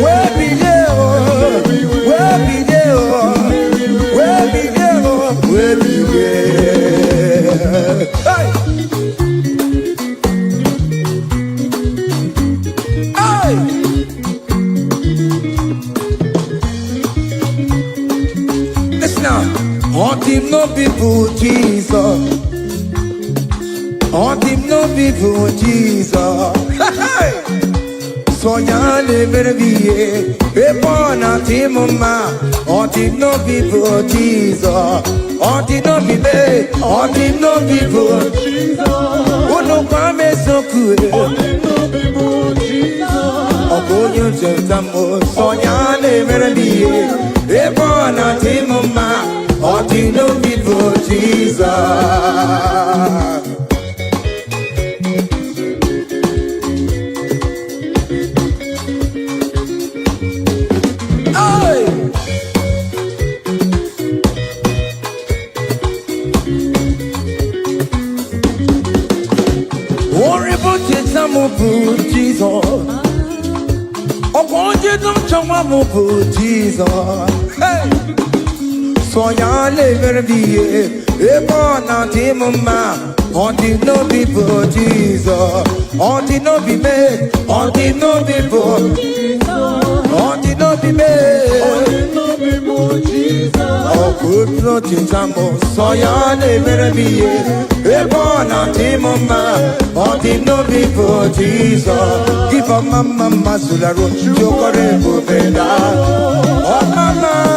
where be never, where be never, where be never, where be never. Hey! On him no people Jesus. On him no people Jesus. Hey! So ya never be upon a team ma. On him no people Jesus. On him no be me. On him no people Jesus. Oh no come so good. On him no people Jesus. Oh go you just so ya never be upon a team ma. All the no people, Jesus. Hey! Worry about it, some of Jesus. Oh, won't you don't come up with Jesus? Hey! So ya never be a born on him, ma. On the no people, Jesus. On the no be made. On the no people, on the no be made. On the no people, Jesus. Oh, good nothing, Jambo. So ya never be a born on him, ma. On the no people, Jesus. Give a mama, Sularo, Jokorebo, Beda. Oh, mama,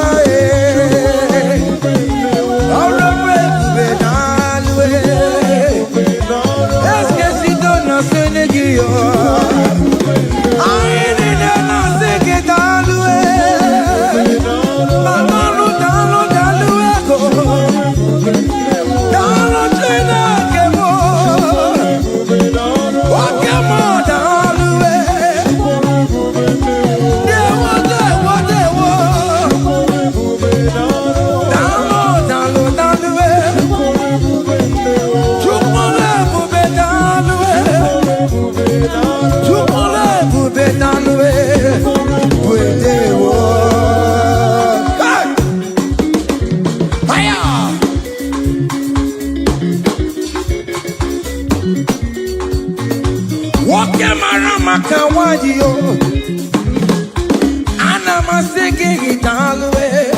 And I'm singing it all the way.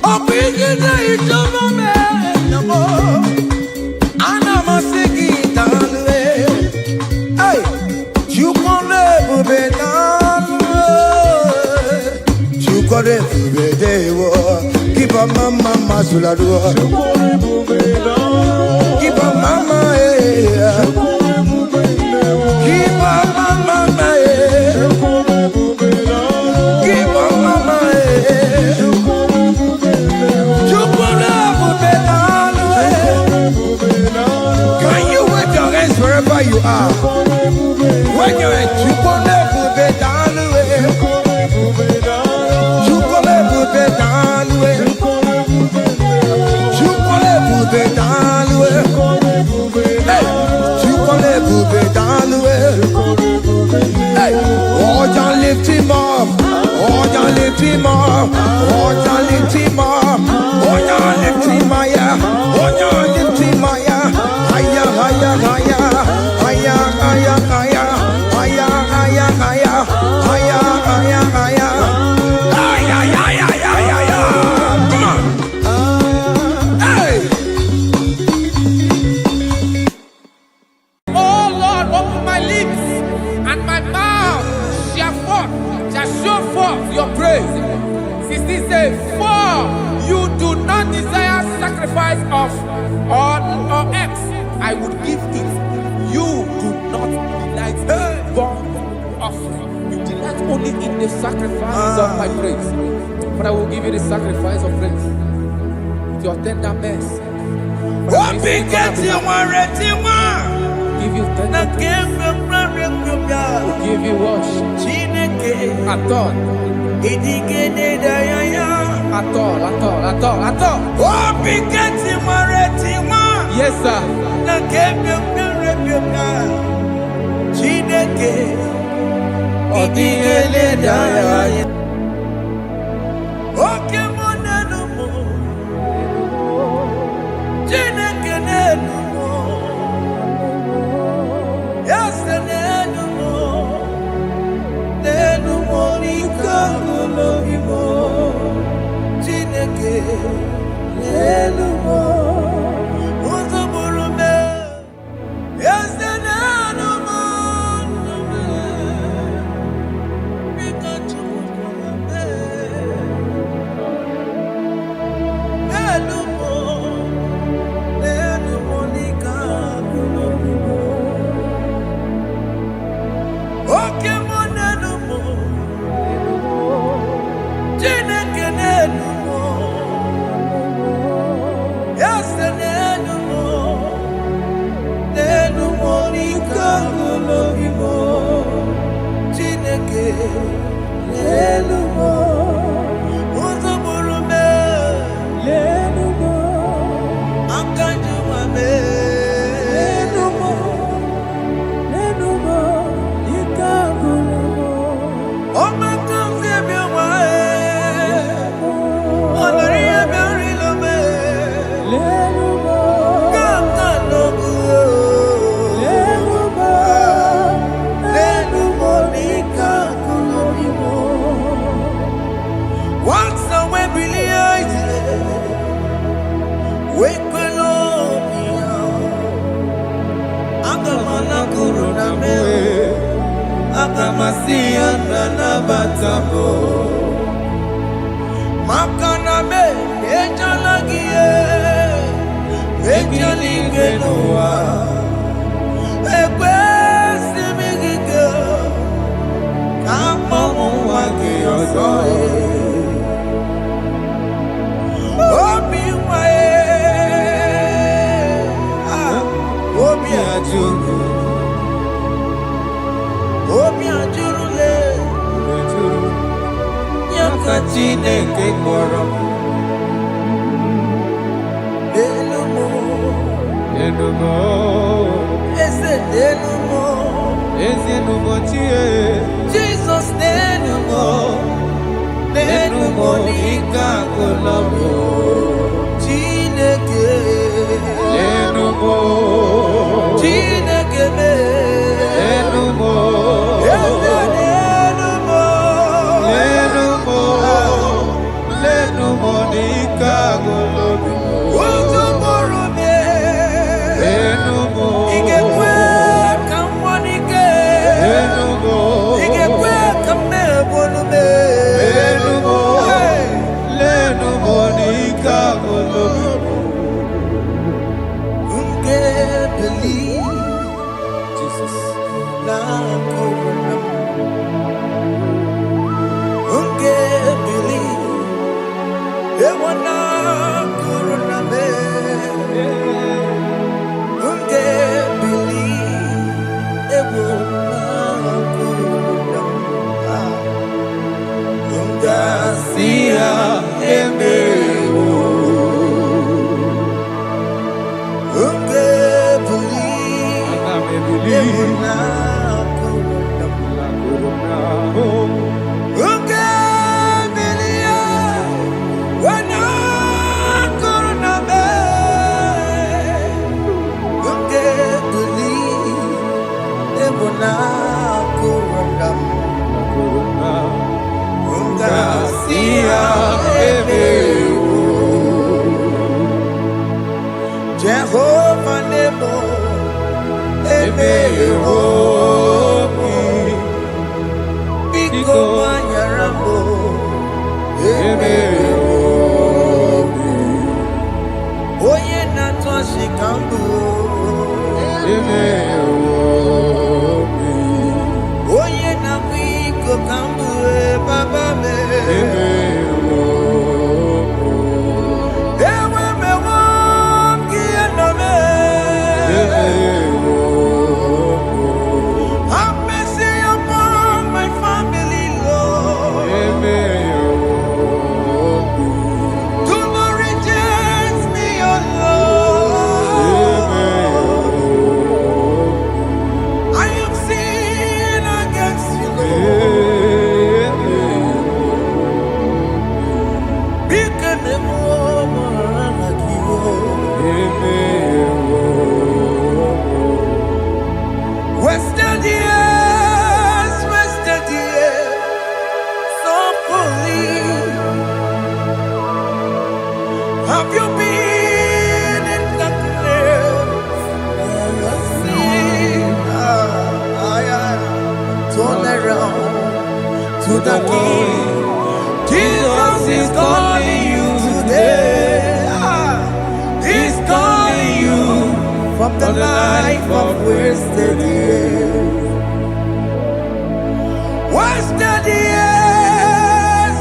Oh, big is it over me. And I'm singing it all the way. Hey, you can never be done. You can never be done. Keep on mama, Sulado. Keep on mama, keep on mama, keep on mama, can you wave your hands wherever you are? When you're at you can never be down the way. You can never be down the way. You can never be down the way. Hey, you can never be down the way. Hey, oh, John lift him up. Oh, John lift him up. Oh, John lift him up. Oh, John lift him higher. Oh, John lift him higher. Higher, higher, higher. Higher, higher, higher. Higher, higher, higher. Higher, higher, higher. Higher, higher, higher, higher. Come on. Hey. Oh Lord, open my lips and my mouth shall show forth your praise. 16 says, for you do not desire sacrifice of or X, I would give it. You do not delight in burnt offering. You delight only in the sacrifice of my praise. But I will give you the sacrifice of praise with your tender mercy. What big get you one ready one? Give you tender mercy. Will give you worship. At all. At all. What big get you one ready one? Yes, sir. Jesus, Chineke me Jehovah Nebo, Biko Wanyarambo, Oye Natwa Shikambu, Oye Nabiko Kambu, Baba me. Have mercy upon my family, Lord. Do not reject me, oh Lord. I have sinned against you, Lord. Be wasted years, so fully. Have you been in darkness? Turn around to the King. Jesus is calling you today. He's calling you from the life of wasted years. Wasted years,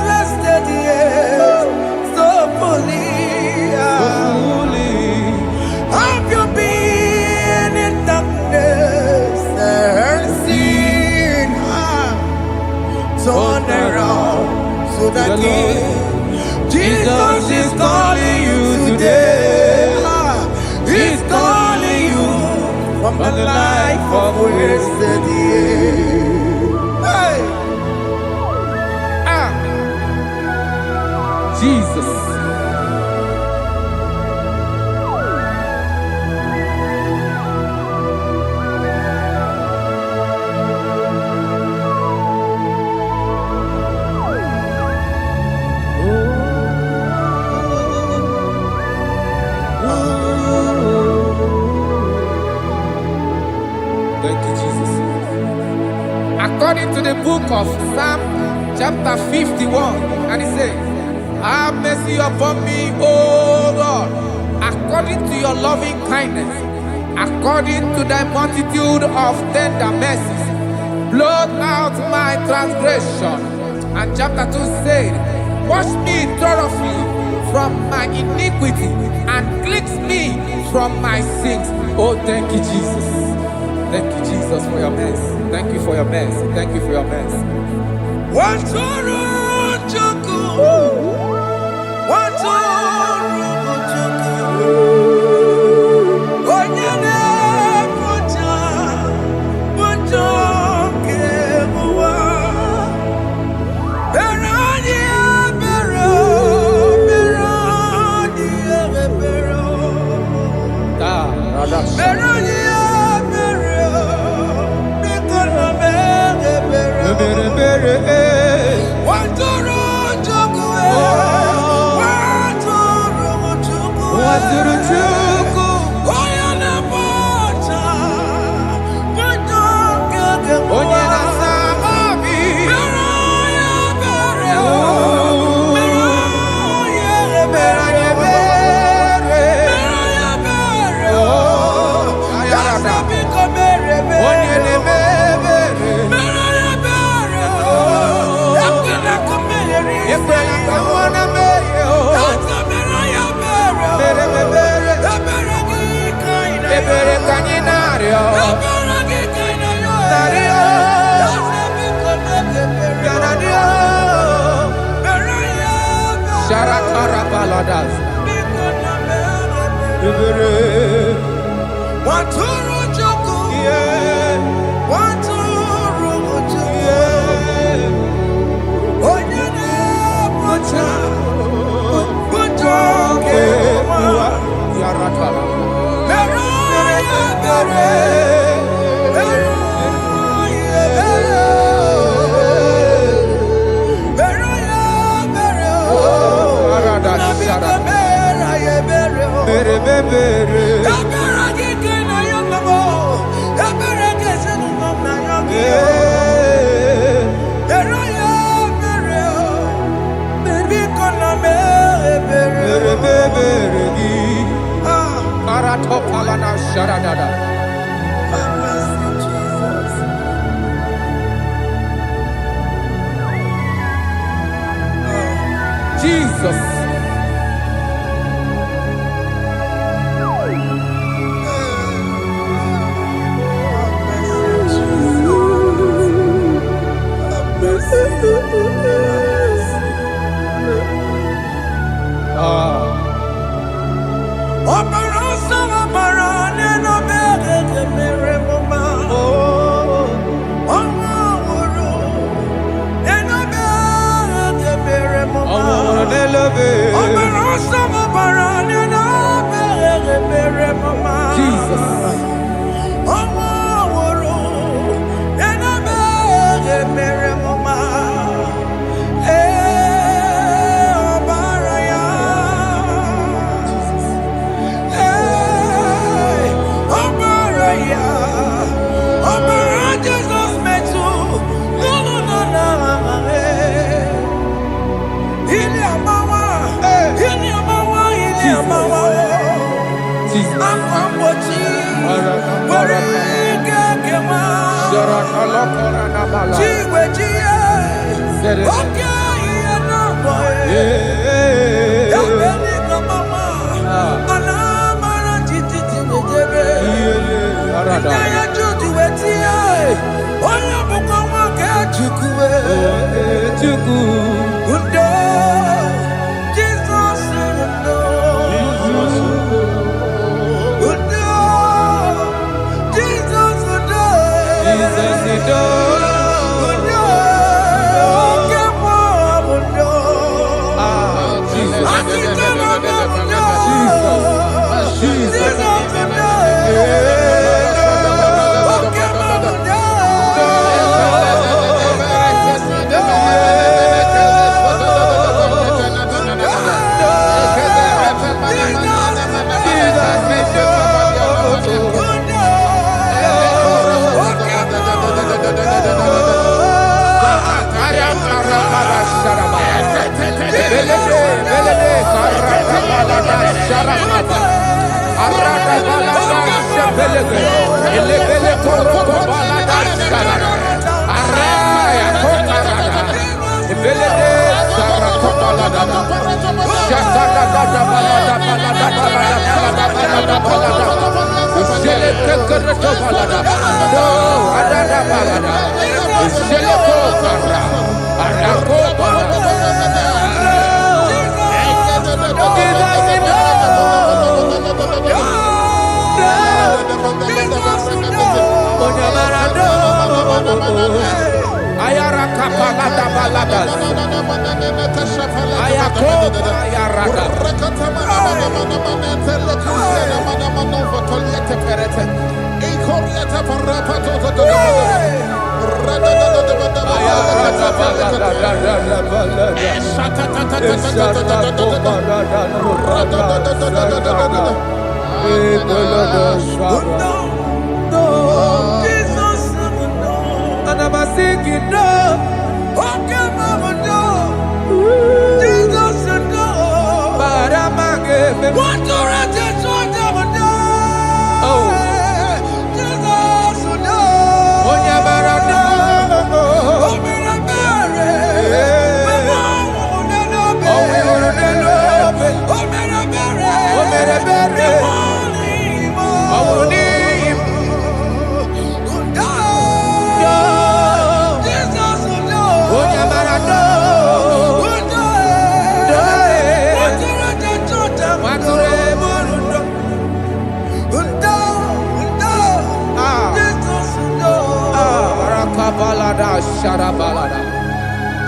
so fully. Have you been in darkness and seen? Turn around to the King. Jesus is calling you today. He's calling you from the life of wasted years. Hey! Jesus. Thank you, Jesus. According to the book of Psalm, chapter 51, and it says, have mercy upon me, O God, according to your loving kindness, according to thy multitude of tender mercies, blot out my transgression. And chapter 2 said, wash me thoroughly from my iniquity and cleanse me from my sins. Oh, thank you, Jesus. Thank you, Jesus, for your mercy. Thank you for your mercy. Thank you for your mercy. Baladas. Waturu Joku, Waturu Joku, Onyane Mocha, Bujoke, Yaratala. Beroya Bere, Beroya Bere, Arada Shara. Bere bere. Jesus.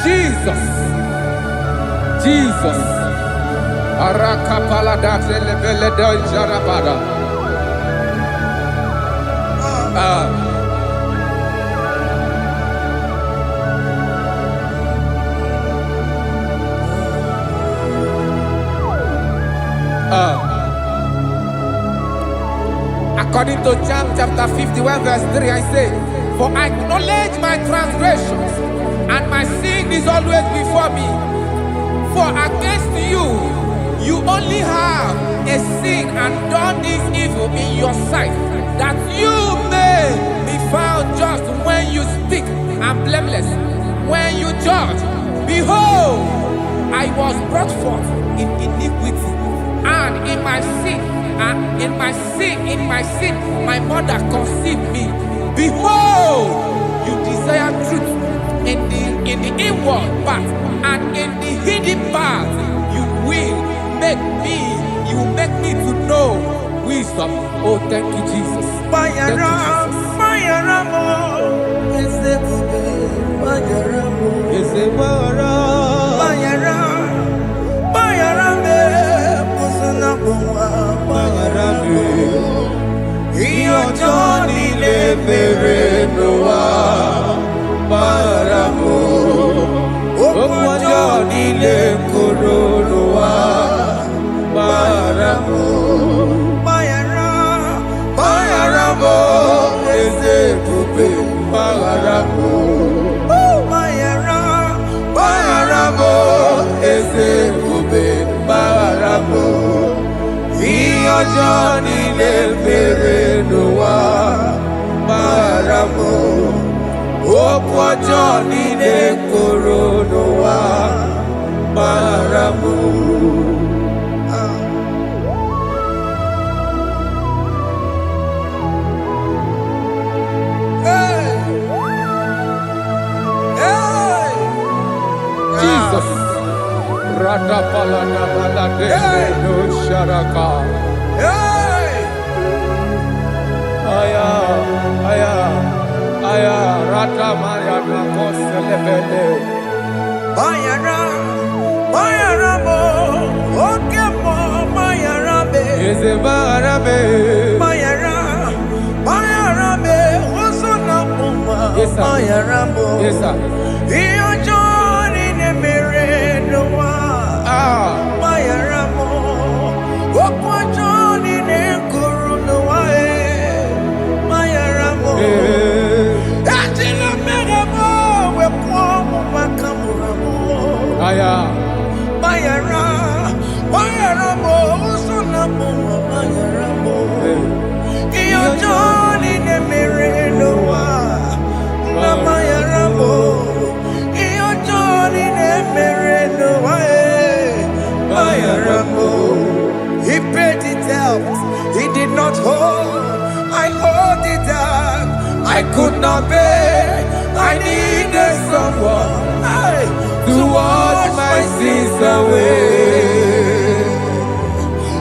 Jesus. Jesus. Arakapalada zelebelede jarabada. According to John chapter 51 verse 3, I say, for I acknowledge my transgressions, and my sin is always before me. For against you, you only have a sin and done this evil in your sight, that you may be found just when you speak, and blameless when you judge. Behold, I was brought forth in iniquity, and in my sin, my mother conceived me. Behold, you desire truth in the inward part, and in the hidden part you will make me to know wisdom. Oh, thank you, Jesus. Thank you, Johnny le Noah, Paramo, Johnny le Coronoa, Paramo, Paramo, Eze Pupe, Paramo, Paramo, Eze Pupe, Paramo. Johnny le Noah, Paramo, Johnny le Coronoa, Paramo. Jesus. Radapalana balade no sharaka. Aya, Rata Maria Nakoselebele. Bayara, Okemo, Bayarabe. Is a Barabe. Bayarabe, Osuna Puma, Bayaramo. Yes, sir. Iyo Johnny ne Noa. Bayaramo, Okwa Johnny ne Coronoa, Bayaramo. Aya, Bayaramo, Sunamo, Bayaramo. Iyo Johnny ne Noa, Bayaramo. Iyo Johnny ne Noa, Bayaramo. He paid it out, he did not hold. I owed it out, I could not pay. I needed someone to wash my sins away.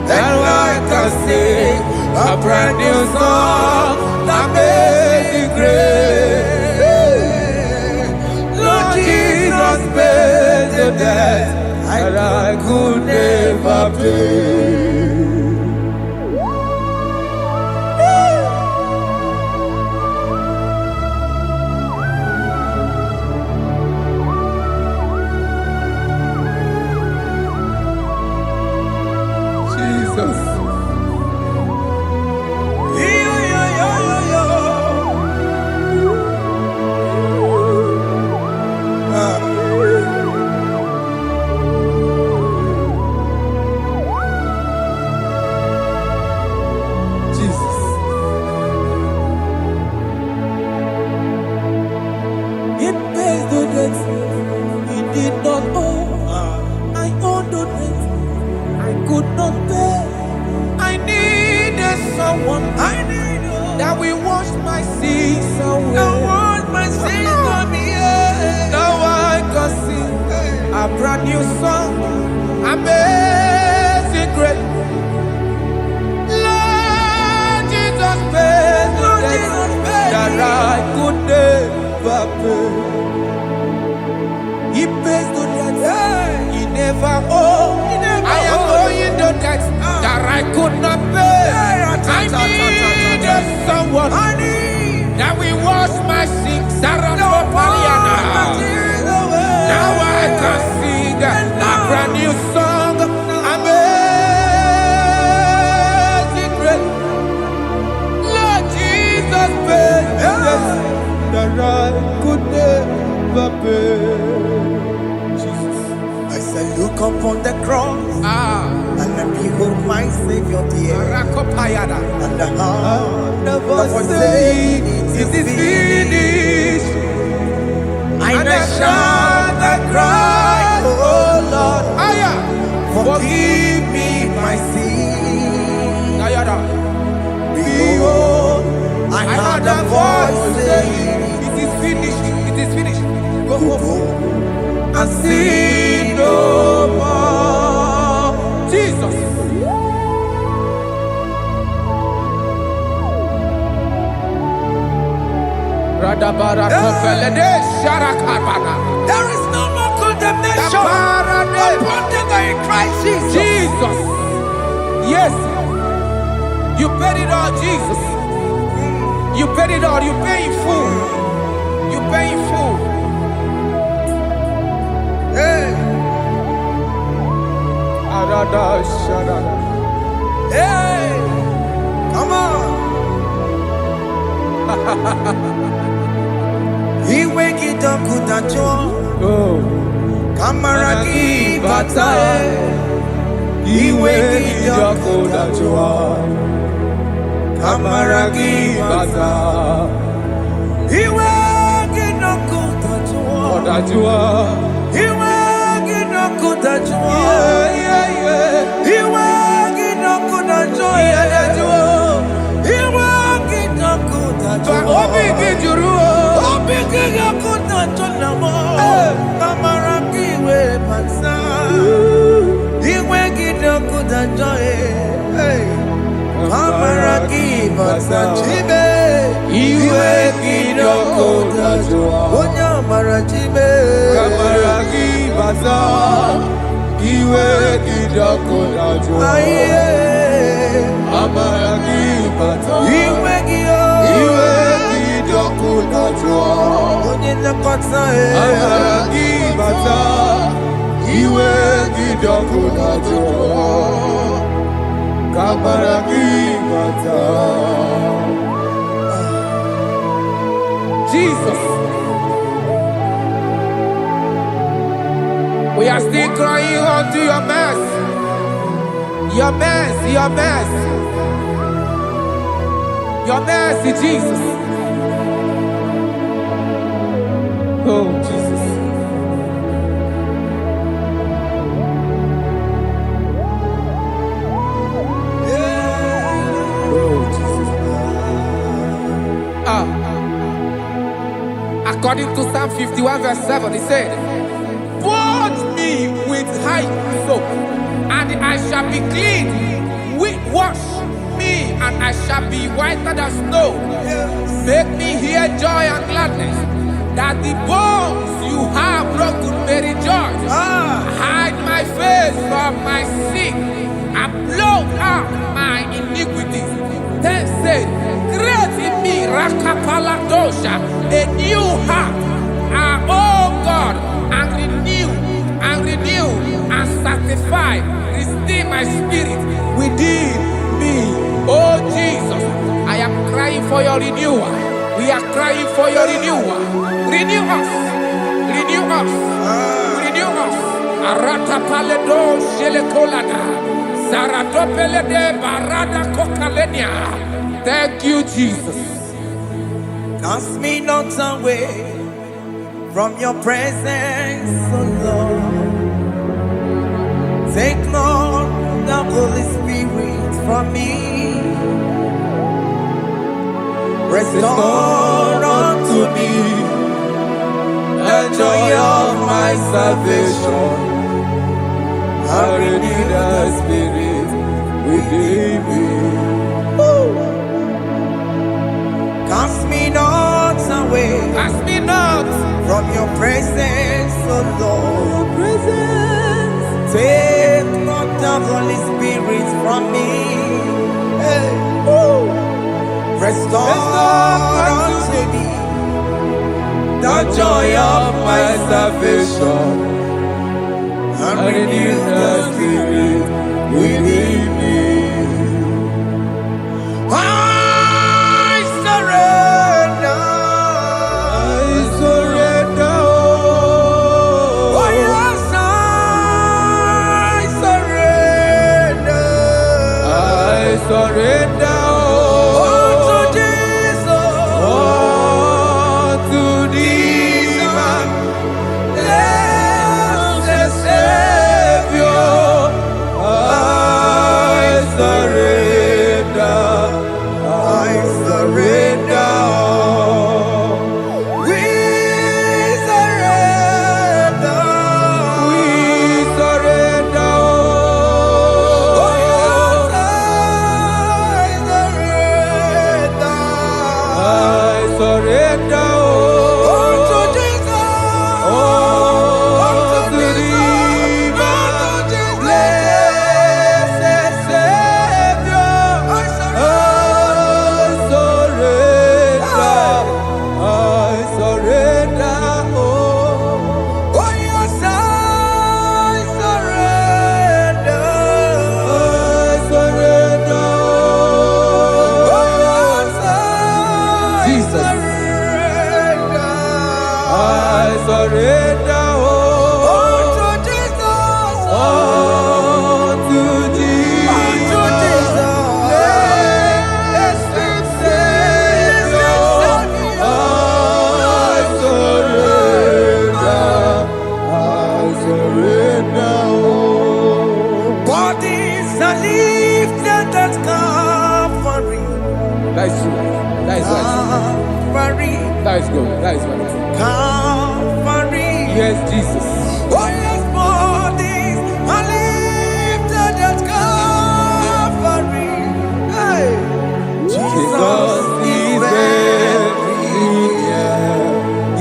And I can sing a brand new song that made me great. Lord Jesus paid the debt that I could never pay. That we wash my sins away. Now I can sing a brand new song, amazing grace. Lord Jesus paid the debt that I could never pay. never fail. I said, look upon the cross and behold my Savior dear. And the heart was saying, it is finished. And I shout and cry, oh Lord, forgive me my sin. Behold, I heard a voice saying, it is finished, it is finished. Go, go and sin no more. Jesus. There is no more condemnation upon them in Christ Jesus. Jesus. Yes. You paid it all, Jesus. You paid it all. You pay in full. You pay in full. Hey. Hey. Come on. He wake it up with a joy. Kamaraki batae. He wake it up with a joy. Kamaraki batae. He wake it up with a joy. He wake it up with a joy. He wake it up with a joy. He wake it up with a joy. Jesus. We are still crying unto your mercy. Your mercy, your mercy. Your mercy, Jesus. Oh, Jesus. Oh, Jesus. According to Psalm 51 verse 7, it said, "Wash me with high soap, and I shall be clean. Wash me, and I shall be whiter than snow. Make me hear joy and gladness, that the bones you have broken may rejoice. Hide my face from my sin, and blot out my iniquities." Then said, "Create in me Rakapaladosha, a new heart, oh God, and renew, and sanctify, restore my spirit within me." Oh Jesus, I am crying for your renewal. We are crying for your renewal. Renew us, renew us, renew us. Arata paledo shelekolada, zaradopelede barada kokalenia. Thank you, Jesus. Cast me not away from your presence, oh Lord. Take not the Holy Spirit from me. Restore unto me the joy of my salvation. And renew the spirit within me. Cast me not away, Cast me not from your presence, oh Lord. Take not the Holy Spirit from me. Hey. Restore unto me the joy of my salvation, and renew the spirit within me. I surrender, surrender, oh surrender all to Jesus. All to Jesus. Blessed Savior, I surrender all. Bodies are lifted at Calvary. That is true. That is right. Calvary. That is good. That is right. Calvary. Yes, Jesus. Oh yes, bodies are lifted at Calvary. Hey. Jesus is very near.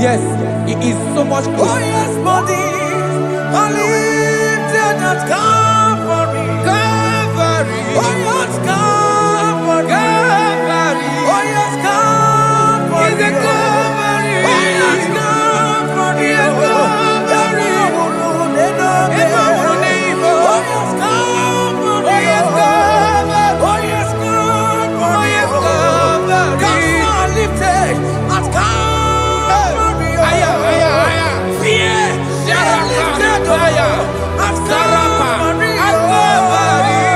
Yes, He is so much Oh closer. yes, bodies are lifted at Calvary. Calvary. Oh yes, Calvary. Calvary. Oh yes, Calvary. Is it Calvary? Oh yes, Calvary. Yes, Calvary. Oh yes, Calvary. Oh yes, Calvary. Oh, yes, Calvary. Oh yes, Calvary. Oh, yes, Calvary. Gods are lifted at Calvary. Aya, aya, aya. Fear is lifted at Calvary. At Calvary.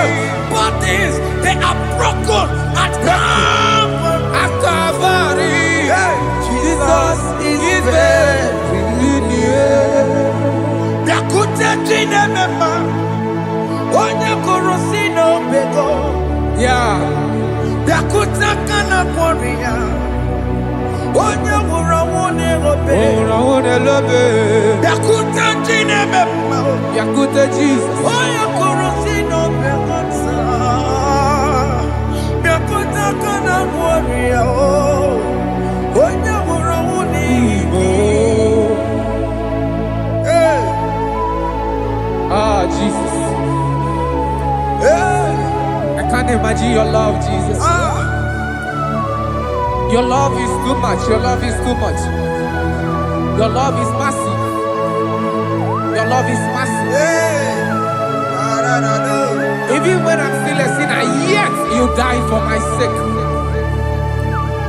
Bodies, they are broken at Calvary. At Calvary. Jesus is very near. Yakute Jinemema, Onye Korosino Bego, Yeah. Yakuta Kana Korea, Onye Wurawone Robe, Oh, I want to love it. Yakuta Jinemema, Yakute Jesus. Onye Korosino Bego, Yakuta Kana Korea, Onye Wurawone Oh. Hey, Ah, Jesus. hey, I can't imagine your love, Jesus. Your love is too much. Your love is too much. Your love is massive. Your love is massive. hey, Even when I'm still a sinner, yet you die for my sake.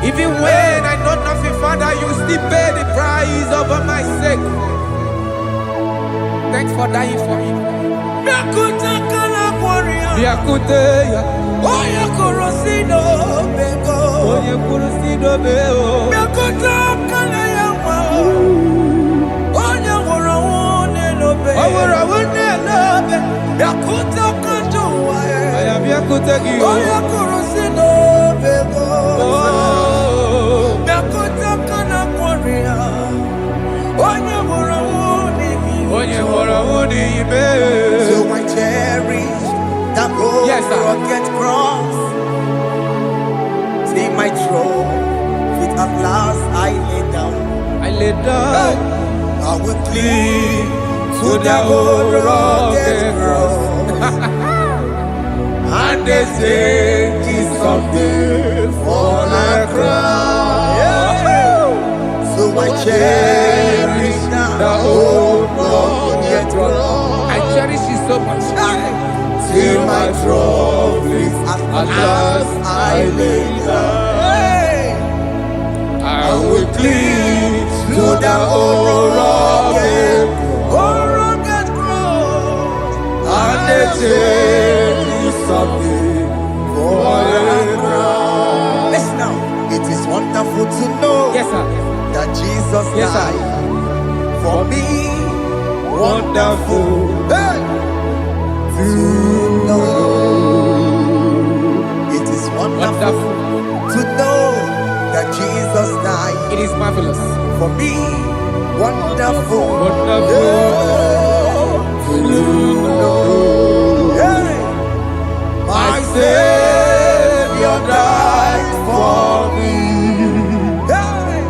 Even when I know nothing, Father, you still pay the price over my sake. Thanks for dying for me. Yakuta Kana Korea. Yakute ya. Oya Korosino Bego. Onye kurusido beo. Yakuta Kana Yawa. Oya Wurawone Lobe. Awura wune love. Yakuta Kanjuwa. I am Yakute Giyo. Oya Korosino Bego. Oh. Yakuta Kana Korea. Oya Wurawone Onye wara wuni ibe. So I cherish that gold Yes, sir. rugged cross. See my throne, with at last I lay down. I lay down I will cling to to the that old old rugged rugged cross. cross. And they say it's someday for a crown. So I cherish The old rugged cross. cross. I cherish it so much. Till my trophies at last I lay down. I will cling to the old rugged cross. and they say it's someday for a crown. Listen now, it is wonderful to know Yes, sir. that Jesus Yes, sir. died for me. Wonderful. Hey! To know, it is wonderful Wonderful. to know that Jesus died It is marvelous. for me. Wonderful. Wonderful. To know. Hey! My Savior died for me. Hey!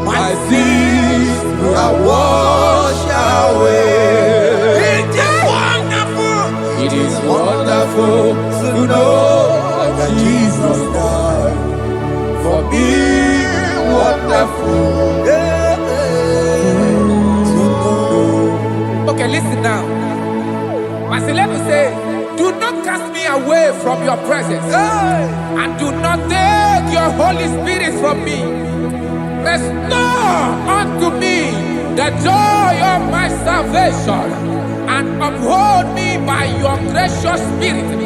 My sins are washed away. It is wonderful. It is wonderful to know that Jesus died for me. Wonderful. Hey! To know. Okay, listen now. Marcelino say, do not cast me away from your presence, Hey! and do not take your Holy Spirit from me. Restore unto me the joy of my salvation, and uphold me by your gracious spirit.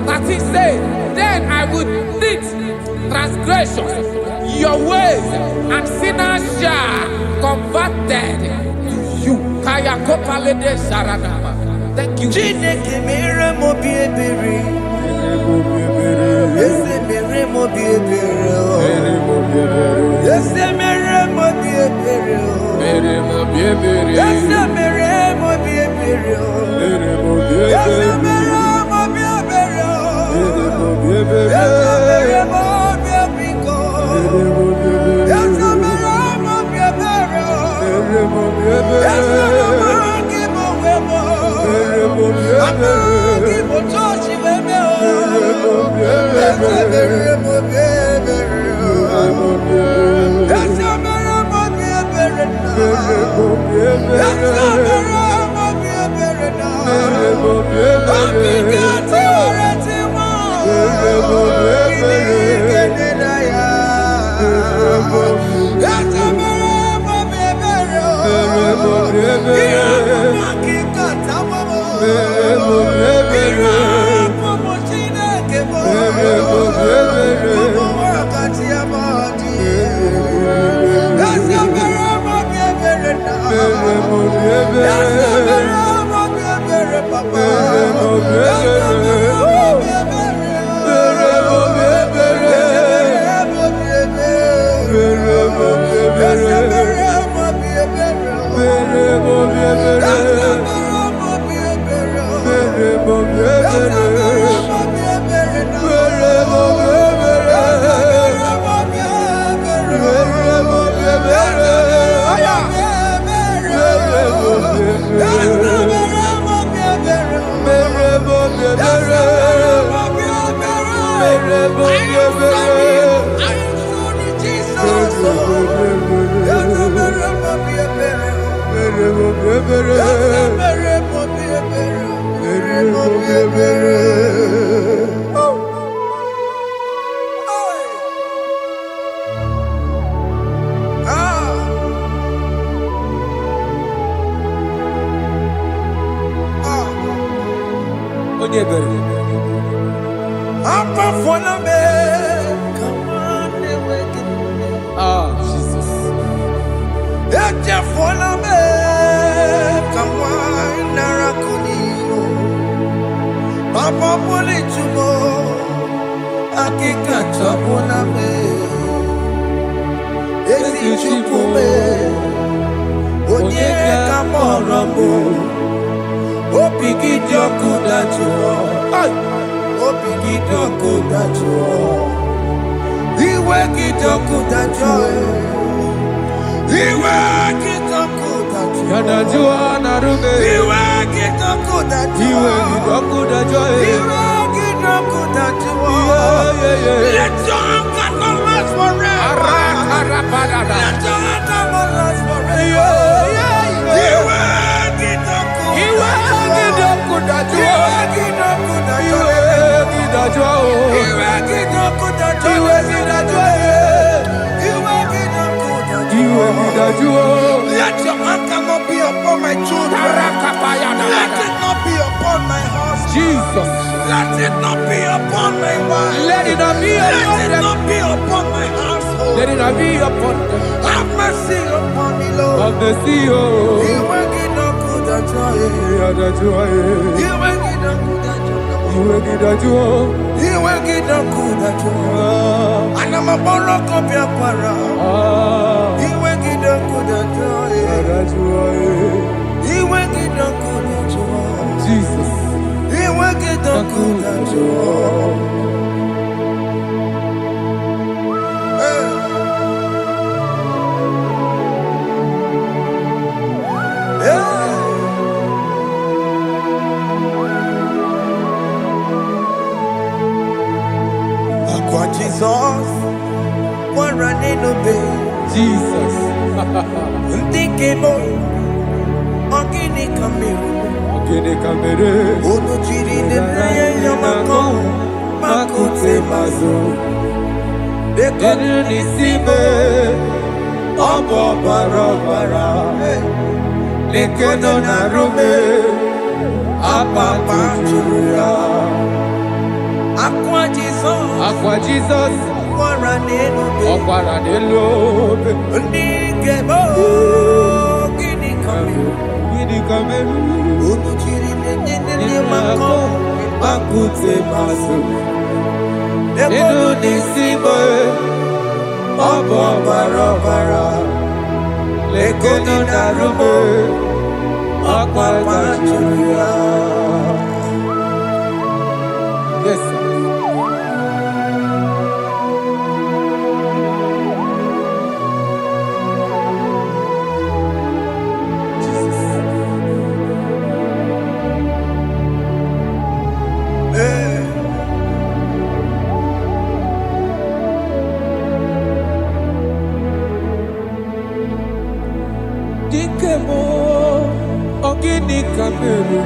That is said, then I would teach transgressions your ways, and sinners shall converted to you. Kaya kopalede saranama. Thank you. Chineke mere mo biebere. Ese mere mo biebere. Ese mere mo biebere. Mere mo biebere. Ese mere mo biebere. Mere mo Ese biebere. mere mo biebere. Mere mo biebere. Ese mere mo biebiko. Ese mere mo biebere. Mere mo biebere. Ese mere mo gibo. Mere mo biebere. Gibo tochi weme o. Ese mere mo biebere. Ese mere mo biebere. Ese mere mo biebere. Apikati oreti mo. Ikenedaya. Ese mere mo biebere. Iyamakikata mo. Iyakumo Chineke mo. Kumo wakati ya madi. Ese mere mo biebere na. Ese mere mo biebere papa. Ese mere mo biebere. Ese mere mo biebere. Ese mere mo biebere. Jesus. Papa pole tumo, akika tabona me. Esi chukume, onye kamoramo. Opigi dioku dachuo, opigi dioku dachuo. Iwe kidoku dachuo, iwe kidoku dachuo. Yanajua narume. Iwe kidoku dachuo, Iwe kidoku dachuo. Iwe kidoku dachuo. Let your anger not last forever. Let your anger not last forever. Iwe kidoku dachuo. Iwe kidoku dachuo. Iwe kidoku dachuo. Let your anger not be upon my children. Let it not be upon my husband. Jesus. Let it not be upon my wife. Let it not be upon Let it them. not be upon my household. Let it not be upon them. Have mercy upon me, Lord. Of the CEO. You ain't get no good at joy. You ain't get no good at joy. You ain't get no good at joy. And I'm a borrow copy of para. You ain't get no good at joy. You ain't get no good at joy. Jesus. You ain't get no good at joy. Jesus, one running obey. Jesus. Ndikemo, ogini kamero. Ogini kamere. Ono chiri nebreye yamako, makote mazo. Enu nisibe, Obo barabara, lekeno na rume, apapa chuya. Aqua Jesus, Okwara Nelobe, IGBO, Gini Kame, Unuchiri Mako, Bakute Masu, Neno Nisibo, Obo Barabara, Lekono Narume, Okwara Chuya. Yes, sir. Dikemo, ogini kameru.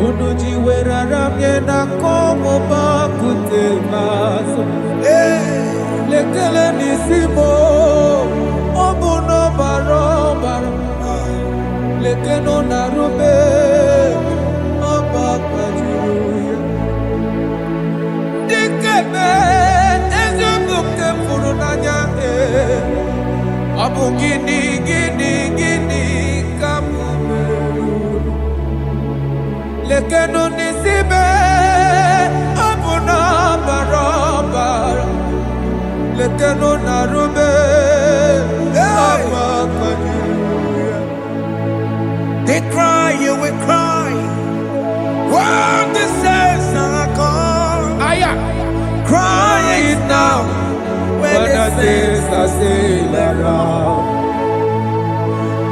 Unuji werara miena komo bakute maso. Lekele nisimo, obuno barobara. Lekeno narume, abakajuya. Dikeme, ezubuke furunanya. Abu gini kamumeru. Lekeno nisibe abu na barabara. Lekeno narube abakajuya. They cry, you will cry. When the saints are gone, cry it now. When the saints are still around,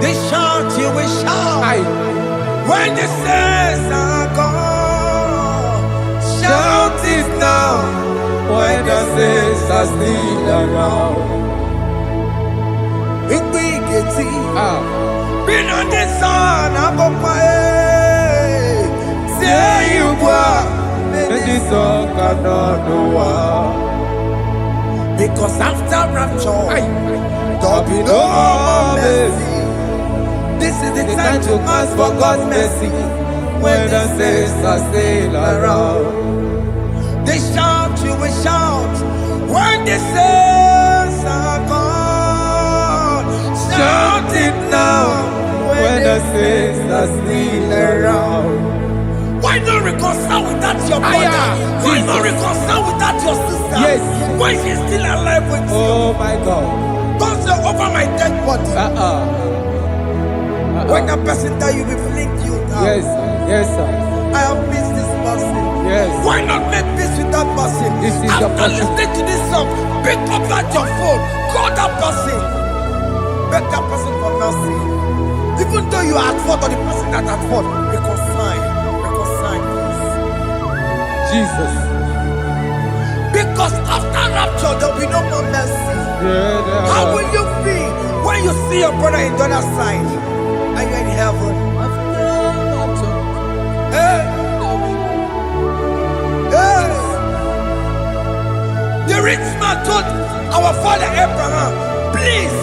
they shout, you will shout. When the saints are gone, shout it now. When the saints are still around, been on the sun, I'm on my head. Say you were, and this song cannot do. Because after rapture, there'll be no more mercy. This is the time to ask for God's mercy. When the saints are still around, they shout, you will shout. When the saints are gone, shout it now. When the saints are still around. Why not reconcile with that your brother? Why not reconcile with that your sister? Yes. Why is he still alive with you? Oh my God. Don't say over my dead body. When that person die, you will fling you down. Yes, sir. Yes, sir. I have missed this person. Yes. Why not make peace with that person? This is after listening to this song, pick up that your phone, call that person, beg that person for mercy. Even though you are at fault or the person that at fault, reconcile. Jesus. Because after rapture, there will be no more mercy. How will you feel when you see your brother in the other side and you're in heaven? Hey. Hey. The rich man told our father Abraham, please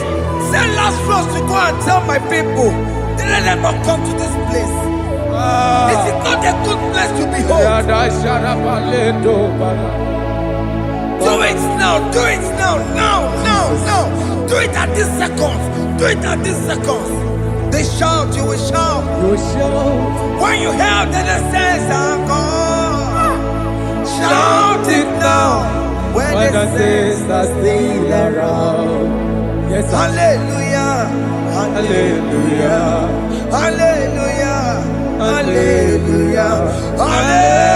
send Lazarus to go and tell my people, let them not come to this place. This is not a good place to behold. Do it now, do it now, now. Do it at this second. Do it at this second. They shout, you will shout. When you hear that the saints are gone, shout it now. When the saints are still around. Yes, hallelujah, hallelujah, hallelujah. Hallelujah, hallelujah,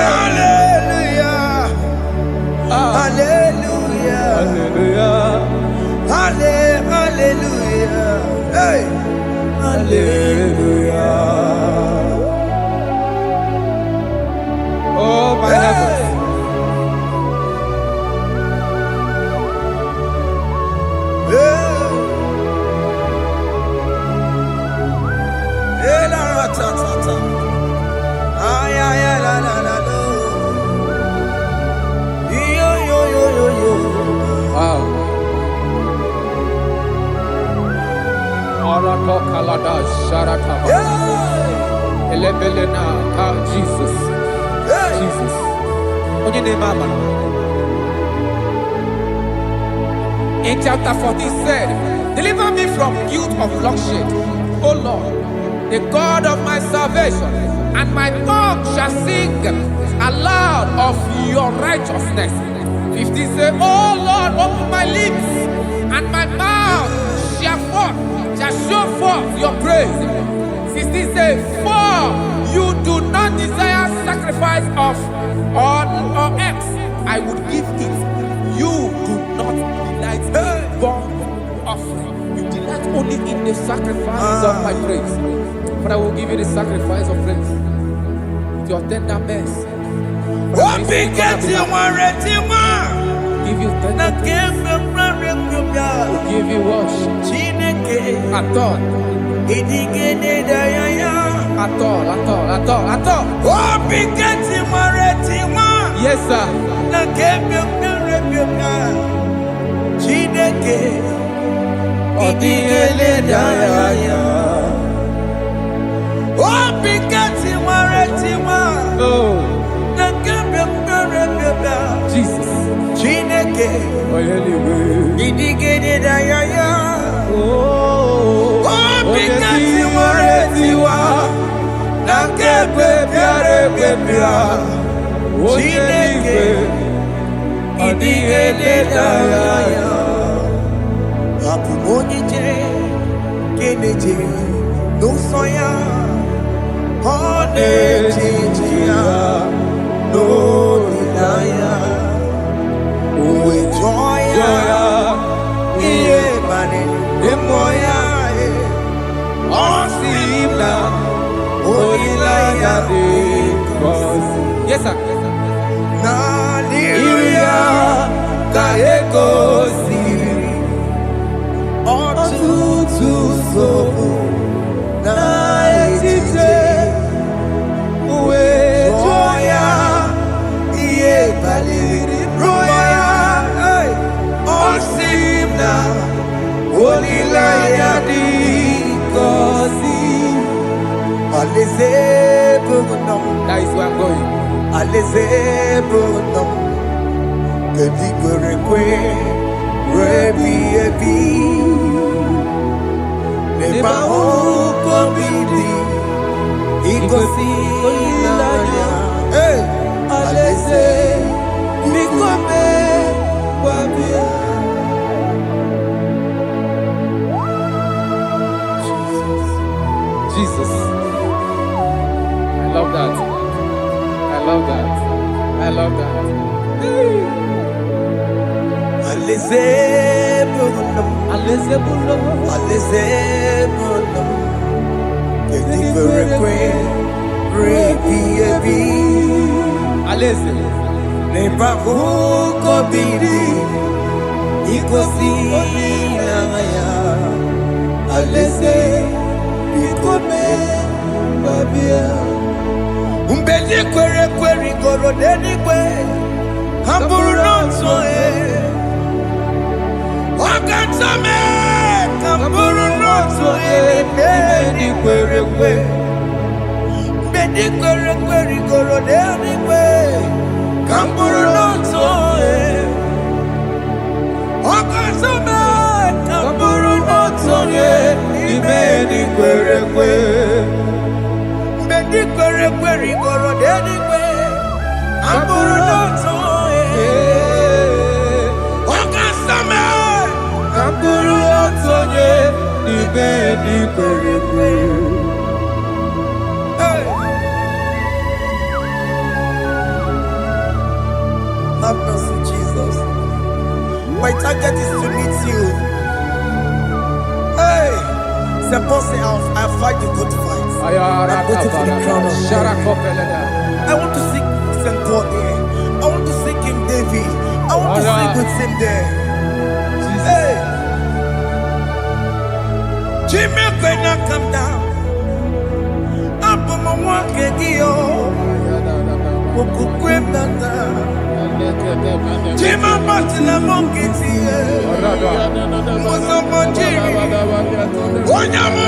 hallelujah, hallelujah, hallelujah, hey, hallelujah. Oh my heavens. Jesus. Jesus. Only name Amen. In chapter 14 said, deliver me from guilt of bloodshed, O Lord, the God of my salvation, and my tongue shall sing aloud of your righteousness. 15 say, O Lord, open my lips, and my mouth shall show forth your praise. 16 say, for you do not desire sacrifice of or eggs, I would give it. You do not delight in burnt offering. You delight only in the sacrifice of my praise. But I will give you the sacrifice of praise with your tender mercy. Give you tender praise. Will give you worship. At all. Yes, sir. Jesus. Yes, sir. That is where I'm going. Jesus. I love that. I love that. I love that. Have mercy, Jesus. My target is to meet you. Hey, suppose I fight a good fight. I'm waiting for the crown of glory. I want to seek St. Paul there. I want to seek King David. I want to sing with him there. Hey, Jimmy Quena, come down. Up on my walk again. Jima Martina Monkey, Mosamonji, Wanyama.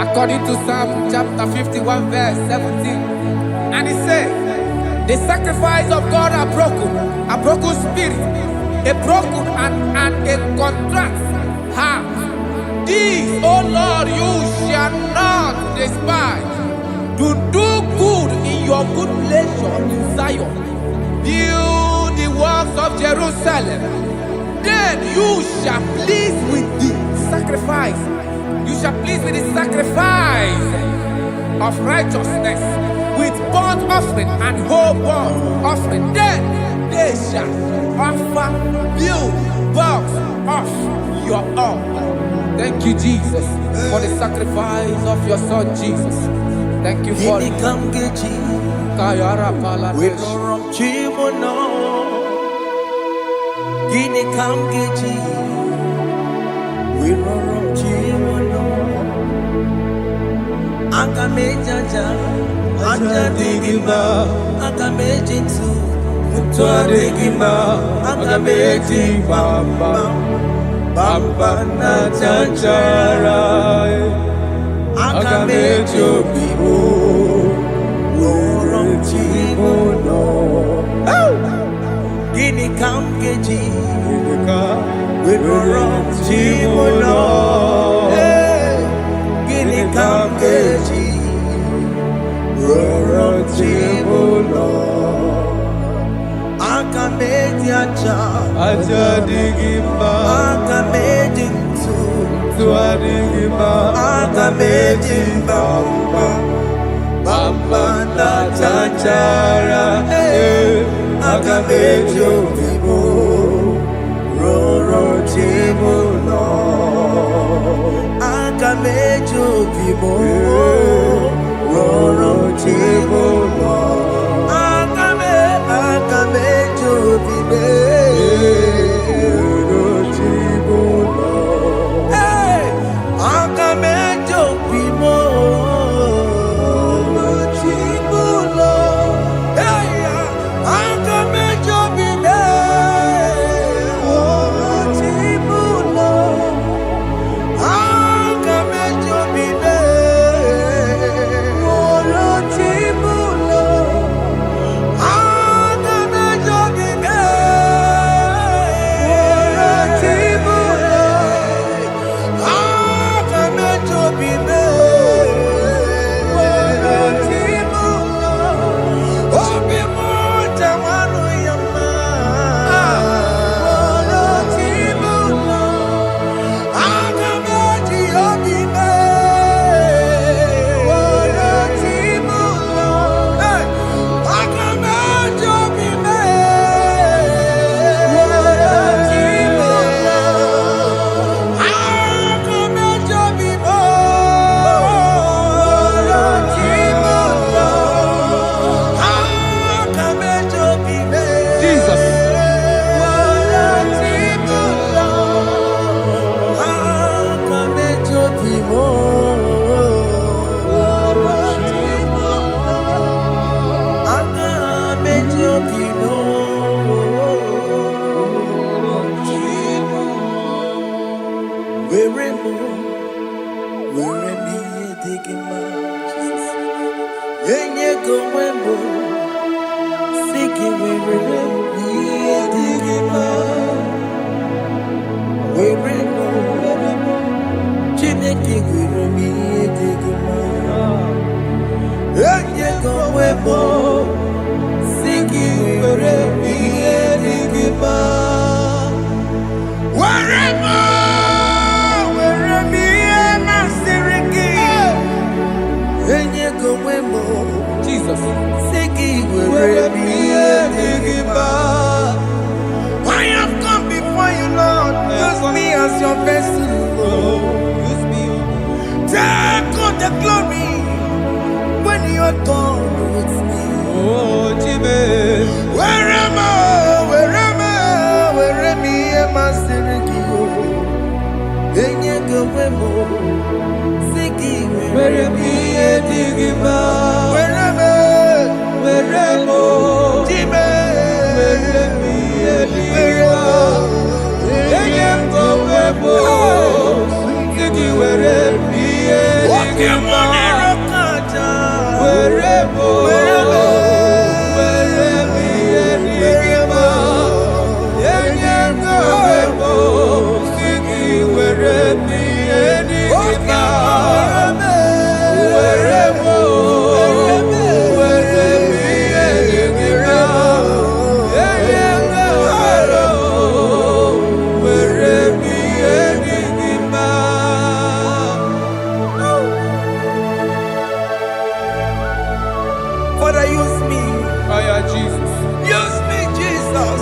According to Psalm chapter 51 verse 17. And he said, the sacrifice of God are broken spirit, a broken and a contrite heart. These, O Lord, you shall not despise. To do good in your good pleasure in Zion. Build the works of Jerusalem. Then you shall please with the sacrifice. You shall please with the sacrifice of righteousness, with burnt offering and whole burnt offering. Then they shall offer build works of your own. Thank you, Jesus, for the sacrifice of your Son, Jesus. Thank you for it. Bamba na chanchara, agamejo bibo, worom chimono. Gini kam geji, worom chimono. aga m eji mba na chachara aga m eji obi m rụrụ chi m ụlọ aga m eji obi m rụrụ chi m ụlọ aga m eji obi m rụrụ chi m ụlọ aga m eji obi m I have come before you, Lord. Use me as your vessel, Lord. Use me. Take all the glory when you're done with me. Oh, Jimmy. Where am I? Where am I? Where am I? Am I Sirikio? Enyego wemo. Siki where am I? Digima. Where am I? Where am I? Jimmy. Where am I? Digima. Enyego wemo. Siki where am I? Digima. Where am I? Father, use me. Jesus. Use me, Jesus.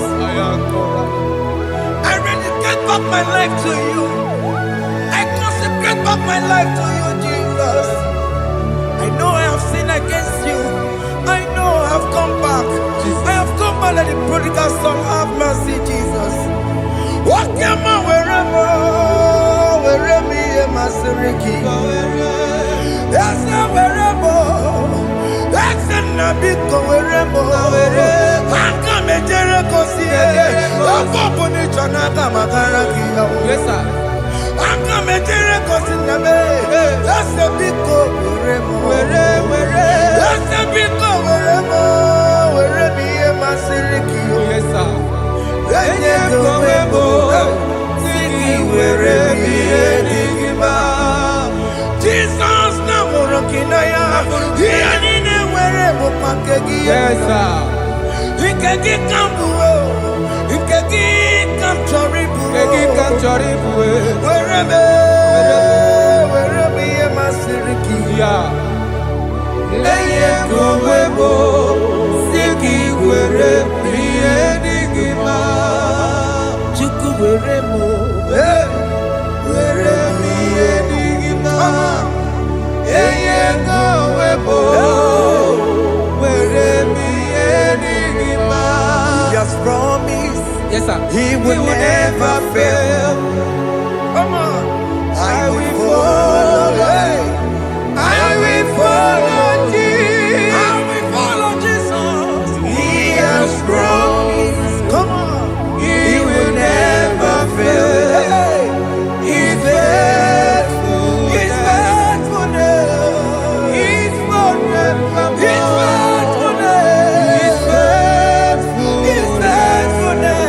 I dedicate back my life to you. I consecrate back my life to you, Jesus. I know I have sinned against you. I know I have come back. I have come back like the prodigal son. Have mercy, Jesus. What am I? Wherever me am I Siriki? Yes, wherever. That's a nabiko wherever. I come a Jericho see. I'm going to Chanaka Makaraki. Yes, sir. I come a Jericho in the bay. That's a big go wherever. That's a big go wherever me am I Siriki. Yes, sir. Then you go wherever. Siki wherever me Digima. Jesus now Morokinaya. Yes, sir. You can get come choribu. Wherever. Yes, sir. He will never fail. Come on. I will follow. I will follow Jesus. I will follow Jesus. He has promised. Come on. He will never fail. He's faithful. He's faithfulness. He's forevermore. He's faithfulness. He's faithful. He's faithfulness.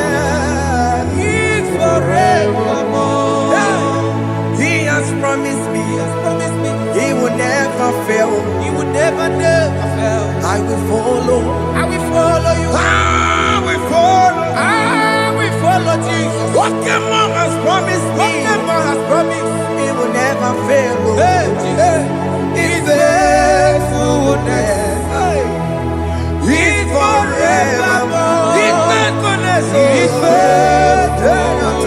Promised me, He will never fail. He will never fail. I will follow. I will follow you. I will follow. I will follow Jesus. What the mom has promised me. What the mom has promised. He will never fail. Hey, Jesus. His faithfulness. He's forevermore. His faithfulness. His faithfulness.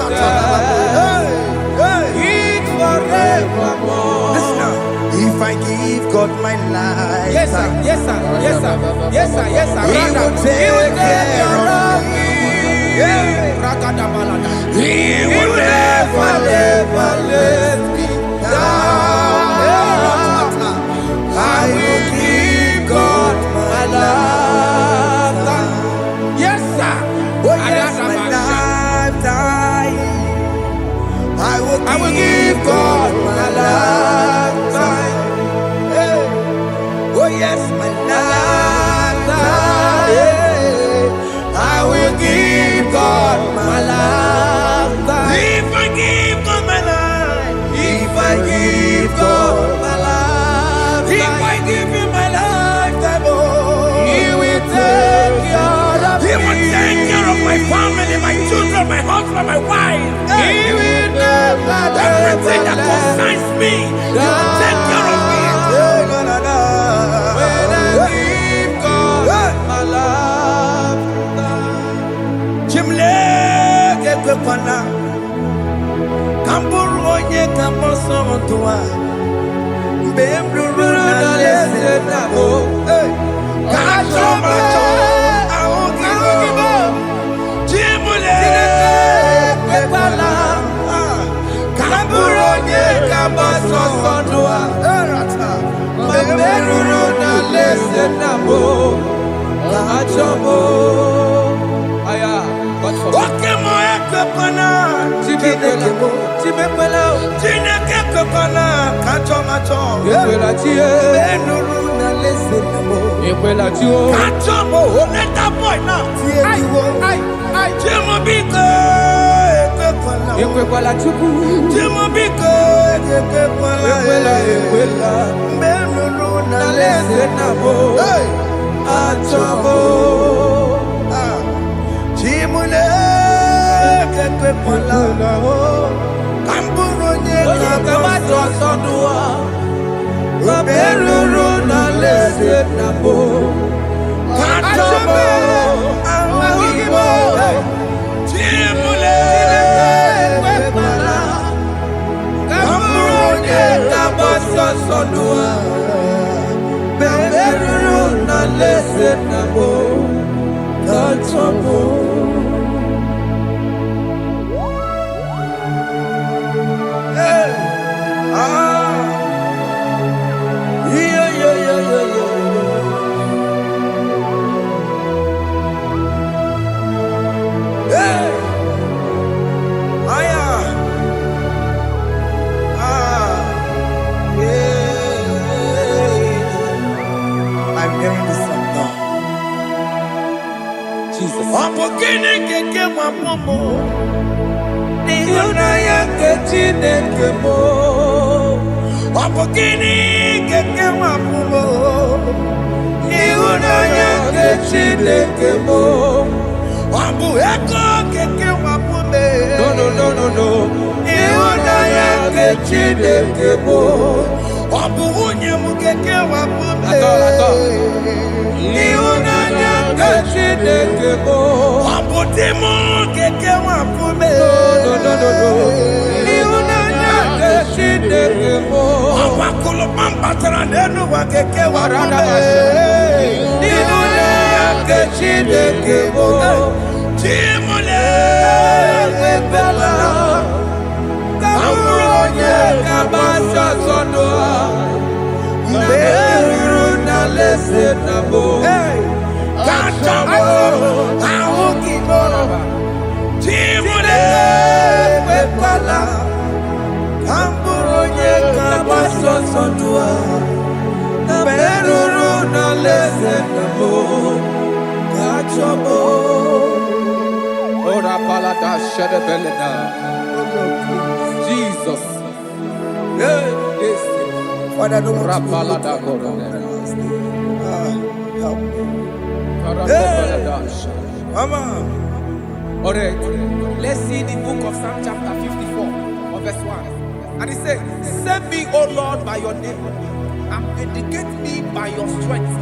Listen, if I give God my life, yes sir, yes sir, yes sir, yes sir, yes sir, He will take care of me. He will never let me down. I will give God my life. Yes sir, oh yes, my lifetime. I will give God my lifetime. Hey. Oh yes, my lifetime. Hey. I will give God my lifetime. If I give God my life, if I give God my lifetime, if I give Him my lifetime, oh, He will take care of me. He will take care of my family, my children, my husband, my wife. He will everything that concerns me, He will take care of me. When I give God my love, Chimle Gekwana Kamburu Onye Kamboso Montua Bembru na Lesenabo Kachomacho Aogibo Chimule Gekwana Kambaso sondua Mameruru na lesenabo Achomo Aya Okemo ekepana Tibekwela Tinekepana Kachomacho Ekwela tie Menuru na lesenabo Ekwela tio Kachomo Oneta boy na Ai Chimobiko Ekwela chuku Chimobiko Ekwela Menuru na lesenabo Achomo Chimule Ekwela Kamburonye Kamato Sondua Menuru na lesenabo Achomo Awagibo Chimule Sondua Beberuru na lesenabo Kachomo Hey Opokine keke wapomo Nihuna yake chineke mo Opokine keke wapomo Nihuna yake chineke mo Wapu eko keke wapome No Jesus. Father, I don't want to help me. Mama. All right. Let's see the book of Psalm chapter 54, verse 1. And it says, send me, O Lord, by your name, and vindicate me by your strength.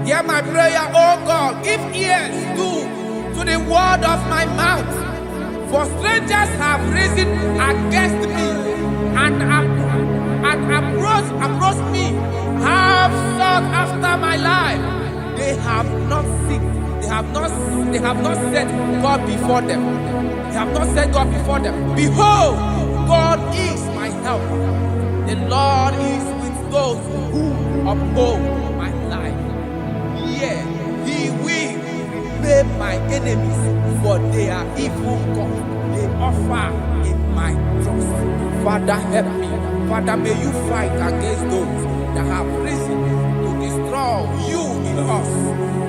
Hear my prayer, O God. Give ears to the word of my mouth. For strangers have risen against me and approached me, have sought after my life. They have not seen. They have not set God before them. They have not set God before them. Behold, God is my help. The Lord is with those who uphold my life. Yeah, He will repay my enemies for their evil gods. They offer in my trust. Father, help me. Father, may you fight against those that have risen to destroy you in us.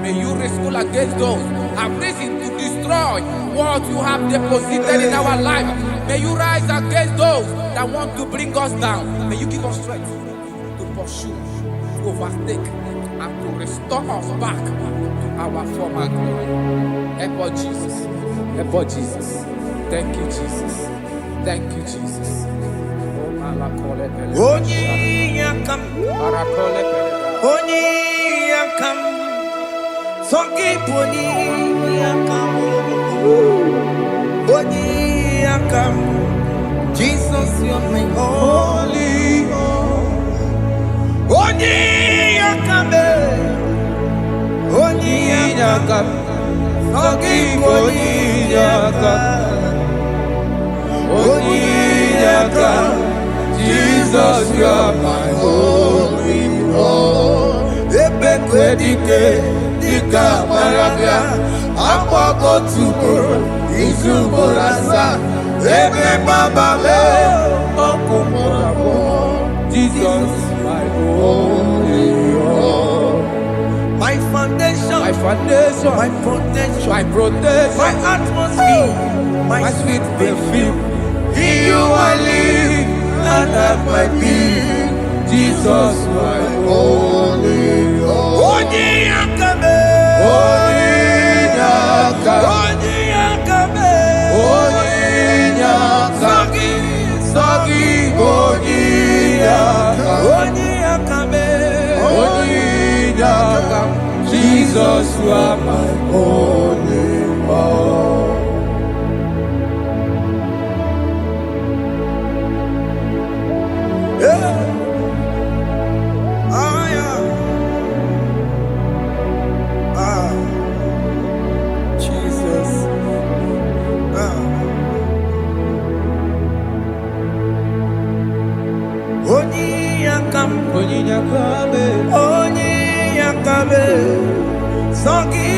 May you wrestle against those who have risen to destroy what you have deposited in our life. May you rise against those that want to bring us down. May you give us strength to pursue, to overtake, and to restore us back to our former glory. Help us, Jesus. Help us, Jesus. Thank you, Jesus. Thank you, Jesus. Jesus, you're my holy. Jesus, you are my holy Lord. Ebekwedike, dika marabia, akwako tukoro, izuborasa, ebe babale, okumorabo. Jesus, my holy Lord. My foundation, my protection, my atmosphere, my sweet perfume. In you I live and have my being. Jesus, my holy Lord. Onyakame, Onyakame, Onyakame, Sagi, Onyakame, Onyakame. Jesus, you are my holy Lord. Jesus. Onyakame, Sogi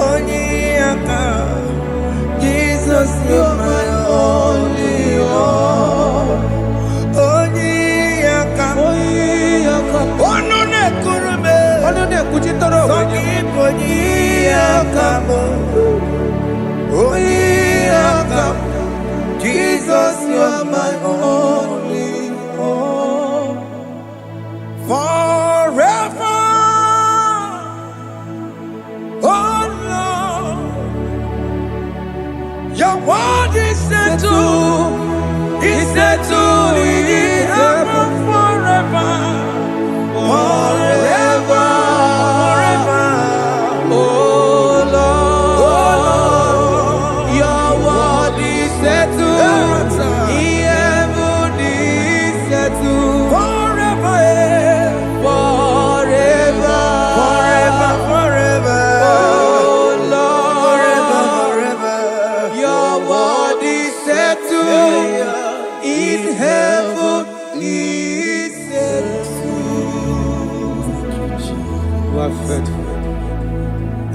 Onyakame, Jesus, you're my only Lord. Onyakame, Onone Kurume, Sogi Onyakame, Jesus, you're my only Lord. Forever, oh Lord, your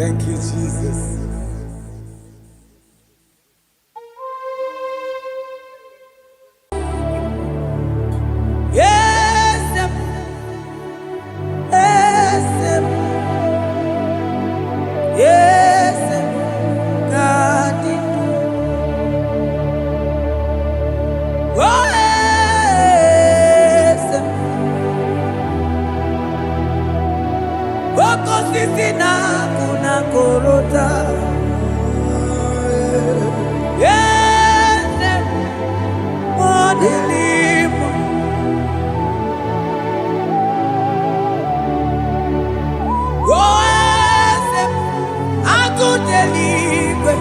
Thank you, Jesus. Yes, yes, yes, God did do. Oh, yes, Boko sisi na kuna korota. Yes, Modelimo. Oh, yes, Agudelibe.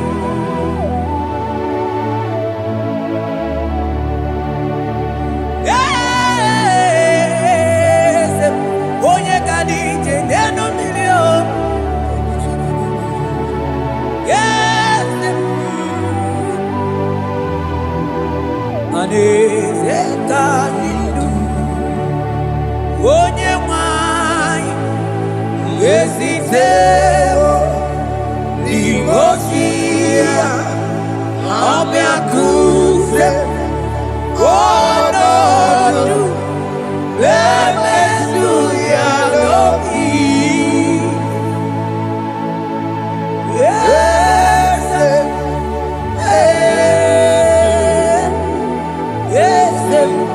Yes, Onye Kadije Neno Milio. Yes, Aneze Kadilu. Onye Mwai. Esiteo Limosia Obiakuse Onodu Lemesuya Loki. Yes, yes,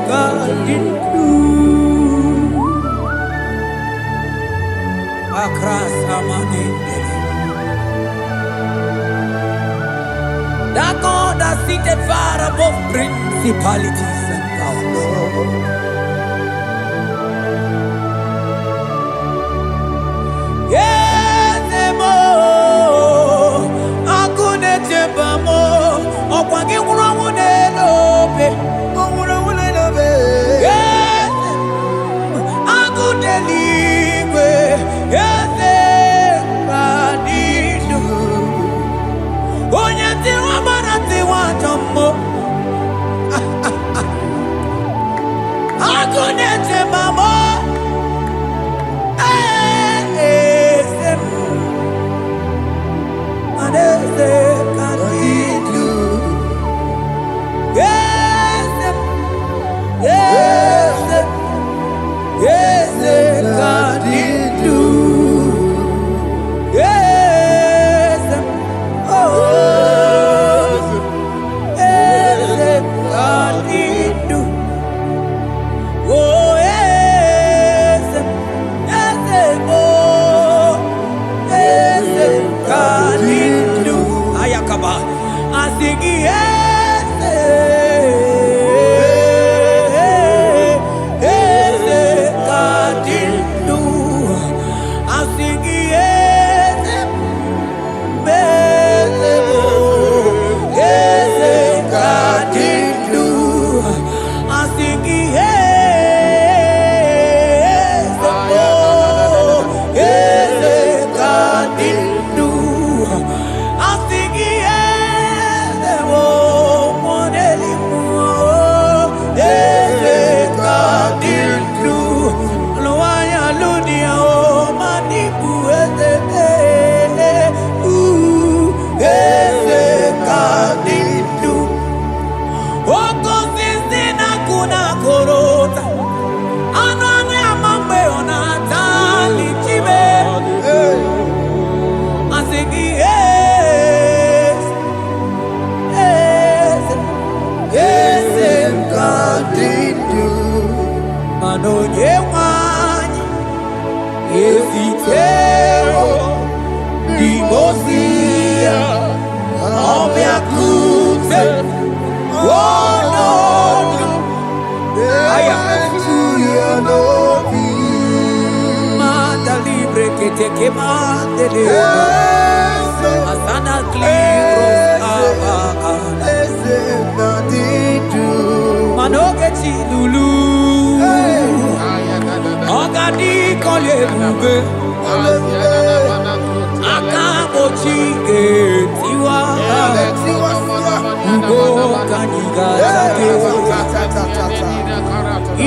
God did do. Across Amani. That God that seated far above principalities and powers. Yes, Emo. Akune Chebamo. Okwagi Wurawune Lobe. Yes, Agudeliwe. Yes, Radidu. Onye tiwa bara tiwa tomo. Akune Chebamo.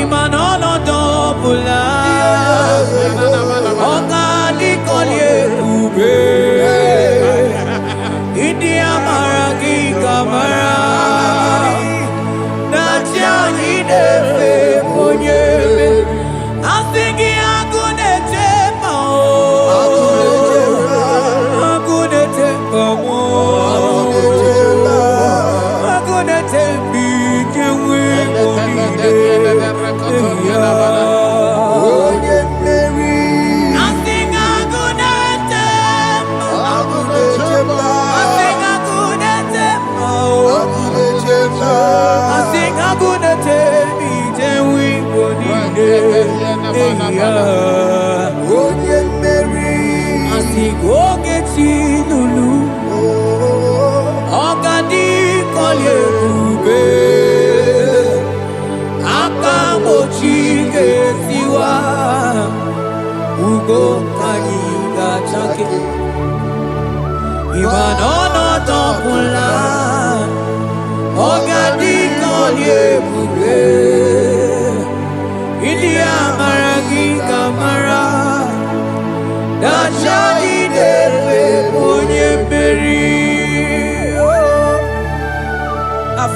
Imanono dobula, Ogadi kolye ube.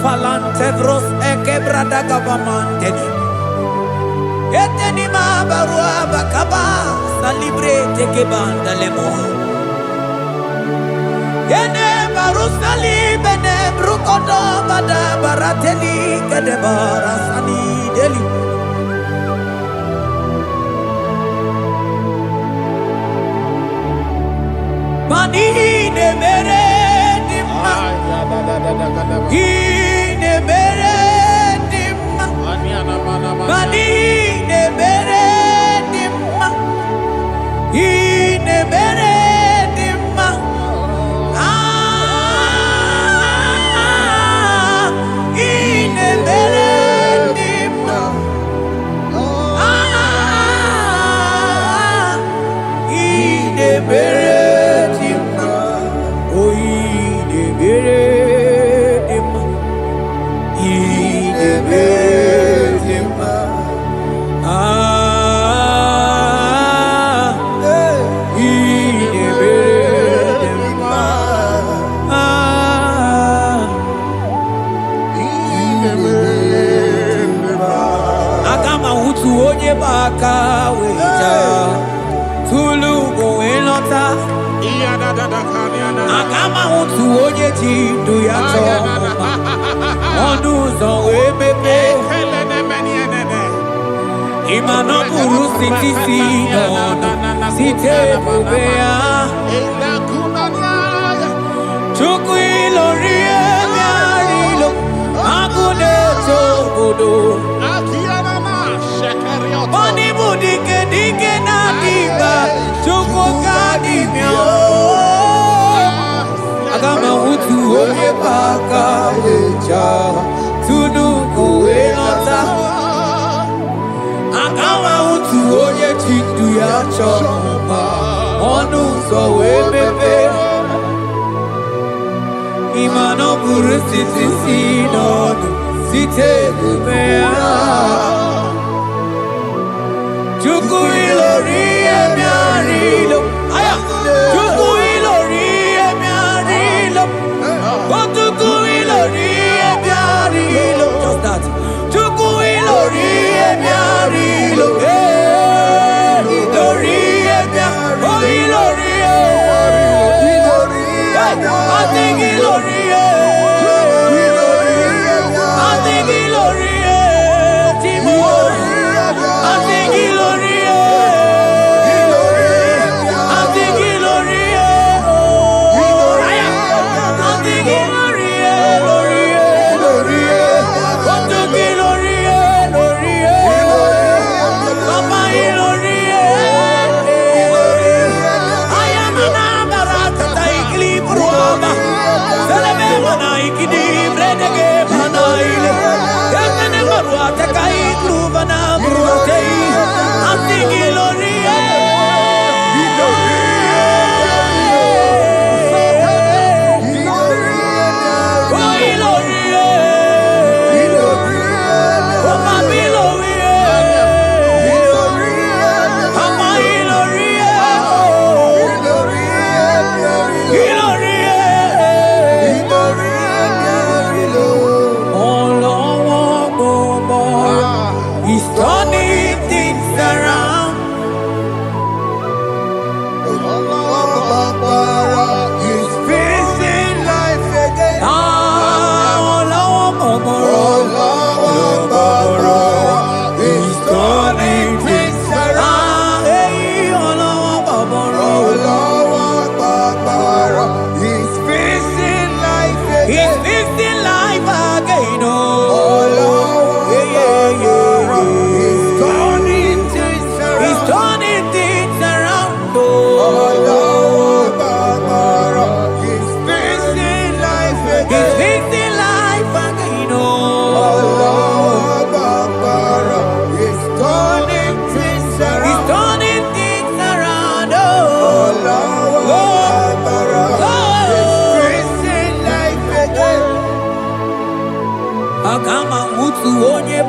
Falantevros ekebrada gabamante eteni ma barua bakaba salibre tekebanda lemo ene barusali bene brukodo bada barateli kedebara sani deli mani ne mere dimma ne beredim mani ne beredim ne beredim ne beredim ne beredim o ne beredim Akama utu onye ji ndu ya chọọ ọnụ ụzọ wee mepee ịma na ọ bụrụ site si n'ọnụ site ebube ya Chukwu ilori ebiara ilo agụ na-eto obodo Oni bụ dike dike na-adịgba Chukwu ka dibịa Agama utu onye baka weja Tunu kowe nọta Agama utu onye chindu ya chọma Ọnụ ụzọ wee mepe Ịma na ọ bụrụ site si n'ọnụ Site ebube ya Chukwu ilori emiarilo Chukwu ilori emiarilo Chukwu ilori emiarilo Just that Chukwu ilori emiarilo Ilori emiarilo Oh ilori I think ilori I think ilori Timo I think ilori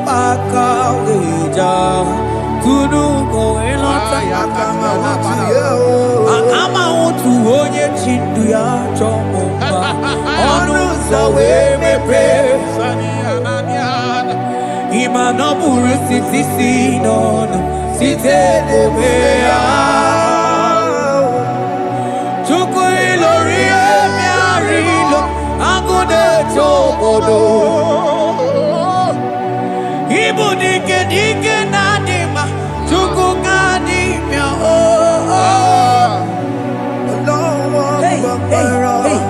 Pakaweja, Kudu Goelota, Akama Utu Oye Chinduya Chomba, Onu Sawe Mepe, Imanoburu Siti Sinon, Site Debea, Chukuilo Rie Miarilo, Angune Chobodo. Ibu dike dike nadima, chuku kadimia oh. Hey, hey, hey.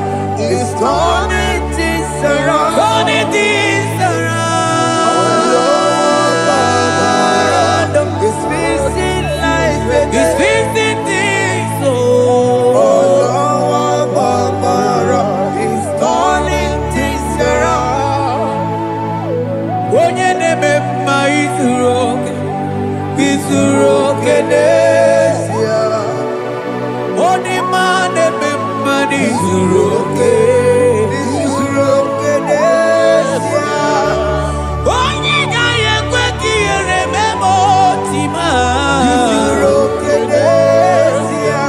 It's turning things around. Turning things around. It's fixing life again. It's fixing things oh. It's turning things around. Onye neme ma izuroke, izuroke nesia. Oni ma neme ma izuroke, izuroke nesia. Onye gaye kweki erememo tima, izuroke nesia.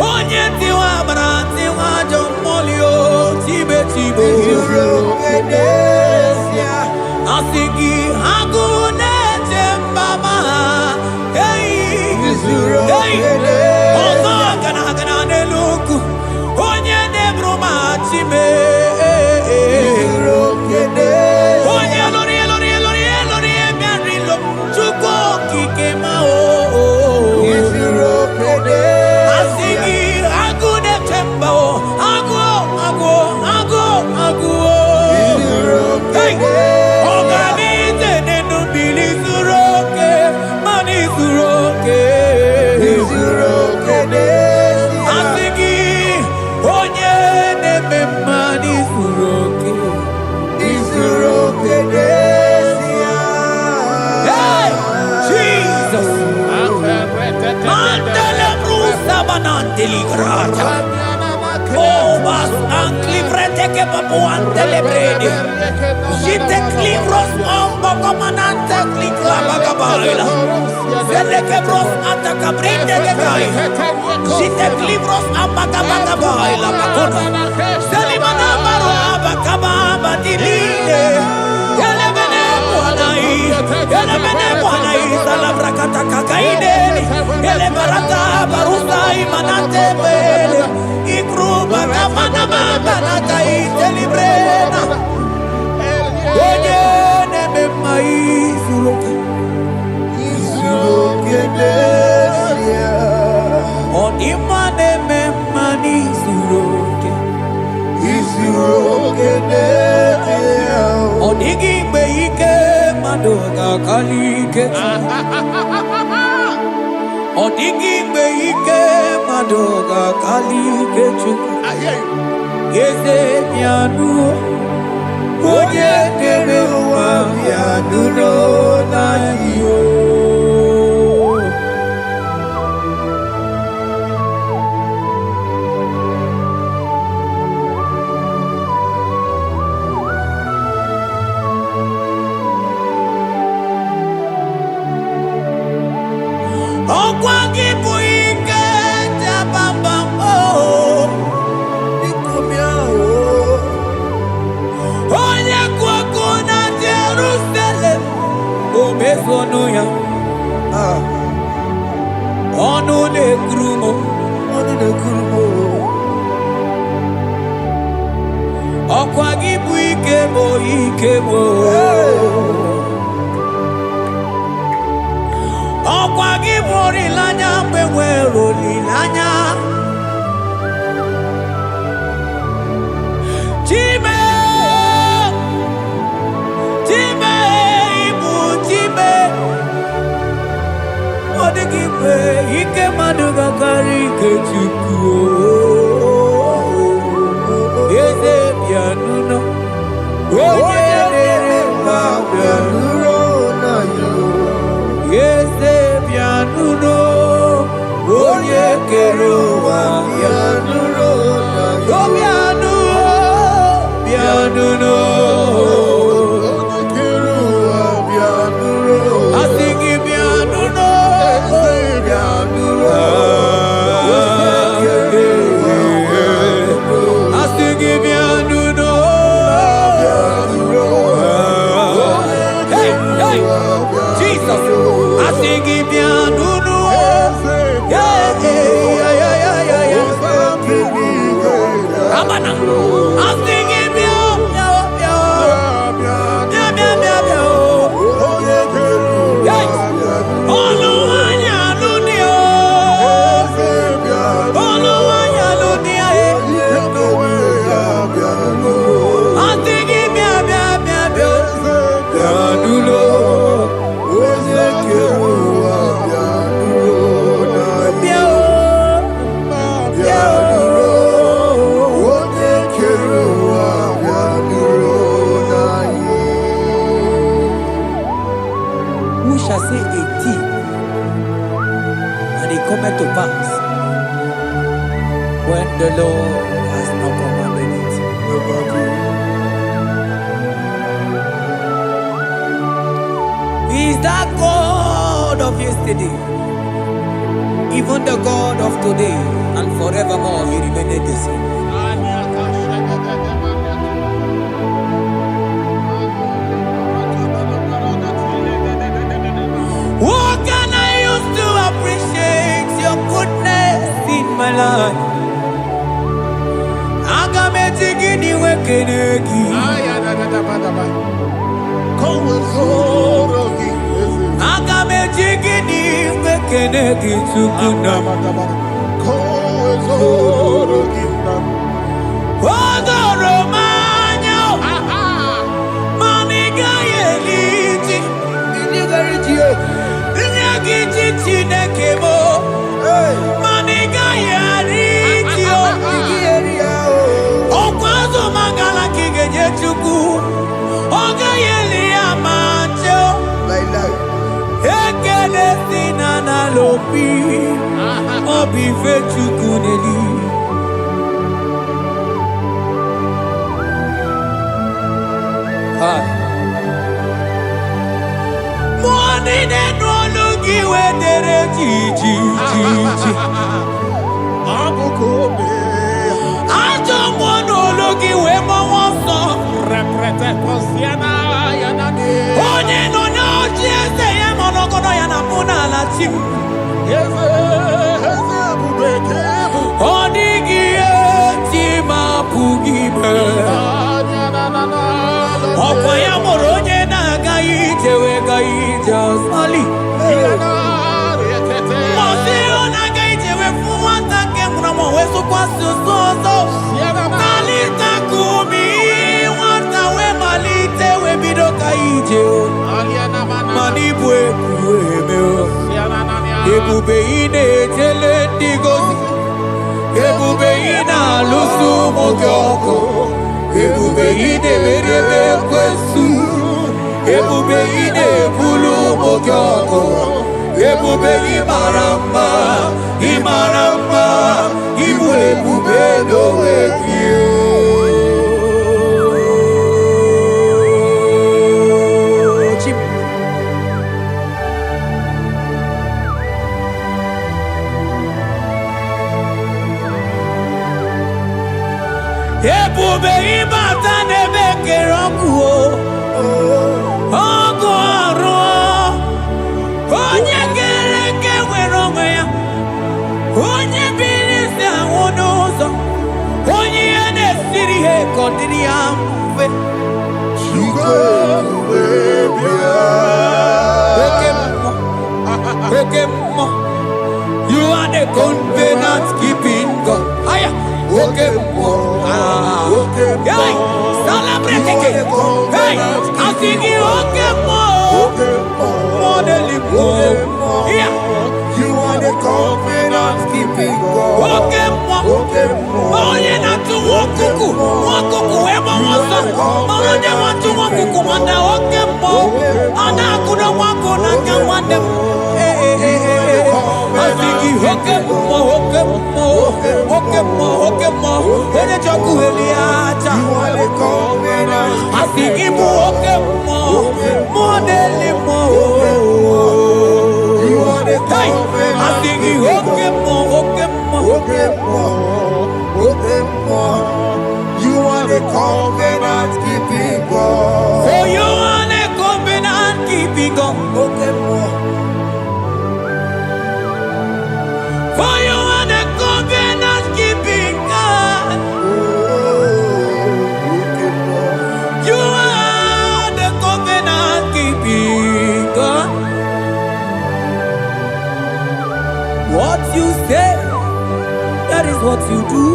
Onye tiwa branti wa jomolio tibe tibe, izuroke nesia. Asigi agune tembama, hey, izuroke nesia. Ozo gana neluku, onye nebruma time, izuroke nesia. onye lori miarilo, chuko kikema o, izuroke nesia. Asigi agune temba o, agu, izuroke hey. nesia. izuroke nesia. Asigi onye neme mani suroke, izuroke nesia. hey, Jesus, mandele brusa bananteli grata, oh bas anclivrete che papuante le bredi, jite clivros ombo comanante clicla bagabaila, zelle che bros attacca brinde che gai, jite clivros ambagabaila bacona, selimana baro abacababa di lide, ele bene buonai, salabra catacca caineni, ele barata barusa imanante bene, I gruba camana magana caite librena, oye neme maizuro. izuroke nesia. Onimane me mani suroke, izuroke nesia. onigi beike madoga kalike, onigi beike madoga kalike chuku, yeze mianu, oye neme wa mianu no na yo. Ogwagi buike jabamba oh, Nikumia onye kwako na Jerusalem, omezono ya, onu nekrumo, onu nekrumo. Okwagi buike mo, Okwagi bori lanya mbewe roli lanya. Time, ibu time. Odigikwe ike maduga kari kechuku. Yeze bianuno, oye nere ma bianuno na yo. Yeze bianuno, oye keruwa bianuno na yo. Bianuno, Jesus, I sing it down, yeah, Amana, I sing it down, who shall say a thing, and it cometh to pass when the Lord has not commanded it? He is that God of yesterday, even the God of today, and forevermore He remained the same. What can I use to appreciate your goodness in my life? Agametigini wekenegi, agametigini wekenegi tukuna, odoro manyo, maniga yeliti, nyagiti chinekemo, maniga yariti okwazo magala kigeje chuku, oga yeli amacho, ekele sinana lopi, obi fechuku neli. Money de no lugi we dere ji. Ajo mono lugi we mo wonso. Reprete posiana yana de. Onye no no jese ye mono kono yana muna la chim. Eze bubeke. Odigi eti ma pugibe. Okwa ya moronye na gaite we gaite asali. Mose ona gaite we fuwata ke muna weso kwa soso. Malita kumi wata we malite we bido gaite. Manibwe kuemeo. Ebube ine tele digozi. Ebube ina lusu mogyoko. Ebube ide merebe kwesu, ebube ide bulu mogyoko, ebube imaramba, ibu ebube dowe kiyo. Ebube ibata nebe kerokuo, ogo aro, onye kereke weronwe ya, onye bilisi awunuzo, onye ene siri he kondiri amfe. Okemo, you are the covenant keeping God. Aya, okemo. Hey, celebrate it. Hey, I think you okemo. Yeah. You are the covenant keeping God. Okemo. Oh, you not to wakuku. Wakuku, ever was a man. They want to wakuku. And I okemo. And I couldn't walk on. I can want them. I think you okemo. Ene choku eliacha. You are the covenant. I think you okemo. Modeli mo. You are the covenant. I think you okemo. You are the covenant keeping God. Oh, you are the covenant keeping you say, that is what you do.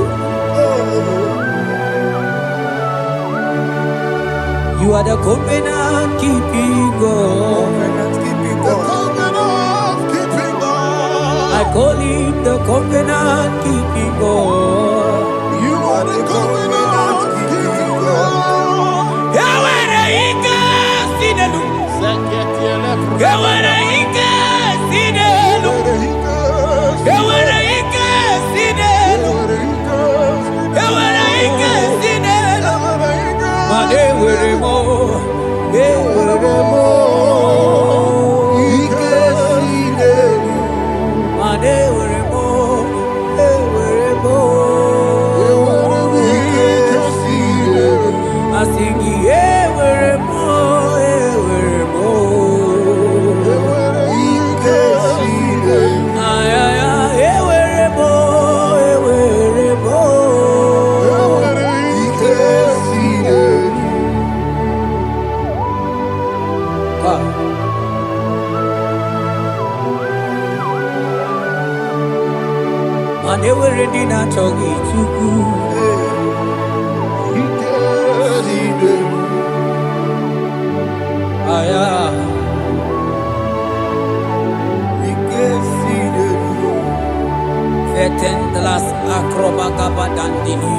You are the covenant keeping God. I call him the covenant keeping God. You are the covenant keeping God. They were ready not to get to go. Fetendlas acrobaga dandini.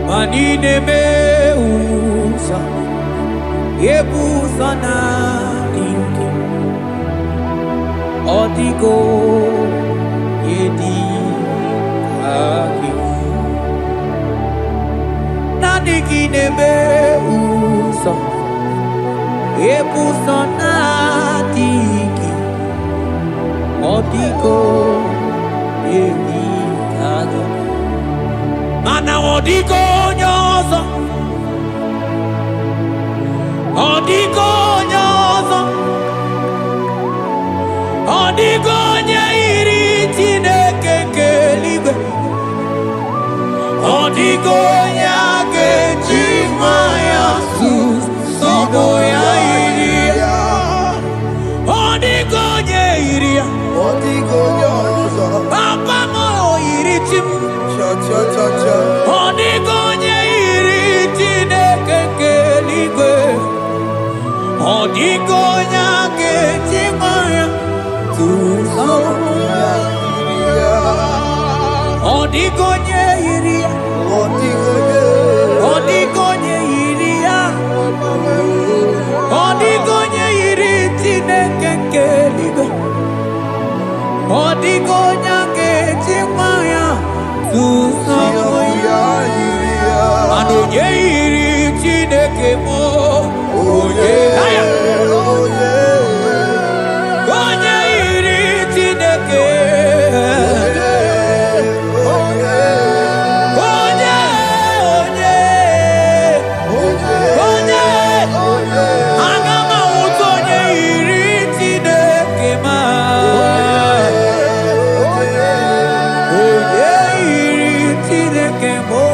Manine me usa, yebusa na dinki, odiko yedi aki. Nadiki ne me usa, yebusa na dinki, odiko yedi aki. Mana odiko nyoso, odiko nyoso, odiko nyairi Chineke kelibe, odiko nyake chimaya sus sobo ya iria, odiko nyairia, Odiko nyoso, papa mo iri chim. Odigonye iri Chineke keligwe, odigonya kechimaya tuso. Odigonye iria, odigonye iria, odigonye iri Chineke keligwe, odigonya kechimaya tuso. Anonye iri Chineke mo, onye onye iri Chineke, onye agama uto onye iri Chineke ma, onye iri Chineke mo.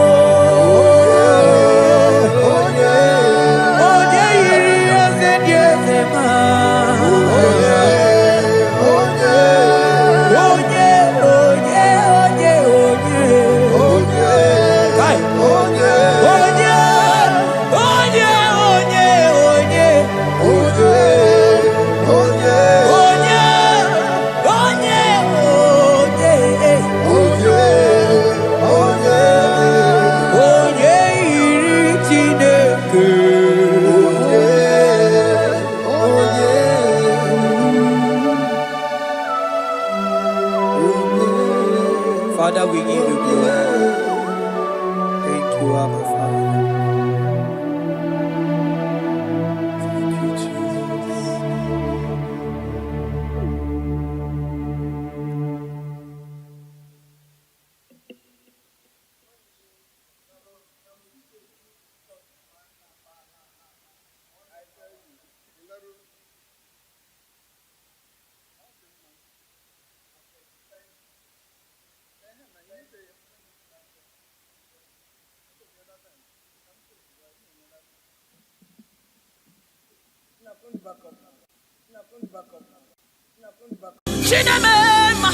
Chinamema,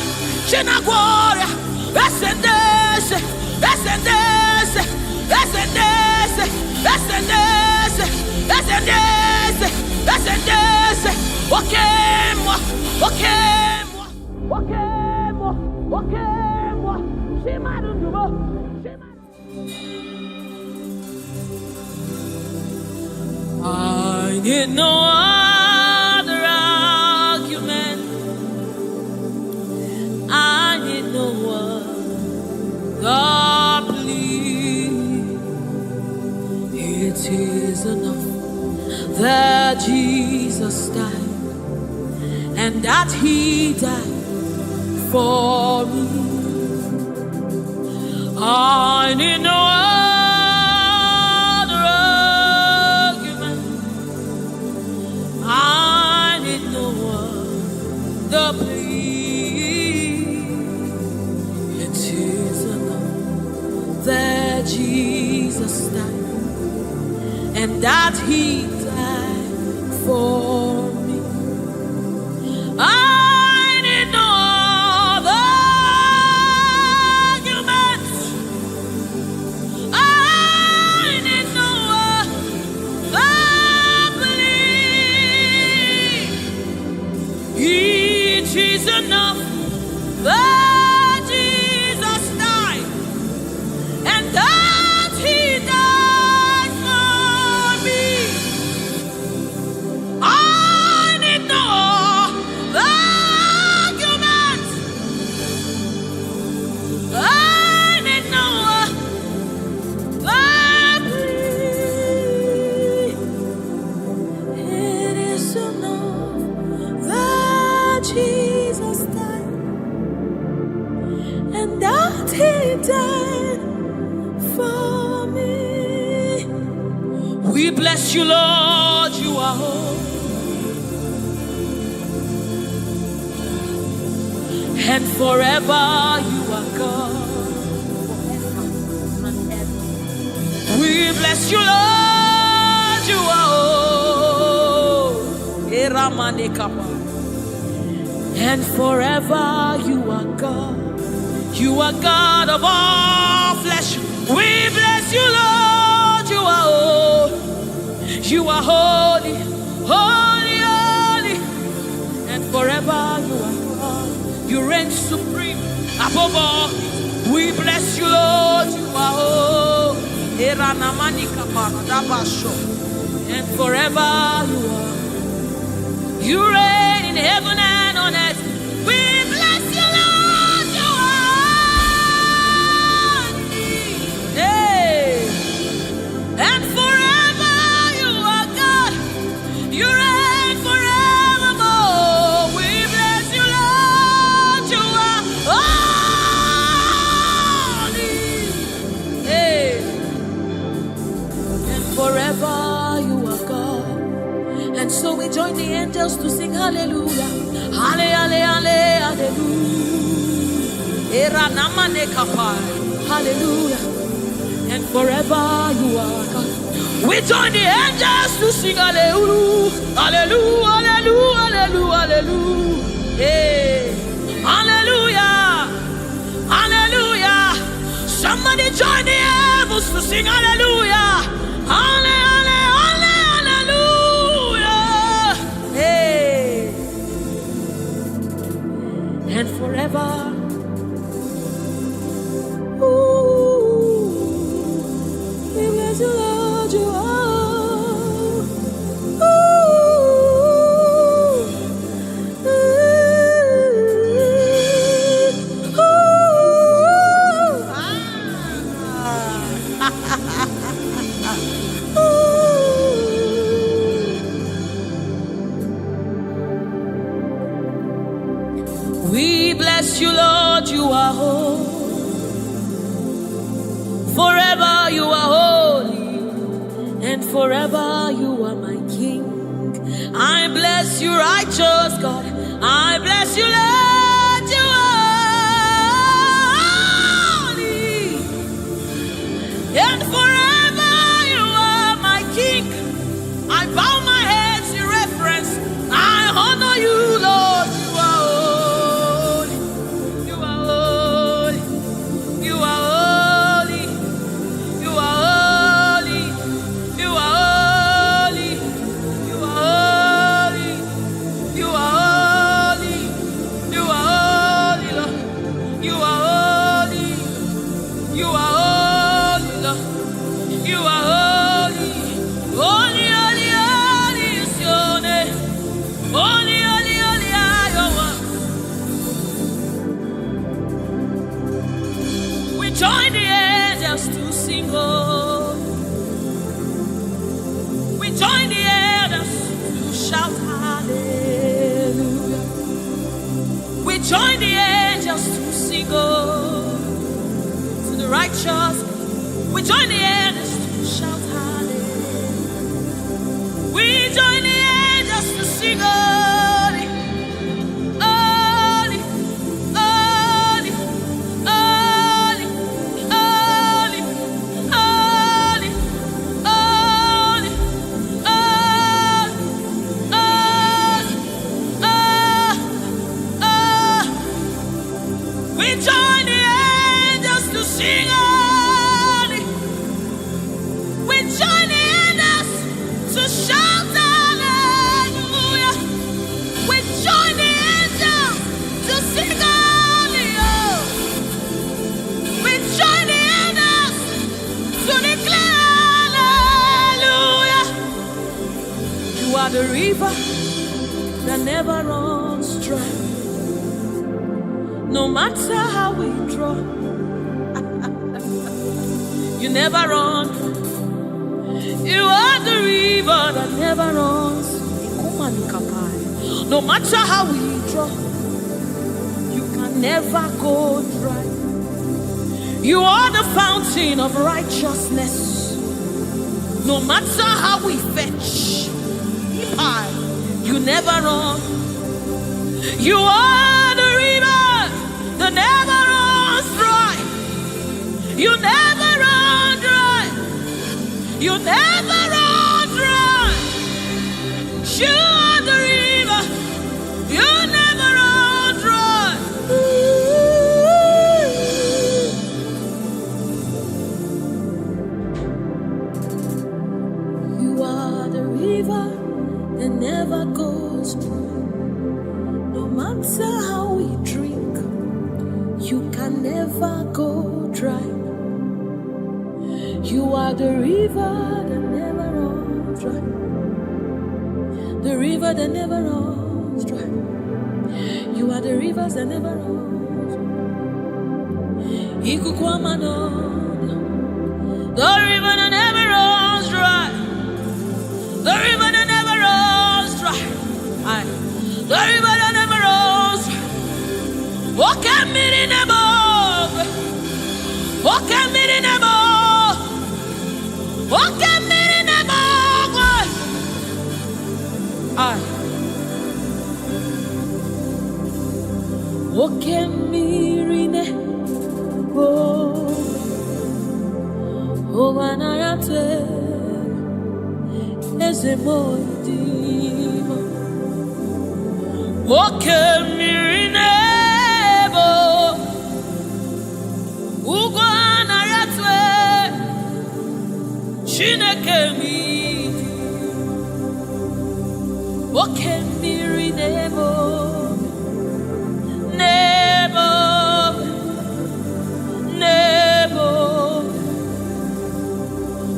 Chinaguaria, Ascendese, Ascendese, Ascendese, Ascendese, Ascendese, Ascendese, Wakemwa, Wakemwa, Wakemwa, Wakemwa, Shimarubo, I need no other argument. I need no other plea. It is enough that Jesus died, and that He died for me. I need no other argument. I need no other plea. It is enough that Jesus died, and that He died for me. I need no other arguments. I need no other plea. It is enough that Jesus died, and that He died for me. I need no arguments. I need no plea. It is enough that Jesus died, and that He died for me. We bless you, Lord, you are holy. And forever you are God. We bless you, Lord, you are holy. And forever you are God. You are God of all flesh. We bless you, Lord, you are holy. You are holy, holy, holy. And forever you are God. You reign supreme above all. We bless you, Lord, you are holy. And forever you are. You reign in heaven and on earth. We bless you, Lord, you are holy. Hey. And forever you are God. You reign forevermore. We bless you, Lord, you are holy. Hey. And forever you are God. And so we join the angels to sing hallelujah. Hallelujah, hallelujah. Hallelujah. And forever you are God. We join the angels to sing hallelujah. Hallelujah, hallelujah, hallelujah, hallelujah. Hey. Hallelujah. Hallelujah. Somebody join the heavens to sing hallelujah. Hallelujah, hallelujah. Hey. And forever. Ooh, we bless you, Lord, you are. We bless you, Lord, you are holy. Forever you are holy, and forever you are my King. I bless you, righteous God. I bless you, Lord, you are holy, and forever you are my King. I bow my head in reverence. join the angels to shout hallelujah. We join the angels to sing holy, holy, holy, holy, holy, holy, holy, we join the angels to sing holy. We join the angels to shout hallelujah. We join the angels to sing holy. Oh. We join the angels to declare hallelujah. You are the river that never runs dry. No matter how we draw, you never run. You are the river that never runs. No matter how we draw, you can never go dry. You are the fountain of righteousness. No matter how we fetch, you never run. You are the river that never runs dry. You never run dry. You never run dry. You are the river. You never run dry. You are the river that never goes dry. No matter how we drink, you can never go dry. You are the river that never runs dry. The river that never runs dry. You are the rivers that never runs dry. The river that never runs dry. The river that never runs dry. The river that never runs dry. Walk at me in above. Walk at me in above. Walk at me in above. Walk at me in above. Oh, when I am as a boy, walk at me in above. Ugwana yatwe Chineke mi Oke miri nebo Nebo Nebo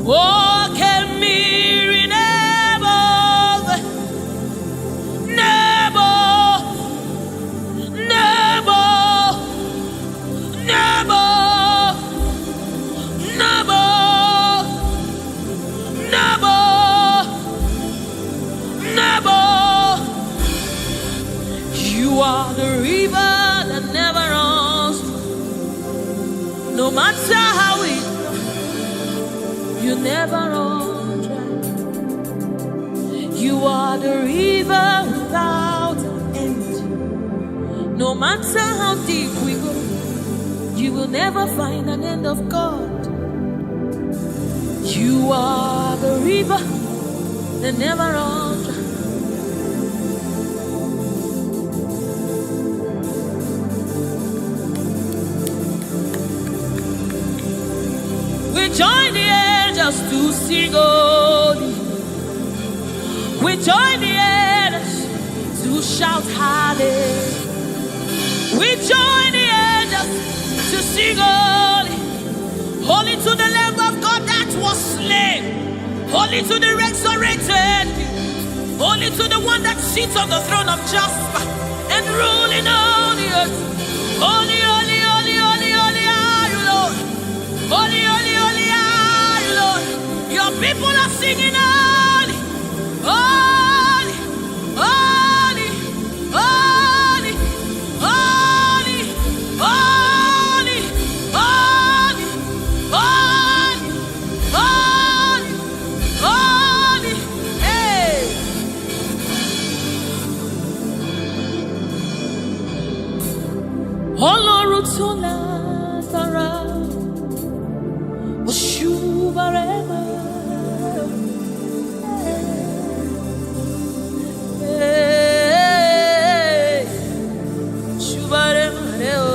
Oke miri nebo Nebo Nebo Nebo You are the river that never runs. No matter how we try, you never run dry. You are the river without end. No matter how deep we go, you will never find an end of God. You are the river that never runs dry. We join the angels to sing holy. We join the angels to shout hallelujah. We join the angels to sing holy. Holy to the Lamb of God that was slain. Holy to the resurrected. Holy to the one that sits on the throne of Jasper and ruling all the earth. Holy, holy, holy, holy, holy are you, Lord. Holy, holy, holy are you, Lord. Your people are singing holy, holy, holy, holy, holy, holy, holy, holy, Oshubare mareo,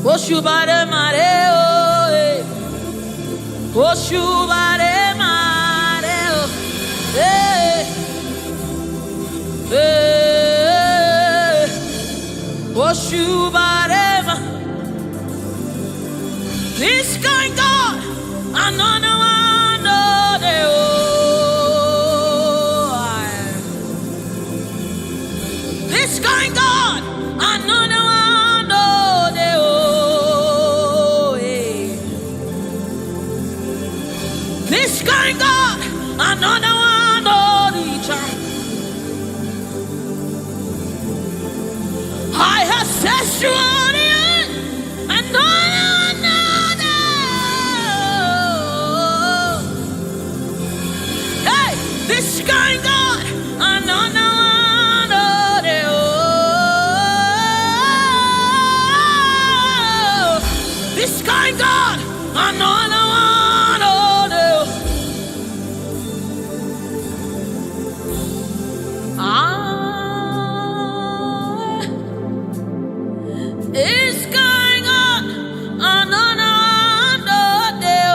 Oshubare mareo, Oshubare ma. This kind God, another one, this kind God, another one. This kind God, another one, I have set you on the earth, another. Hey, this kind God, another one, this kind God, another one. It's going on another day.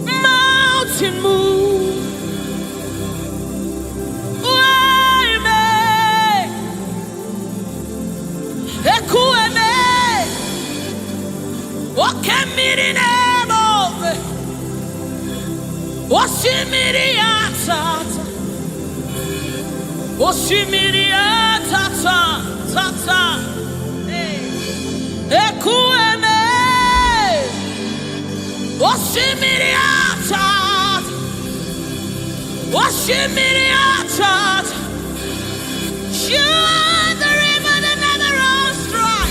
Mountain move. You are the river that never runs dry.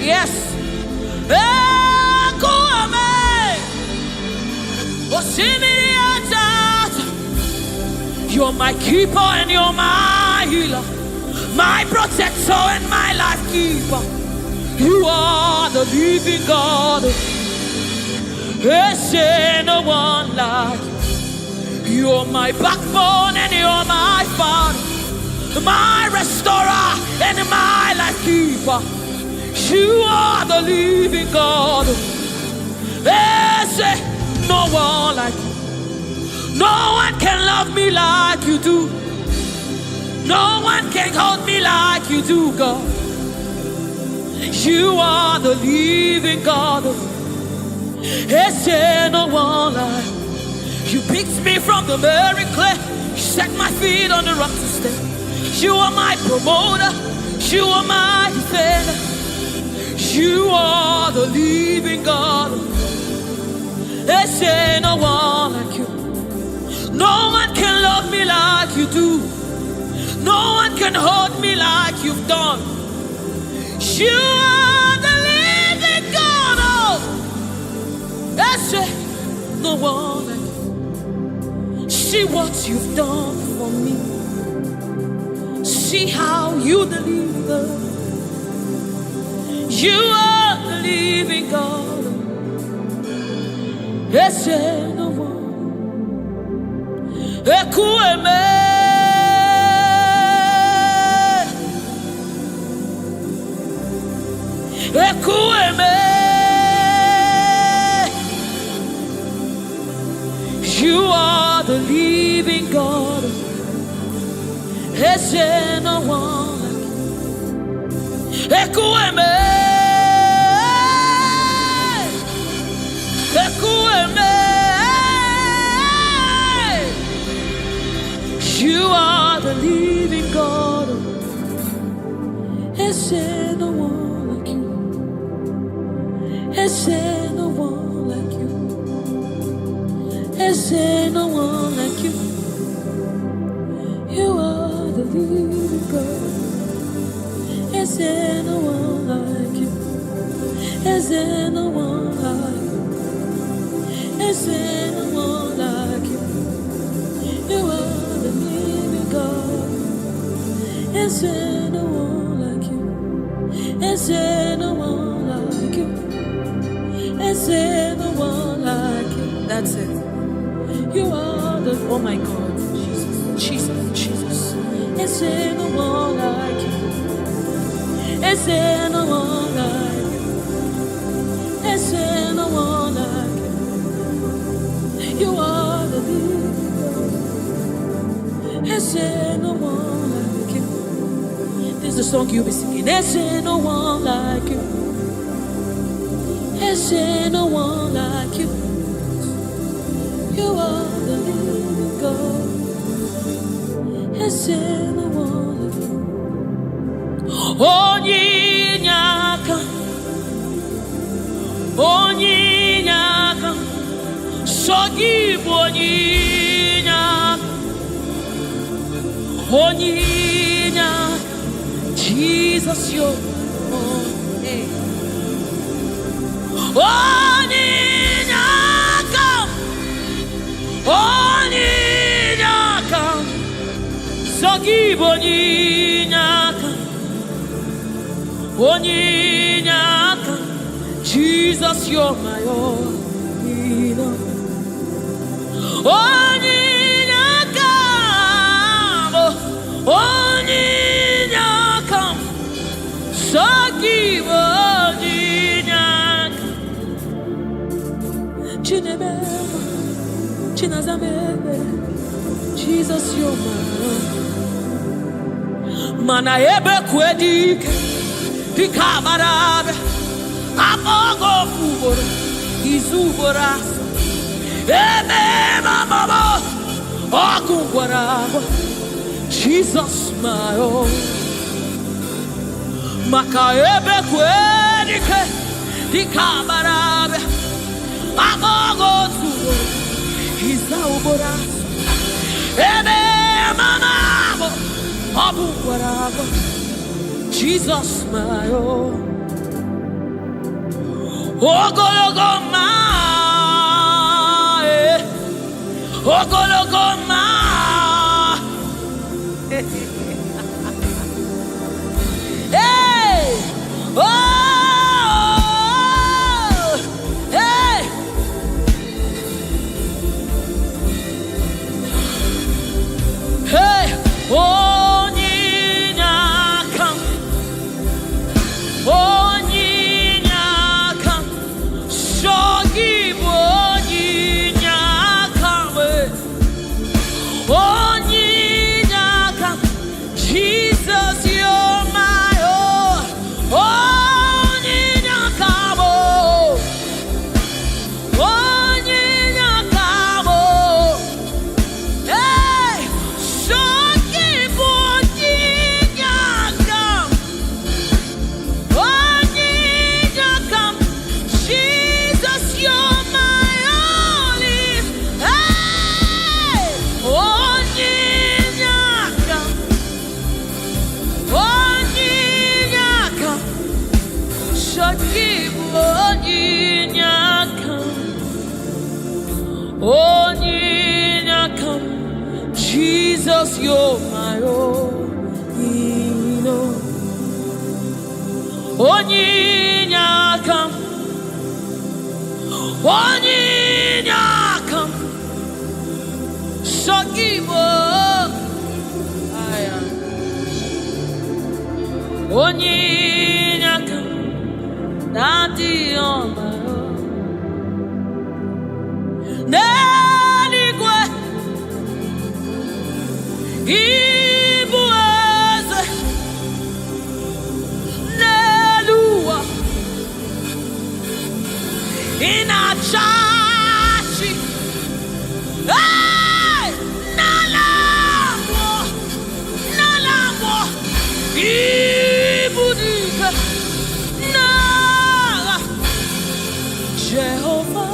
Yes. You're my keeper and you're my healer, my protector and my life keeper. You are the living God. There's no one like you. You're my backbone and you're my father, my restorer and my life keeper. You are the living God. There's no one like you. No one can love me like you do. No one can hold me like you do, God. You are the living God. There's no one like you. You picked me from the very clay. You set my feet on the rock to stay. You are my promoter. You are my defender. You are the living God. There's no one like you. No one can love me like you do. No one can hold me like you've done. You are the living God. Oh, that's it. No one like you. See what you've done for me. See how you deliver. You are the living God. That's it. No one. Ekueme, ekueme. You are the living God. There's no one like you. Ekueme, ekueme. You are the living God. There's no one like you. There's no one like you. There's no one like you. You are the living God. There's no one like you. There's no one like you. There's no one like you. You are God. Is there no one like you? Is there no one like you? Is there no one like you? That's it. You are the, oh my God, Jesus. Is there no one like you? Is there no one like you? Is there no one like you? You are the leader. Is there no one like you? This is the song you'll be singing. Is there no one like you? Is there no one like you? You are the living God. Is there no one like you? Onyinyaka, Onyinyaka, Sogibu Onyinyaka, Onyinyaka, Jesus, your name. Onyinyaka, Onyinyaka, Sogibu Onyinyaka, Onyinyaka, Jesus, you're my own. Onyinyaka, Onyinyaka, Sogibu Onyinyaka, Chinebeba, Chinazamebe, Jesus, you're my own. Mana ebe kwedike, dikabarabe, amogo fuboro, izuboraso, ebe mamamo, okungwarabo, Jesus, my own. Maka ebe kwedike, dikabarabe, amogo fuboro, izuboraso, ebe mamamo, okungwarabo, Jesus, my own. Ogologoma, Ogologoma. Hey, oh, hey. Hey, Onyinyaka, Onyinyaka, Sogibu Onyinyaka, Onyinyaka, Jesus, you're my own. Onyinyaka, Onyinyaka, hey, Sogibu Onyinyaka, Onyinyaka, Jesus, you're my only. Hey, Onyinyaka, Onyinyaka, Sogibu Onyinyaka, Onyinyaka, Jesus, you're my own. Onyinyaka, Onyinyaka, Sogibu Onyinyaka, Daddy on my own. Neligwe, Ibueze, Nelua, Inachachi, hey, Nalamo, Nalamo, Ibudika, Nala, Jehovah,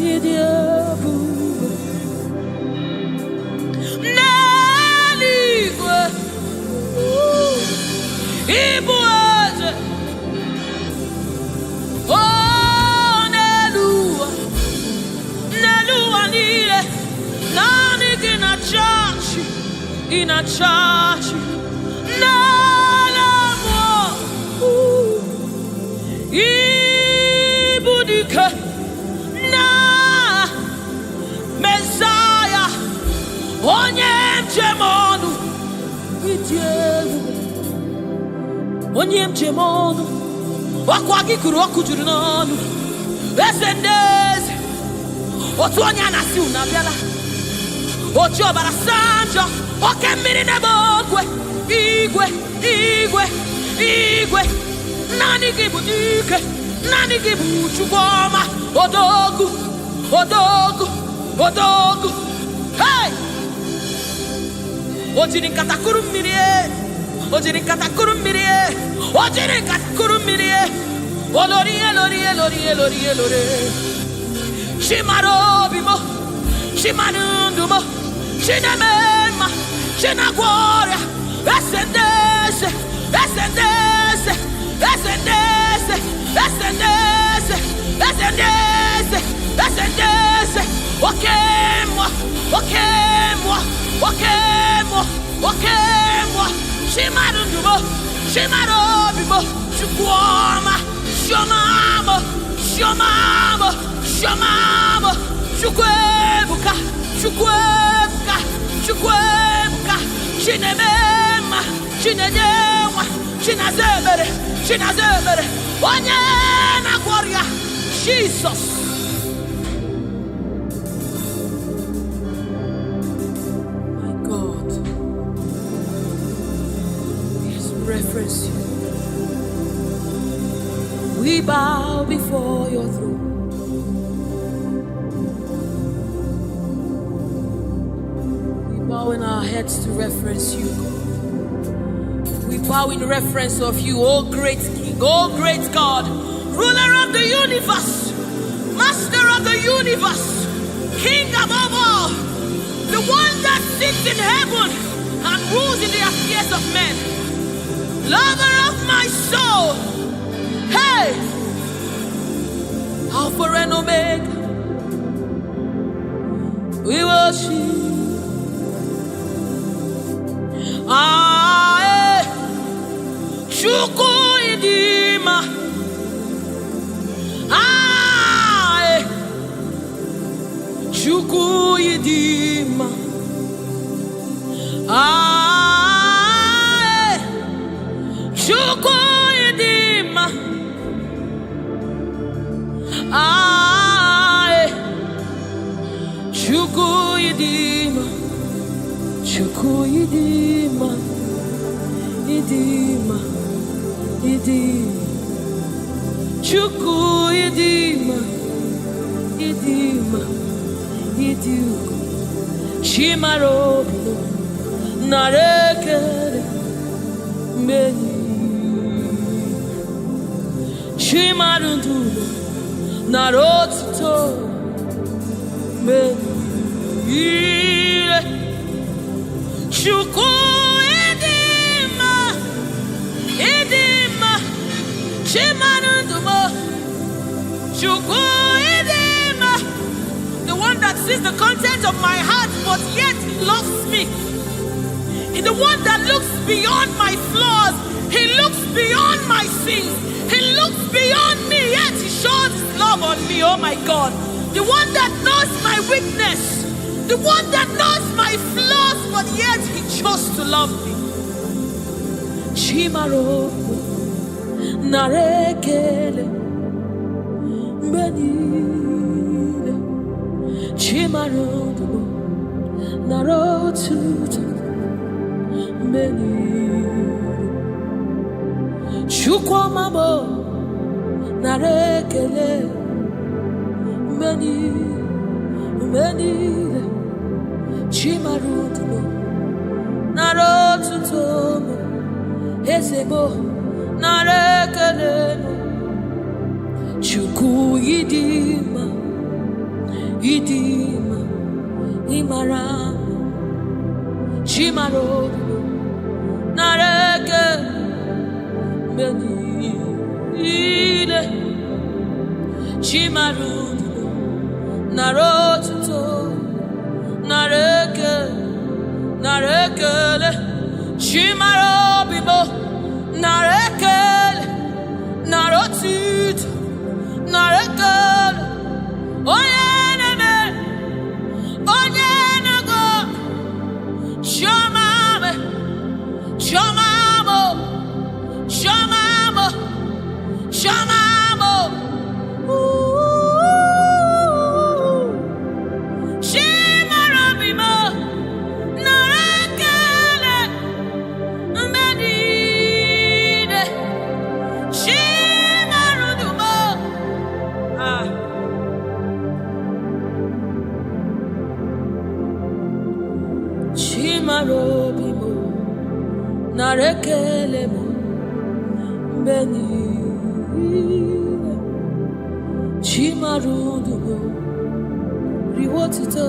Idiabu, Neligwe, Ibueze, oh, Nelua, Nelua nile, nani inachachi, Nalamo, Ibudika, onye mjemonu wakwa gị kuru ọkụ juru n'ọnụ eze ndị eze otu onye a na-asị unu abịala oji ọbara sanjọ oke mmiri n'ebe ogwe igwe igwe igwe naanị gị bụ dike naanị gị bụ Chukwu ọma odogwu odogwu odogwu hey o jiri nkata kuru mmiri o jiri nkata kuru mmiri o jiri nkata kuru mmiri olori elori elori elori elori chimara obi mo chimara ndụ mo chinemema chinagwa ọrịa esendeze esendeze esendeze esendeze esendeze esendeze okemwa okemwa okemwa okemwa chimara ndụ mo chimara obi mo Chukwu ọma Shomamo Shomamo Shomamo Chukwu ebuka Chukwu ebuka Chukwu ebuka chinemema chinenyewa chinazebere chinazebere onye na-agwọ ọrịa Jesus. My God, His reference you. We bow before your throne. We bow in our heads to reference you. We bow in reference of you, O great King, O great God, ruler of the universe, master of the universe, King above all, the one that sits in heaven and rules in the affairs of men, lover of my soul. Hey, Alpha and Omega, we worship. Chukwu idima, Chukwu idima, Chukwu idima. Chukwu idima, Chukwu idima, idima, idima. Chukwu idima, idima, idima. Chimaro narekere meni. Chimarundulo narotuto meni. Chukwu idima, idima. Chimarundumo. Chukwu idima. The one that sees the content of my heart but yet loves me. He's the one that looks beyond my flaws. He looks beyond my sins. He looks beyond me, yet he shows his love on me. Oh my God. The one that knows my weakness. The one that knows my flaws, but yet he chose to love me. Chimaro narekele benile. Chimaro narotuto benile. Chukwamamo narekele benile. Chimarutumo narotutomo ezebo narekeleno. Chukwu idima, idima, imara. Chimarutumo narekele benile. Chimarutumo narotutomo narekele. Chimaro bibo narekele narotuto narekele. Oyeneme onyenago shomame shomamo shomame. Mbeni Chimarudu Riwotito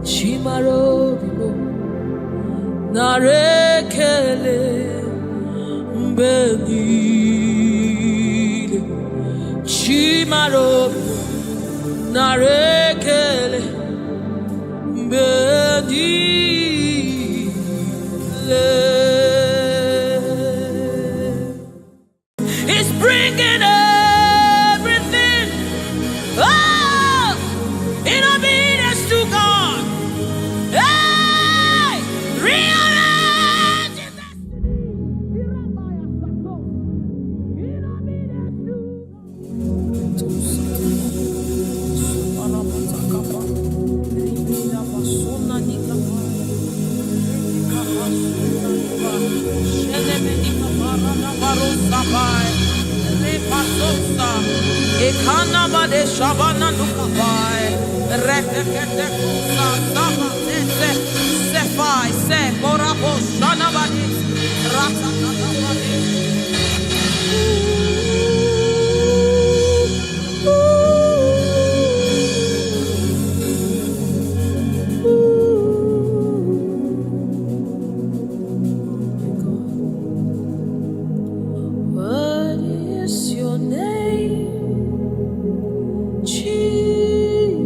Chimarudu Narekele Mbeni Chimarudu Narekele Mbeni It's bringing everything in obedience to God. Hey, rearrange it. Ekanabade shabana nukabai rekete kusa saba se sefai se korabo shanabadi ratakabadi What is your name? Jesus,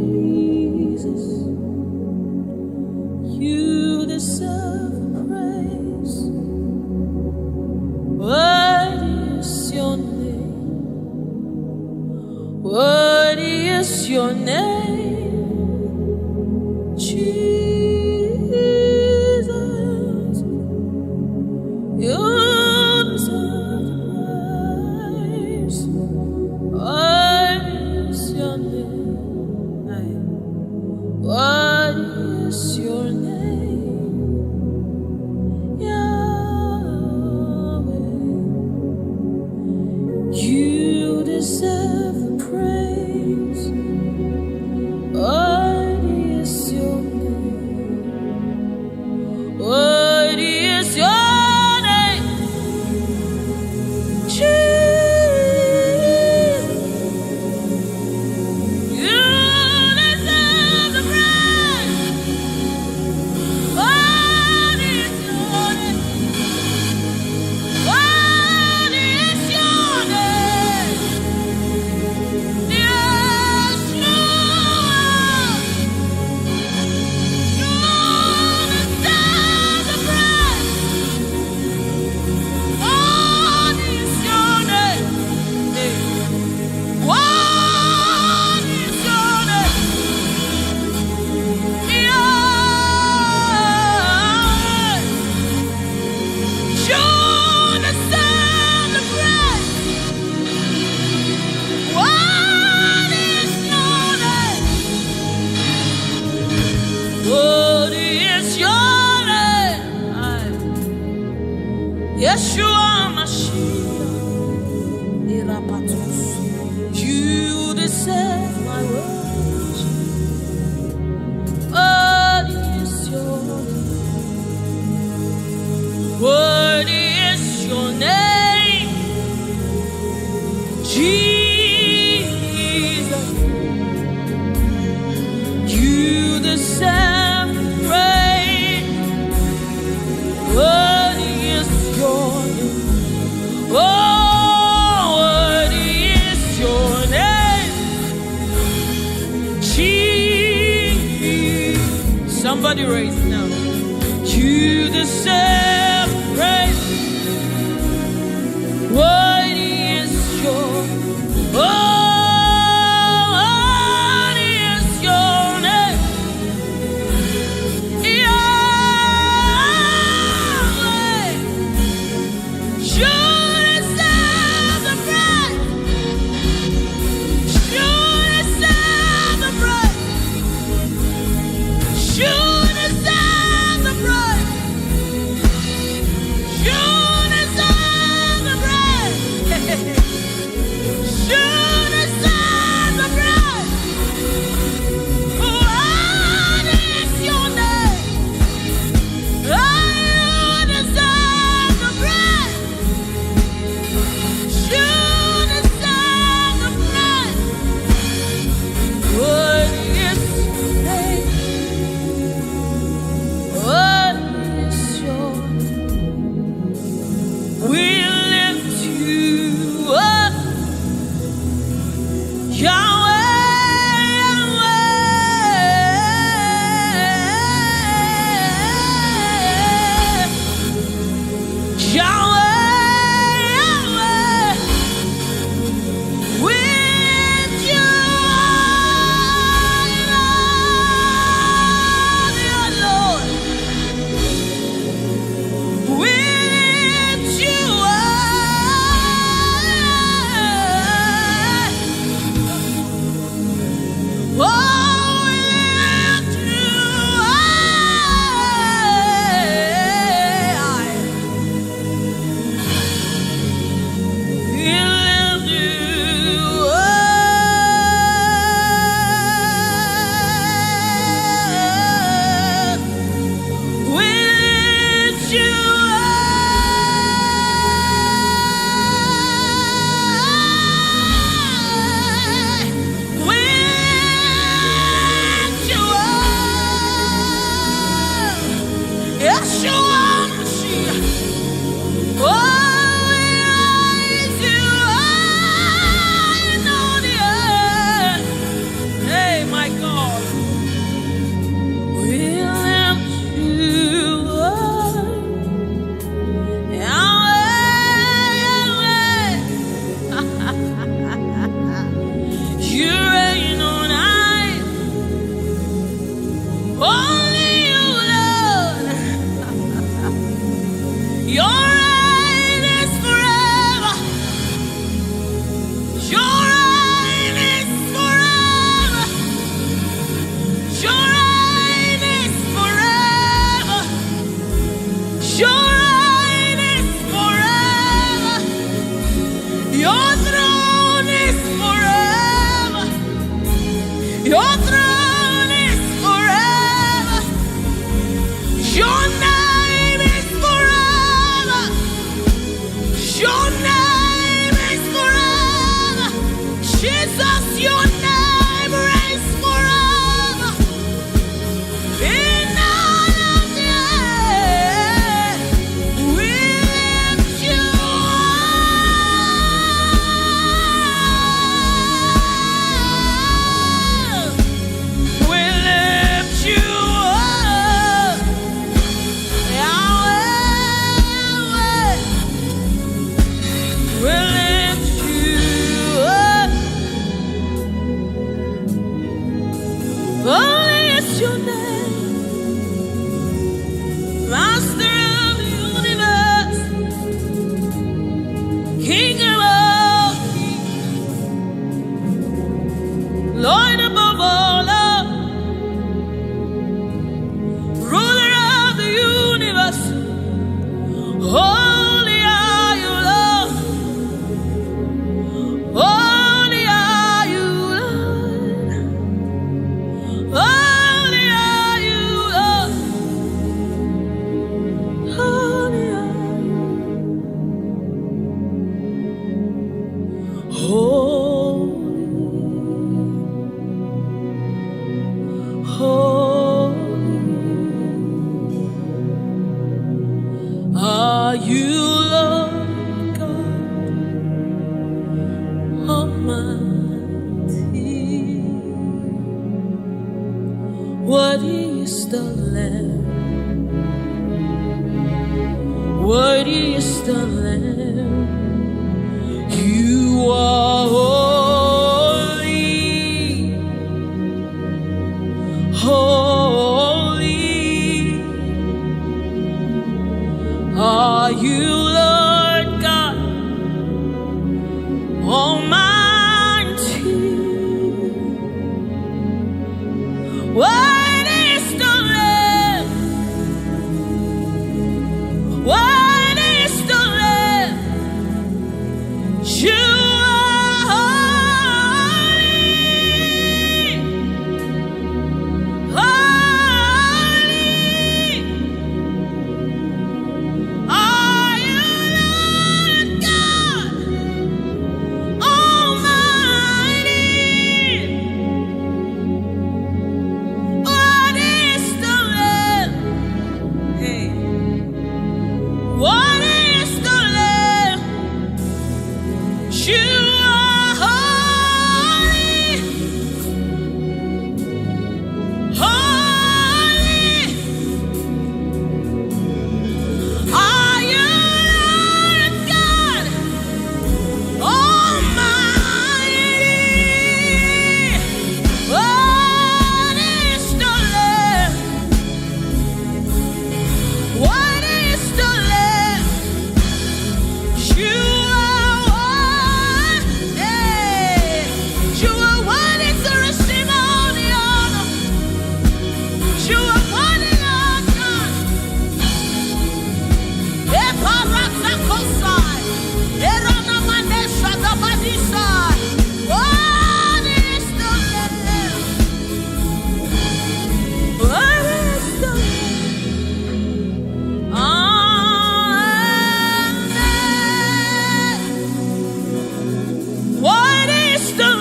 you deserve praise. What is your name? What is your name? Jesus, you deserve praise. What is your name? What is your name? Yahweh. You deserve the praise. What is your name? What is your name? Jesus. You deserve the praise. What is your name? What is your name? Yes, you are. You deserve the praise. What is your name? What is your name? Yeah. You deserve the praise. What is your name? What is your name? Yeshua Mashiach, Irapatos. You deserve my worship. What is your name? What is your name? Jesus, you deserve praise. What is your name? Oh, what is your name? Jesus. Somebody raise now. You deserve praise. What is your oh, what is your name? Yahweh. You deserve the praise. You deserve the praise. You deserve Your reign is forever. Your reign is forever. Your reign is forever. Your reign is forever. Your throne is forever. Your throne is forever. Your name is forever. Your name is forever. Jesus, your name reigns forever. In all of the earth, we lift you up. We lift you up. Yahweh, we lift you up. Holy is your name, Master of the universe, King of all kings, Lord above all, Ruler of the universe. Holy are you, Lord. Holy are you, Lord. Holy are you, Lord. Holy are you. Holy are you, Lord God Almighty. Worthy is the Lamb. Worthy is the Lamb. You are holy. Holy are you, Lord God Almighty. What is the Lamb? What is the Lamb? You are holy. Holy are you, Lord God Almighty. What is the Lamb? Hey. What is the Lamb? You are holy. Holy are you, Lord God Almighty. What is the Lamb? What is the Lamb? You are one. Hey. You are one to receive all the honor. You are one, Lord God. Eparakosai. Eranamanesha dabadisai. What is the Lamb? What is the Lamb? Amen. What is the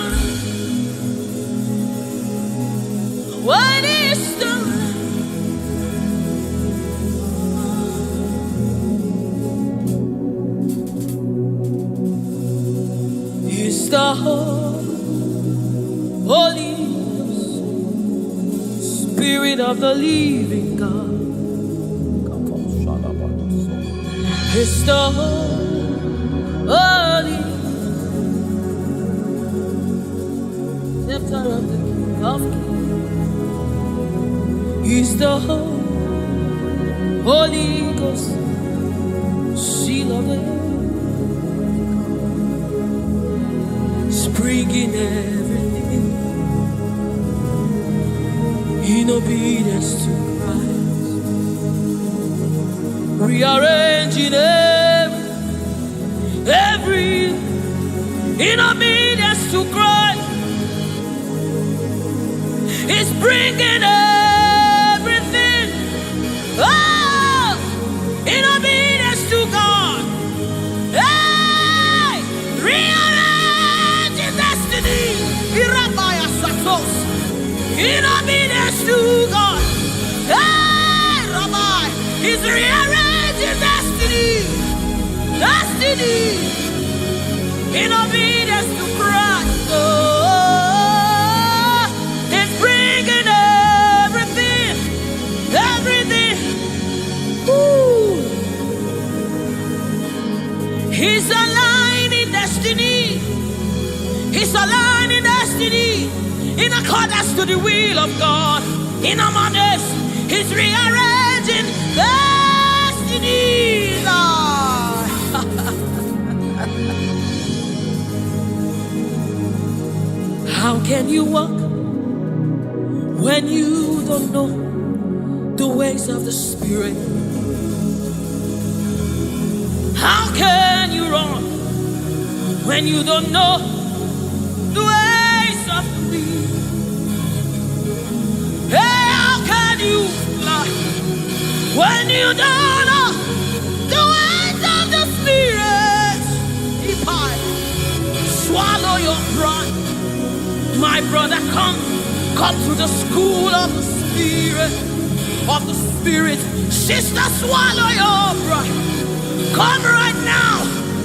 What is the Is the Holy Spirit of the living God. It's the Holy Scepter of the King of Kings. He's the Holy Ghost. obedience to Christ, rearranging every in obedience to Christ, is bringing everything. Oh, in obedience to God. Hey, rearranging destiny. In obedience to God. Hey, Rabbi, He's rearranging destiny. Destiny. In obedience to Christ. Oh, He's bringing everything. Everything. Ooh. He's aligning destiny. He's aligning destiny in accordance to the will of God. In Amadeus, He's rearranging destinies. How can you walk when you don't know the ways of the Spirit? How can you run when you don't know the ways of the wind? Hey, how can you fly when you don't know the ways of the Spirit? Swallow your pride, my brother. Come to the school of the Spirit, Sister, swallow your pride. Come right now.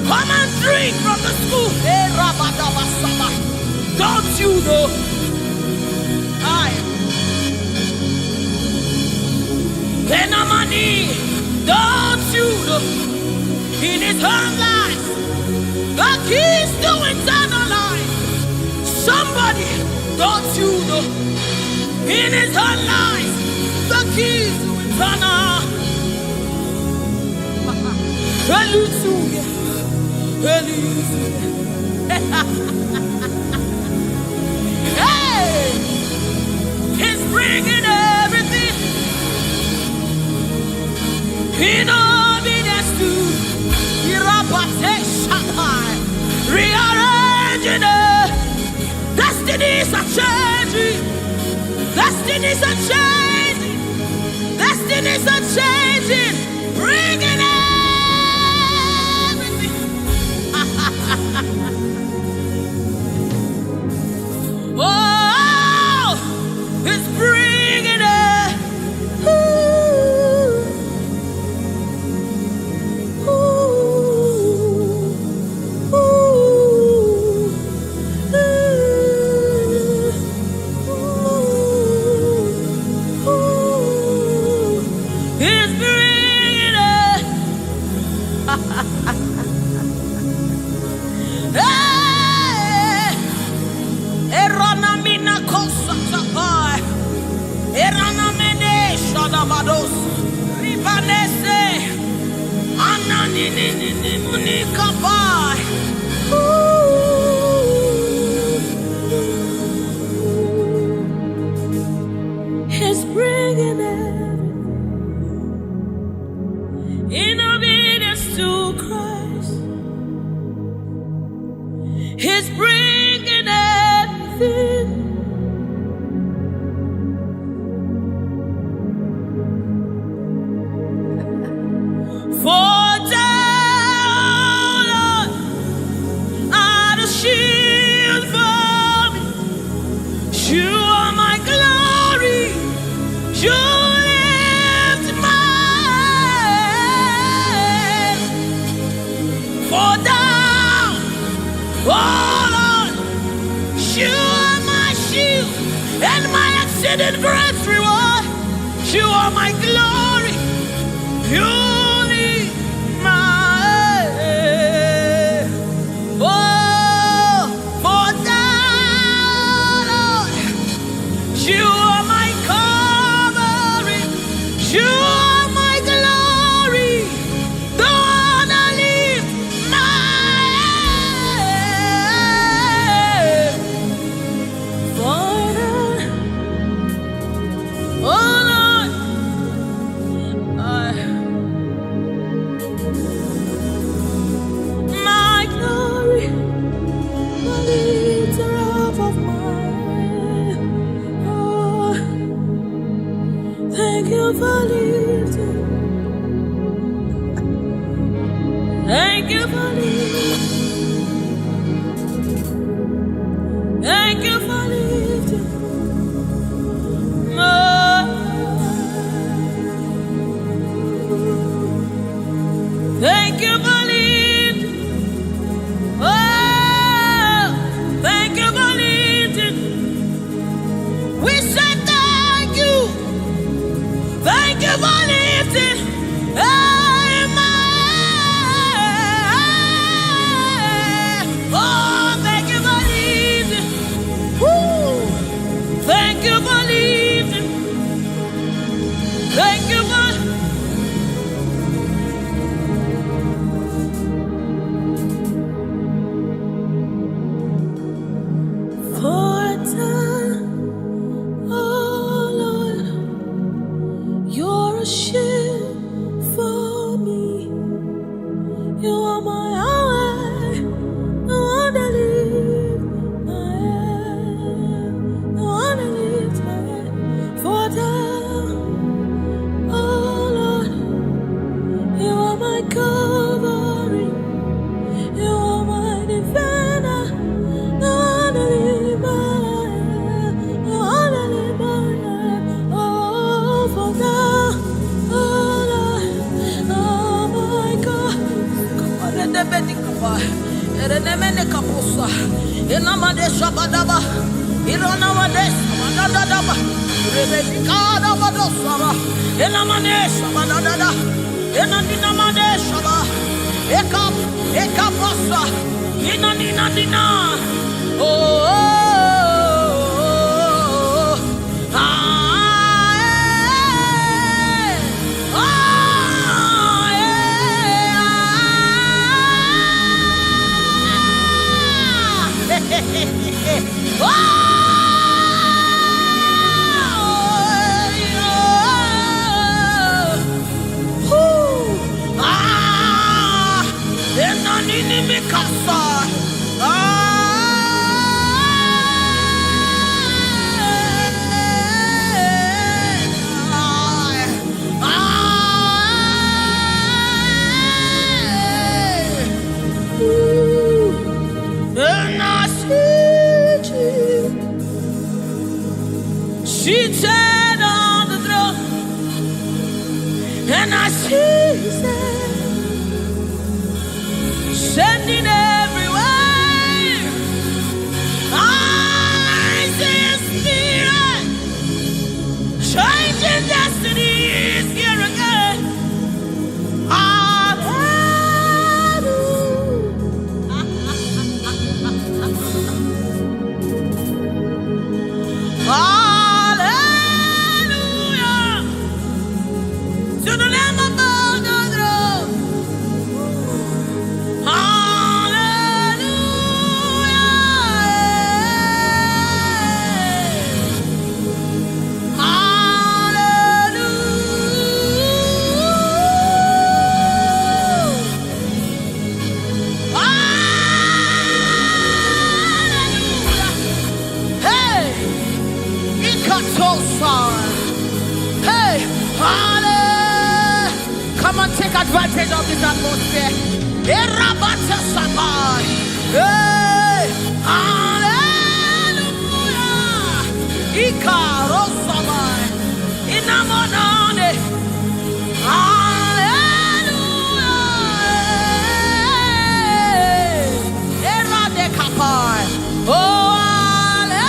Come and drink from the school. Hey, don't you know? Don't you know? In His own life, the keys to eternal life. Somebody, don't you know? In His own life, the keys to eternal. Hallelujah. Hey, He's bringing everything in obedience to rearranging it. Destinies are changing. Destinies are changing. Destinies are changing. Bringing everything. Oh, it's bringing it. It's bringing it. Hey, Erana mina kosa tapai, Erana mene shadabados, Ribanese, Anani ni muni kapai. He's bringing it. In obedience to Christ, He's bringing everything. For thou art a shield for me. You are my glory. You lift my head. For thou, oh Lord, you are my shield and my exceeding great reward. You are my glory. You lift my head. Oh, for thou, Lord, you are my covering. You are my glory. The one I lift my head. For thou, oh Thank you for lifting. Thank you for lifting. Thank you for lifting. Oh, thank you for lifting. We say thank you. Thank you for lifting. Oh, thank you for lifting. Woo. Thank you for lifting. Thank you for. For a time, oh Lord, you're a shield for me. You are my Yahweh, no one to lift my head, no one to lift my head. For a time, oh Lord, you are my covering, you are my defender. No one to lift my head, no one to lift my head. Oh, for now, oh Lord, oh my God. Seated on the throne, and I see His hand sending everywhere. I see His Spirit changing destinies here again. Hallelujah. To the Lamb above the throne. Hallelujah. Hallelujah. Hey, hey, hallelujah. Come on, take advantage of this atmosphere. Hey, hallelujah. Ikarosamai. Inamonane. Hallelujah. Eradekapai. Oh, hallelujah.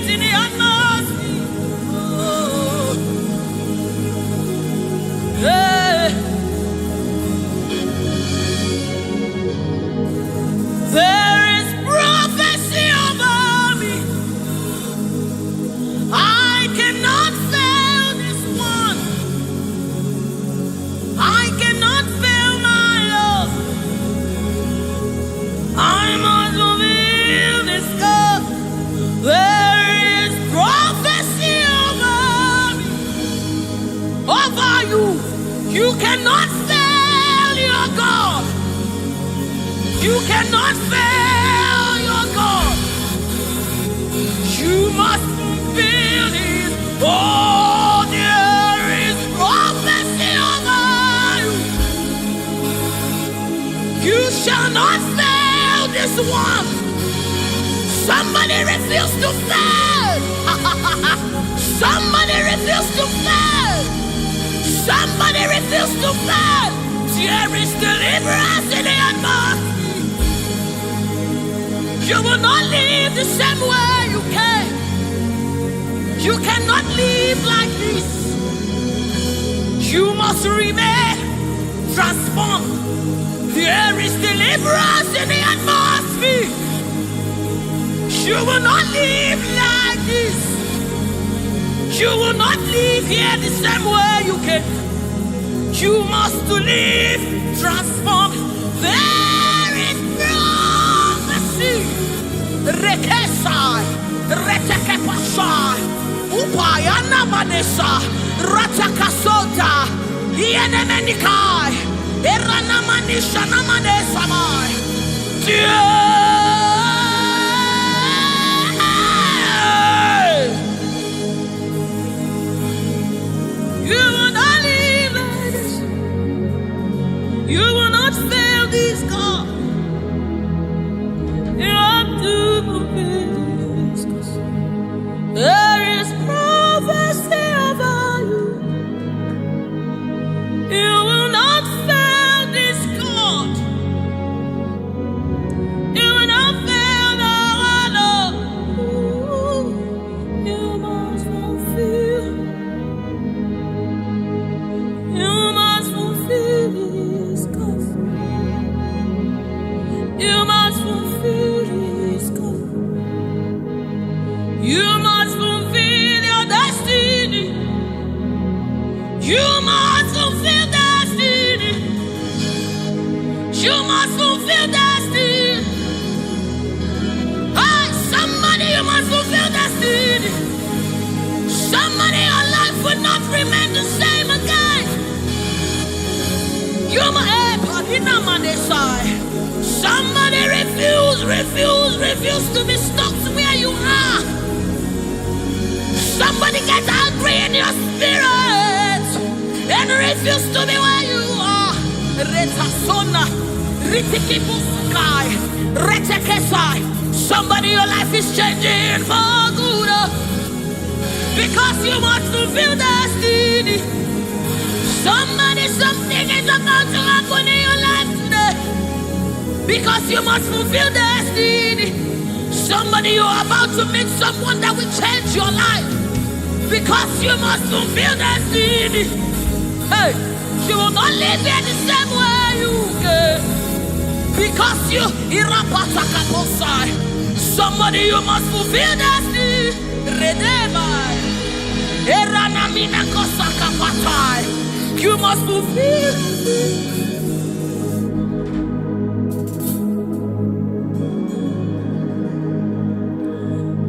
in the atmosphere. Oh, yeah. There is prophecy over me. I cannot fail this one. I cannot fail my love. I must fulfill this God. There is prophecy over you. You cannot fail your God. You cannot fail your God. You must fulfill His. Oh, there is prophecy over you. You shall not fail this one. Somebody refuse to fail. Somebody refuse to fail. Somebody refuse to fail. There is deliverance in the atmosphere. You will not live the same way you came. You cannot live like this. You must remain transformed. There is deliverance in the atmosphere. You will not live like this. You will not live here the same way you came. You must live transformed. There is prophecy. Rekesai, retekepasai, upayana manesa, ratakasota, ienemenikai, eranamanisha namanesamai. You will not live like this. You will not fail this God. You have to fulfill this cause there is prophecy over you. You will not fail this God. You will not fail the Lord. You must fulfill. You must fulfill this cause. You must fulfill this cause. You must fulfill your destiny. You must fulfill destiny. You must fulfill destiny. Hey, somebody, you must fulfill destiny. Somebody, your life will not remain the same again. You must. Somebody refuse to be stuck where you are. Somebody get angry in your spirit and refuse to be where you are. Somebody, your life is changing for good because you must fulfill destiny. Somebody, something is about to happen in your life today because you must fulfill destiny. Somebody, you are about to meet someone that will change your life because you must fulfill destiny. Hey, you will not live here the same way you came because you somebody, you must fulfill destiny. You must fulfill.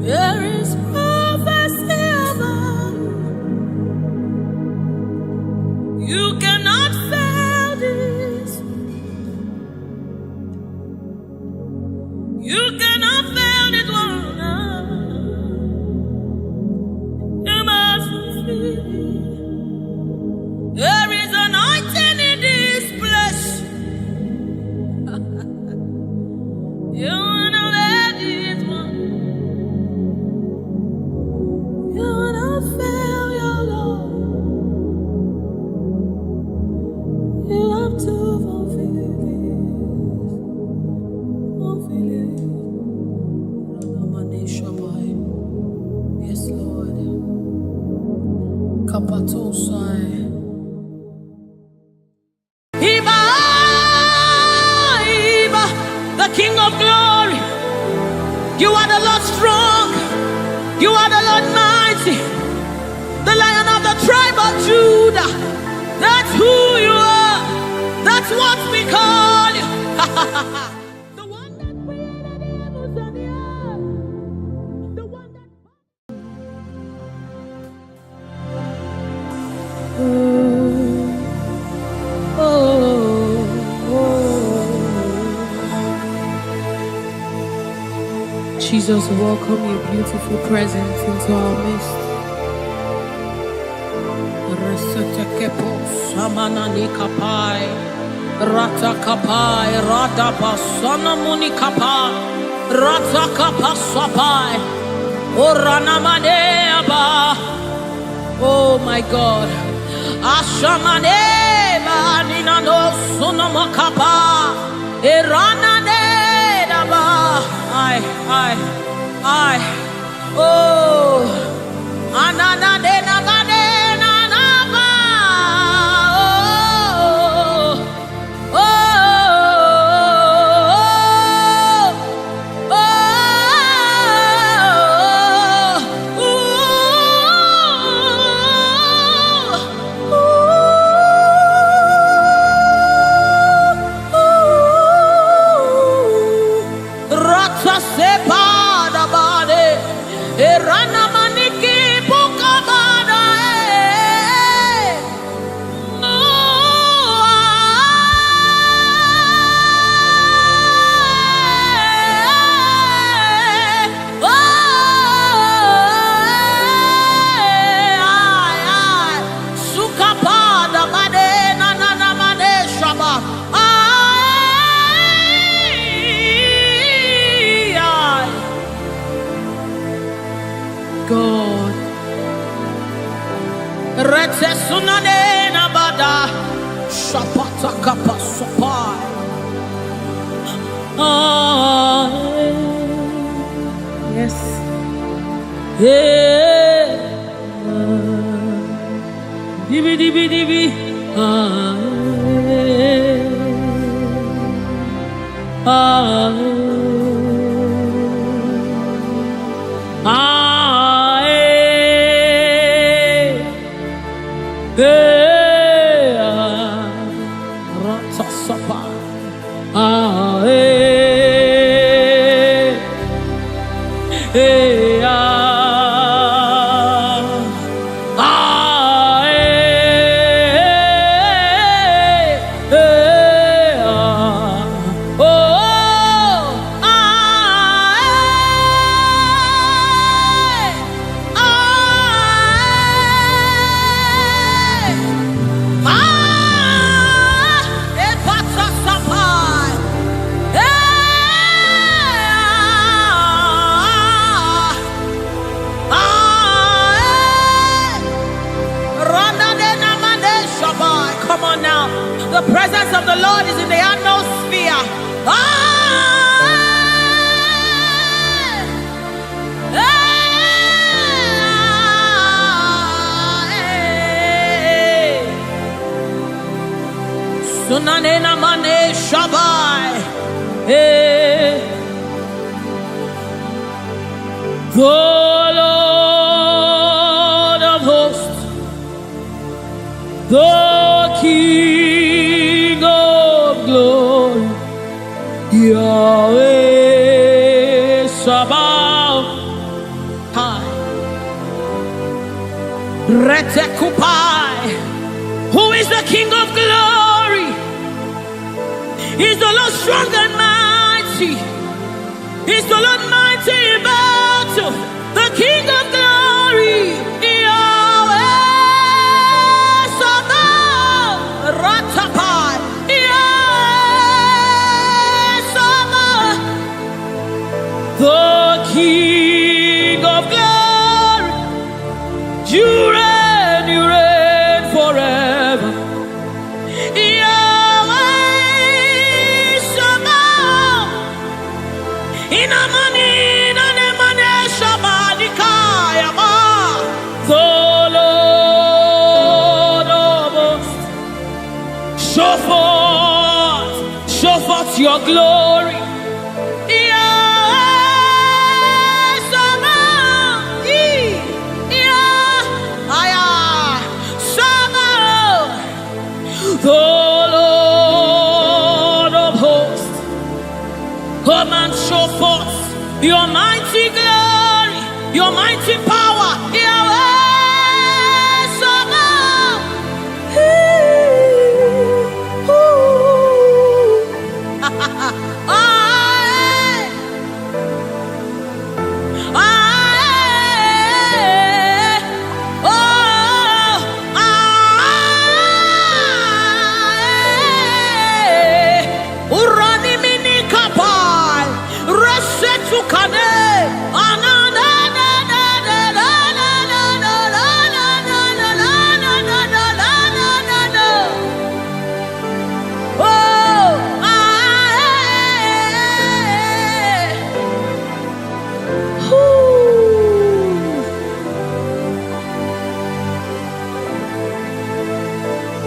There is prophecy about you. You cannot fail this. You cannot fail it one. You must fulfill. There is anointing in this place. You wanna let this one. Iba, Iba, the King of glory. You are the Lord strong. You are the Lord mighty. The Lion of the tribe of Judah. That's who you are. That's what we call you. The one that created the heavens and the earth. The one that... Jesus, welcome your beautiful presence into our midst. Resetekepo samanani kapai, rata kapai, rata basana muni kapai, rata kapasapai, orana maneaba. Oh my God, ashamaneba ninano sunamakapa, erana nedaba. I, oh, anana de nabade nanaba, oh, oh, Erana maniki bukabada, sukapada bade nana mane shaba. God, rete sunane nabada, shapata kapasopai. Yes, yeah, dibi dibi dibi, the presence of the Lord is in the atmosphere. Sunanena mane shabai. The Lord of hosts, the King of glory, Yahweh Sabaoth, Retekupai. Who is the King of glory? He's the Lord strong and mighty. He's the Lord mighty in battle. The King of glory, Yahweh Sabaoth, Ratapai, Yahweh Sabaoth, the King of glory. You reign forever. Yahweh Sabaoth, Inamani, Nanemane Shabalikaya, the Lord glory. The Lord of hosts, come and show forth your mighty glory, your mighty power. Yahweh, Sabaoth.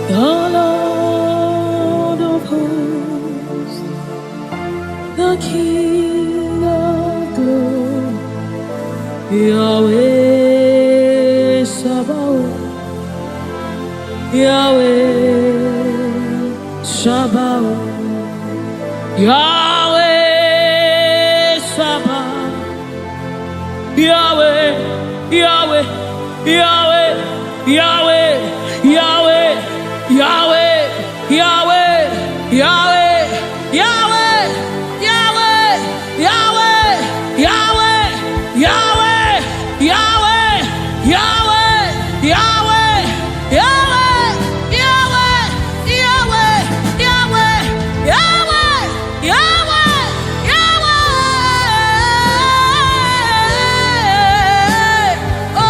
The Lord of hosts, the King of glory, Yahweh Sabaoth, Yahweh Sabaoth, Yahweh Sabaoth, Yahweh, Yahweh, Yahweh, Yahweh, Yahweh. Yahweh, Yahweh, Yahweh, Yahweh, Yahweh, Yahweh, Yahweh, Yahweh, Yahweh, Yahweh, Yahweh, Yahweh, Yahweh, Yahweh, Yahweh, Yahweh, Yahweh, Yahweh. Oh,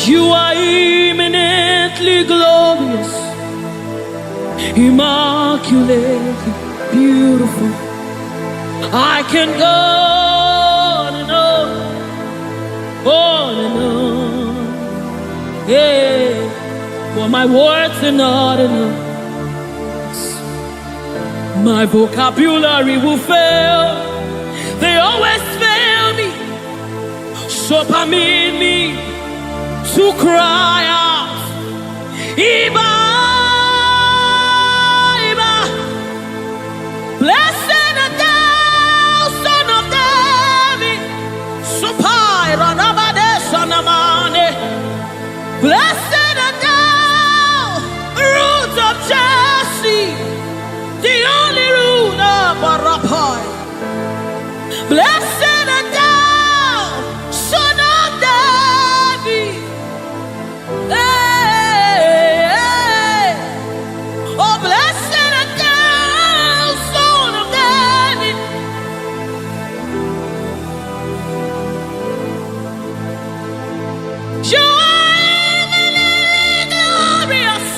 You are eminently glorious, immaculately beautiful. I can go on and on, yeah. But my words are not enough. My vocabulary will fail. They always fail me. So permit me to cry out, Iba, Iba. Blessed art thou, Son of David. Supai ranabade sanamane. Blessed art thou, Root of Jesse, the only root of Arapai. Blessed art thou, Son of David. Oh, blessed art thou, Son of David. You are eminently glorious,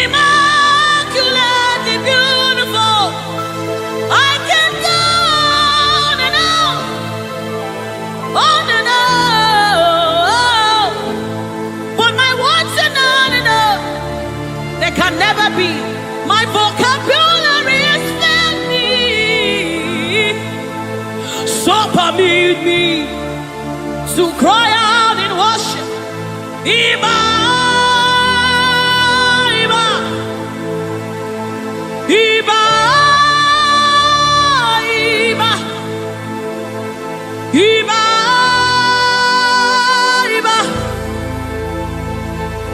immaculately beautiful. I can go on and on, but my words are not enough. They can never be. My vocabulary is filthy. So permit me to cry out in worship. Iba, Iba, Iba, Iba, Iba,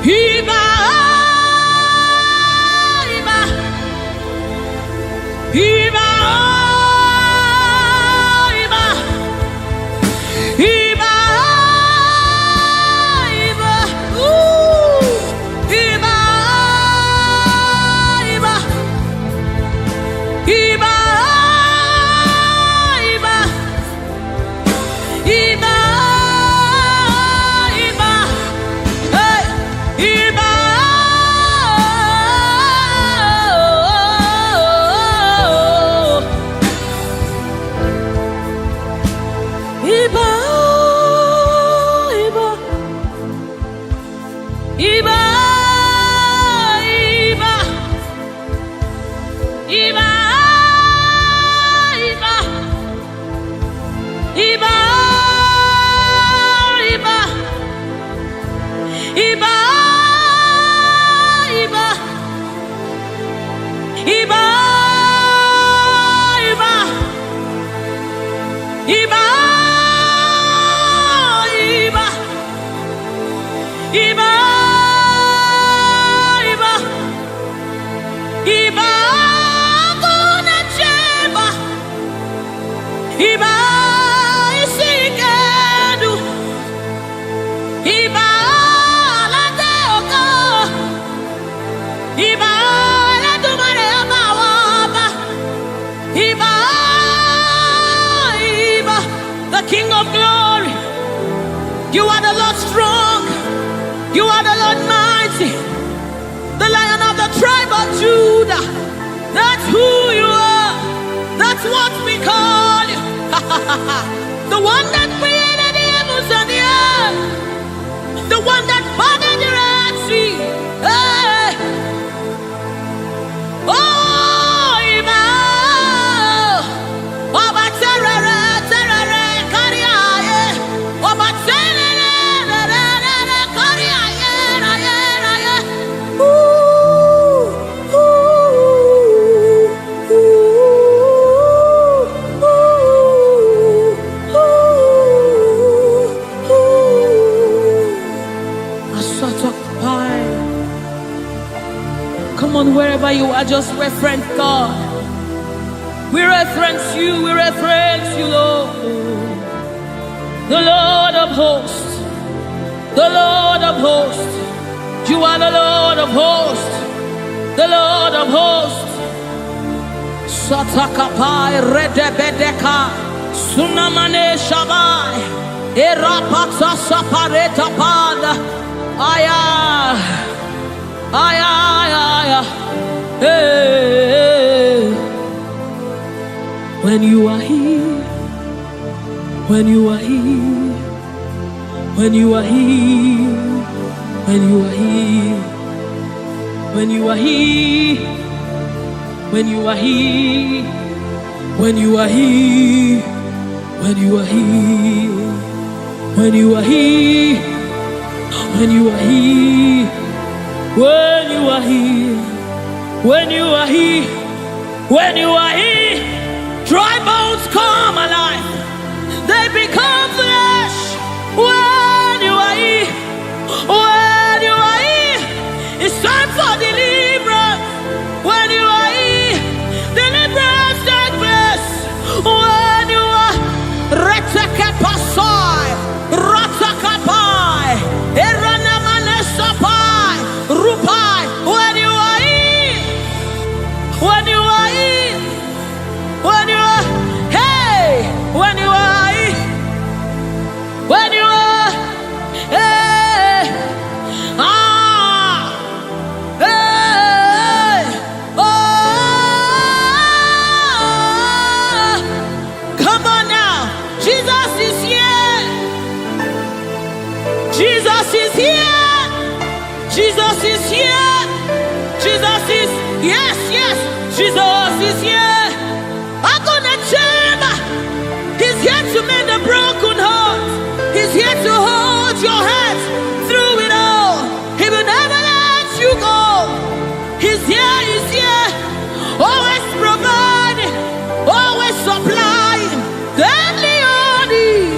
Iba, Iba, Iba. King of glory, you are the Lord strong, you are the Lord mighty, the Lion of the tribe of Judah. That's who you are, that's what we call you. The one that created the heavens and the earth, the one that parted the Red Sea. Hey. Oh, Emmanuel, oh, but come on, wherever you are, just reference God. We reference you, Lord. The Lord of hosts, the Lord of hosts. You are the Lord of hosts, the Lord of hosts. Satakapai redebedeka sunamane shabai erapata sapareta pada aya. Ay, ay, ay, ay. Hey. When you are here, when you are here, when you are here, when you are here, when you are here, when you are here, when you are here, when you are here, when you are here, when you are here. When you are here, when you are here, when you are here, dry bones come alive, they become flesh. When you are here, when you are here, it's time for deliverance. When you are here, deliverance takes place. When you are retekepasai, ratakapai, eranamanesapai, rupai. When you are here, when you are here, when you are, hey, when you are here, when you are, hey, ah, hey, oh, come on now, Jesus is here, Jesus is here, Jesus is here, Jesus is, yes, yes, Jesus is here. I'm gonna chamber. He's here to mend the broken heart. He's here to hold your hands through it all. He will never let you go. He's here, always providing, always supplying. Then the only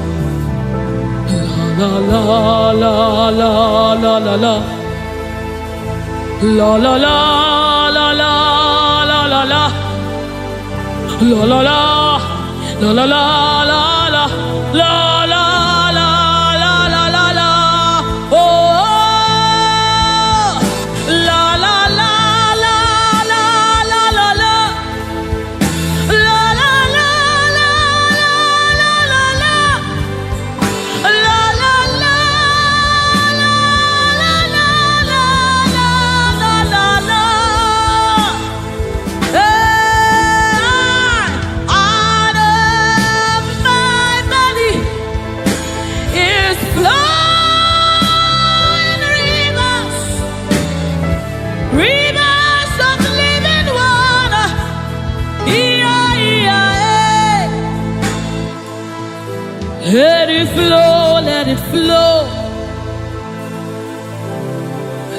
la la la la la la. La la la la la la la la. La la la la la la la la. La la la la la la la. Oh, la la la la la la la la. La la la la la la la. La la la la la la la la la. Out of my belly is flowing rivers, rivers of living water. Let it flow, let it flow.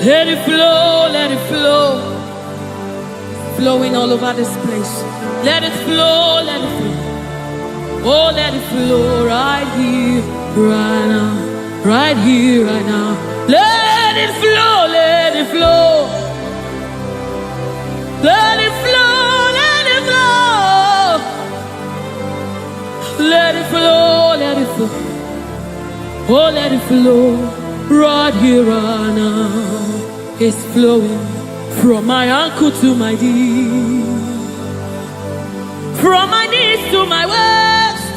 Let it flow, let it flow. Flowing all over this place. Let it flow, let it flow. Oh, let it flow right here, right now. Right here, right now. Let it flow, let it flow. Let it flow, let it flow. Let it flow, let it flow. Oh, let it flow right here, right now. It's flowing from my ankle to my knee, from my knees to my waist,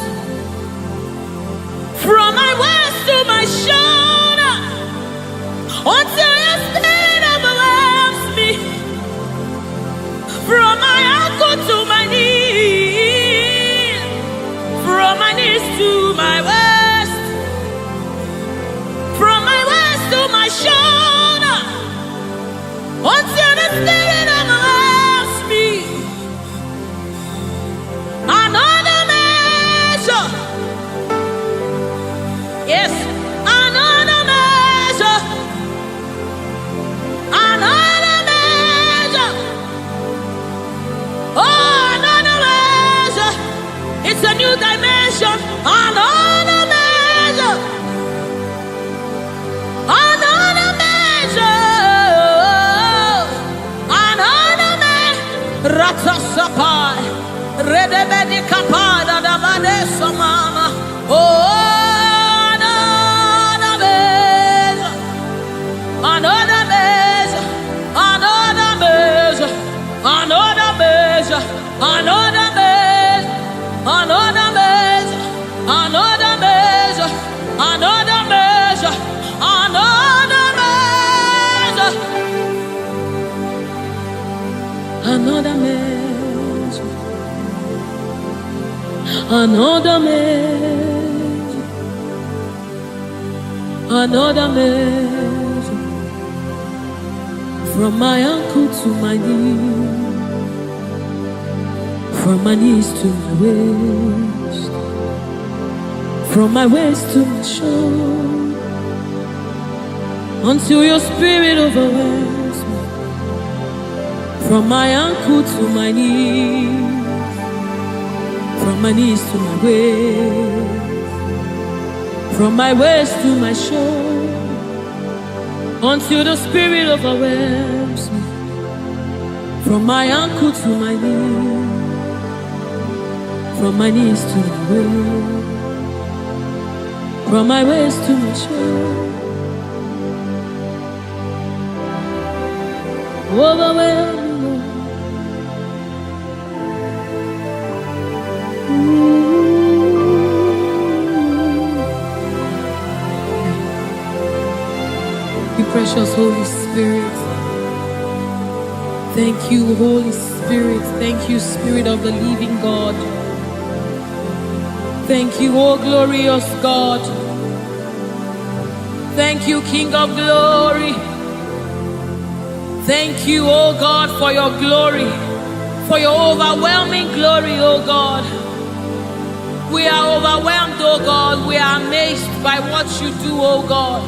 from my waist to my shoulder, until your spirit overwhelms me. From my ankle to my knee, from my knees to my waist, from my waist to my shoulder, until the spirit overwhelms me. Another measure, yes, another measure, another measure, oh, another measure. It's a new dimension. Another measure, another measure, another measure. Ratasapai, redebedi kapada da vanessa mama. Oh, another measure, another measure, another measure, another measure, another measure, another measure, another measure, another measure, another measure, another measure, another measure, another measure, from my ankle to my knee, from my knees to my waist, from my waist to my shoulder, until your spirit overwhelms me. From my ankle to my knees, from my knees to my waist, from my waist to my shoulder, until the spirit overwhelms me. From my ankle to my knees, from my knees to my waist, from my waist to my shoulder, overwhelm me, Lord. You precious Holy Spirit. Thank you, Holy Spirit. Thank you, Spirit of the living God. Thank you, oh glorious God. Thank you, King of glory. Thank you, oh God, for your glory, for your overwhelming glory, oh God. We are overwhelmed, oh God. We are amazed by what you do, oh God.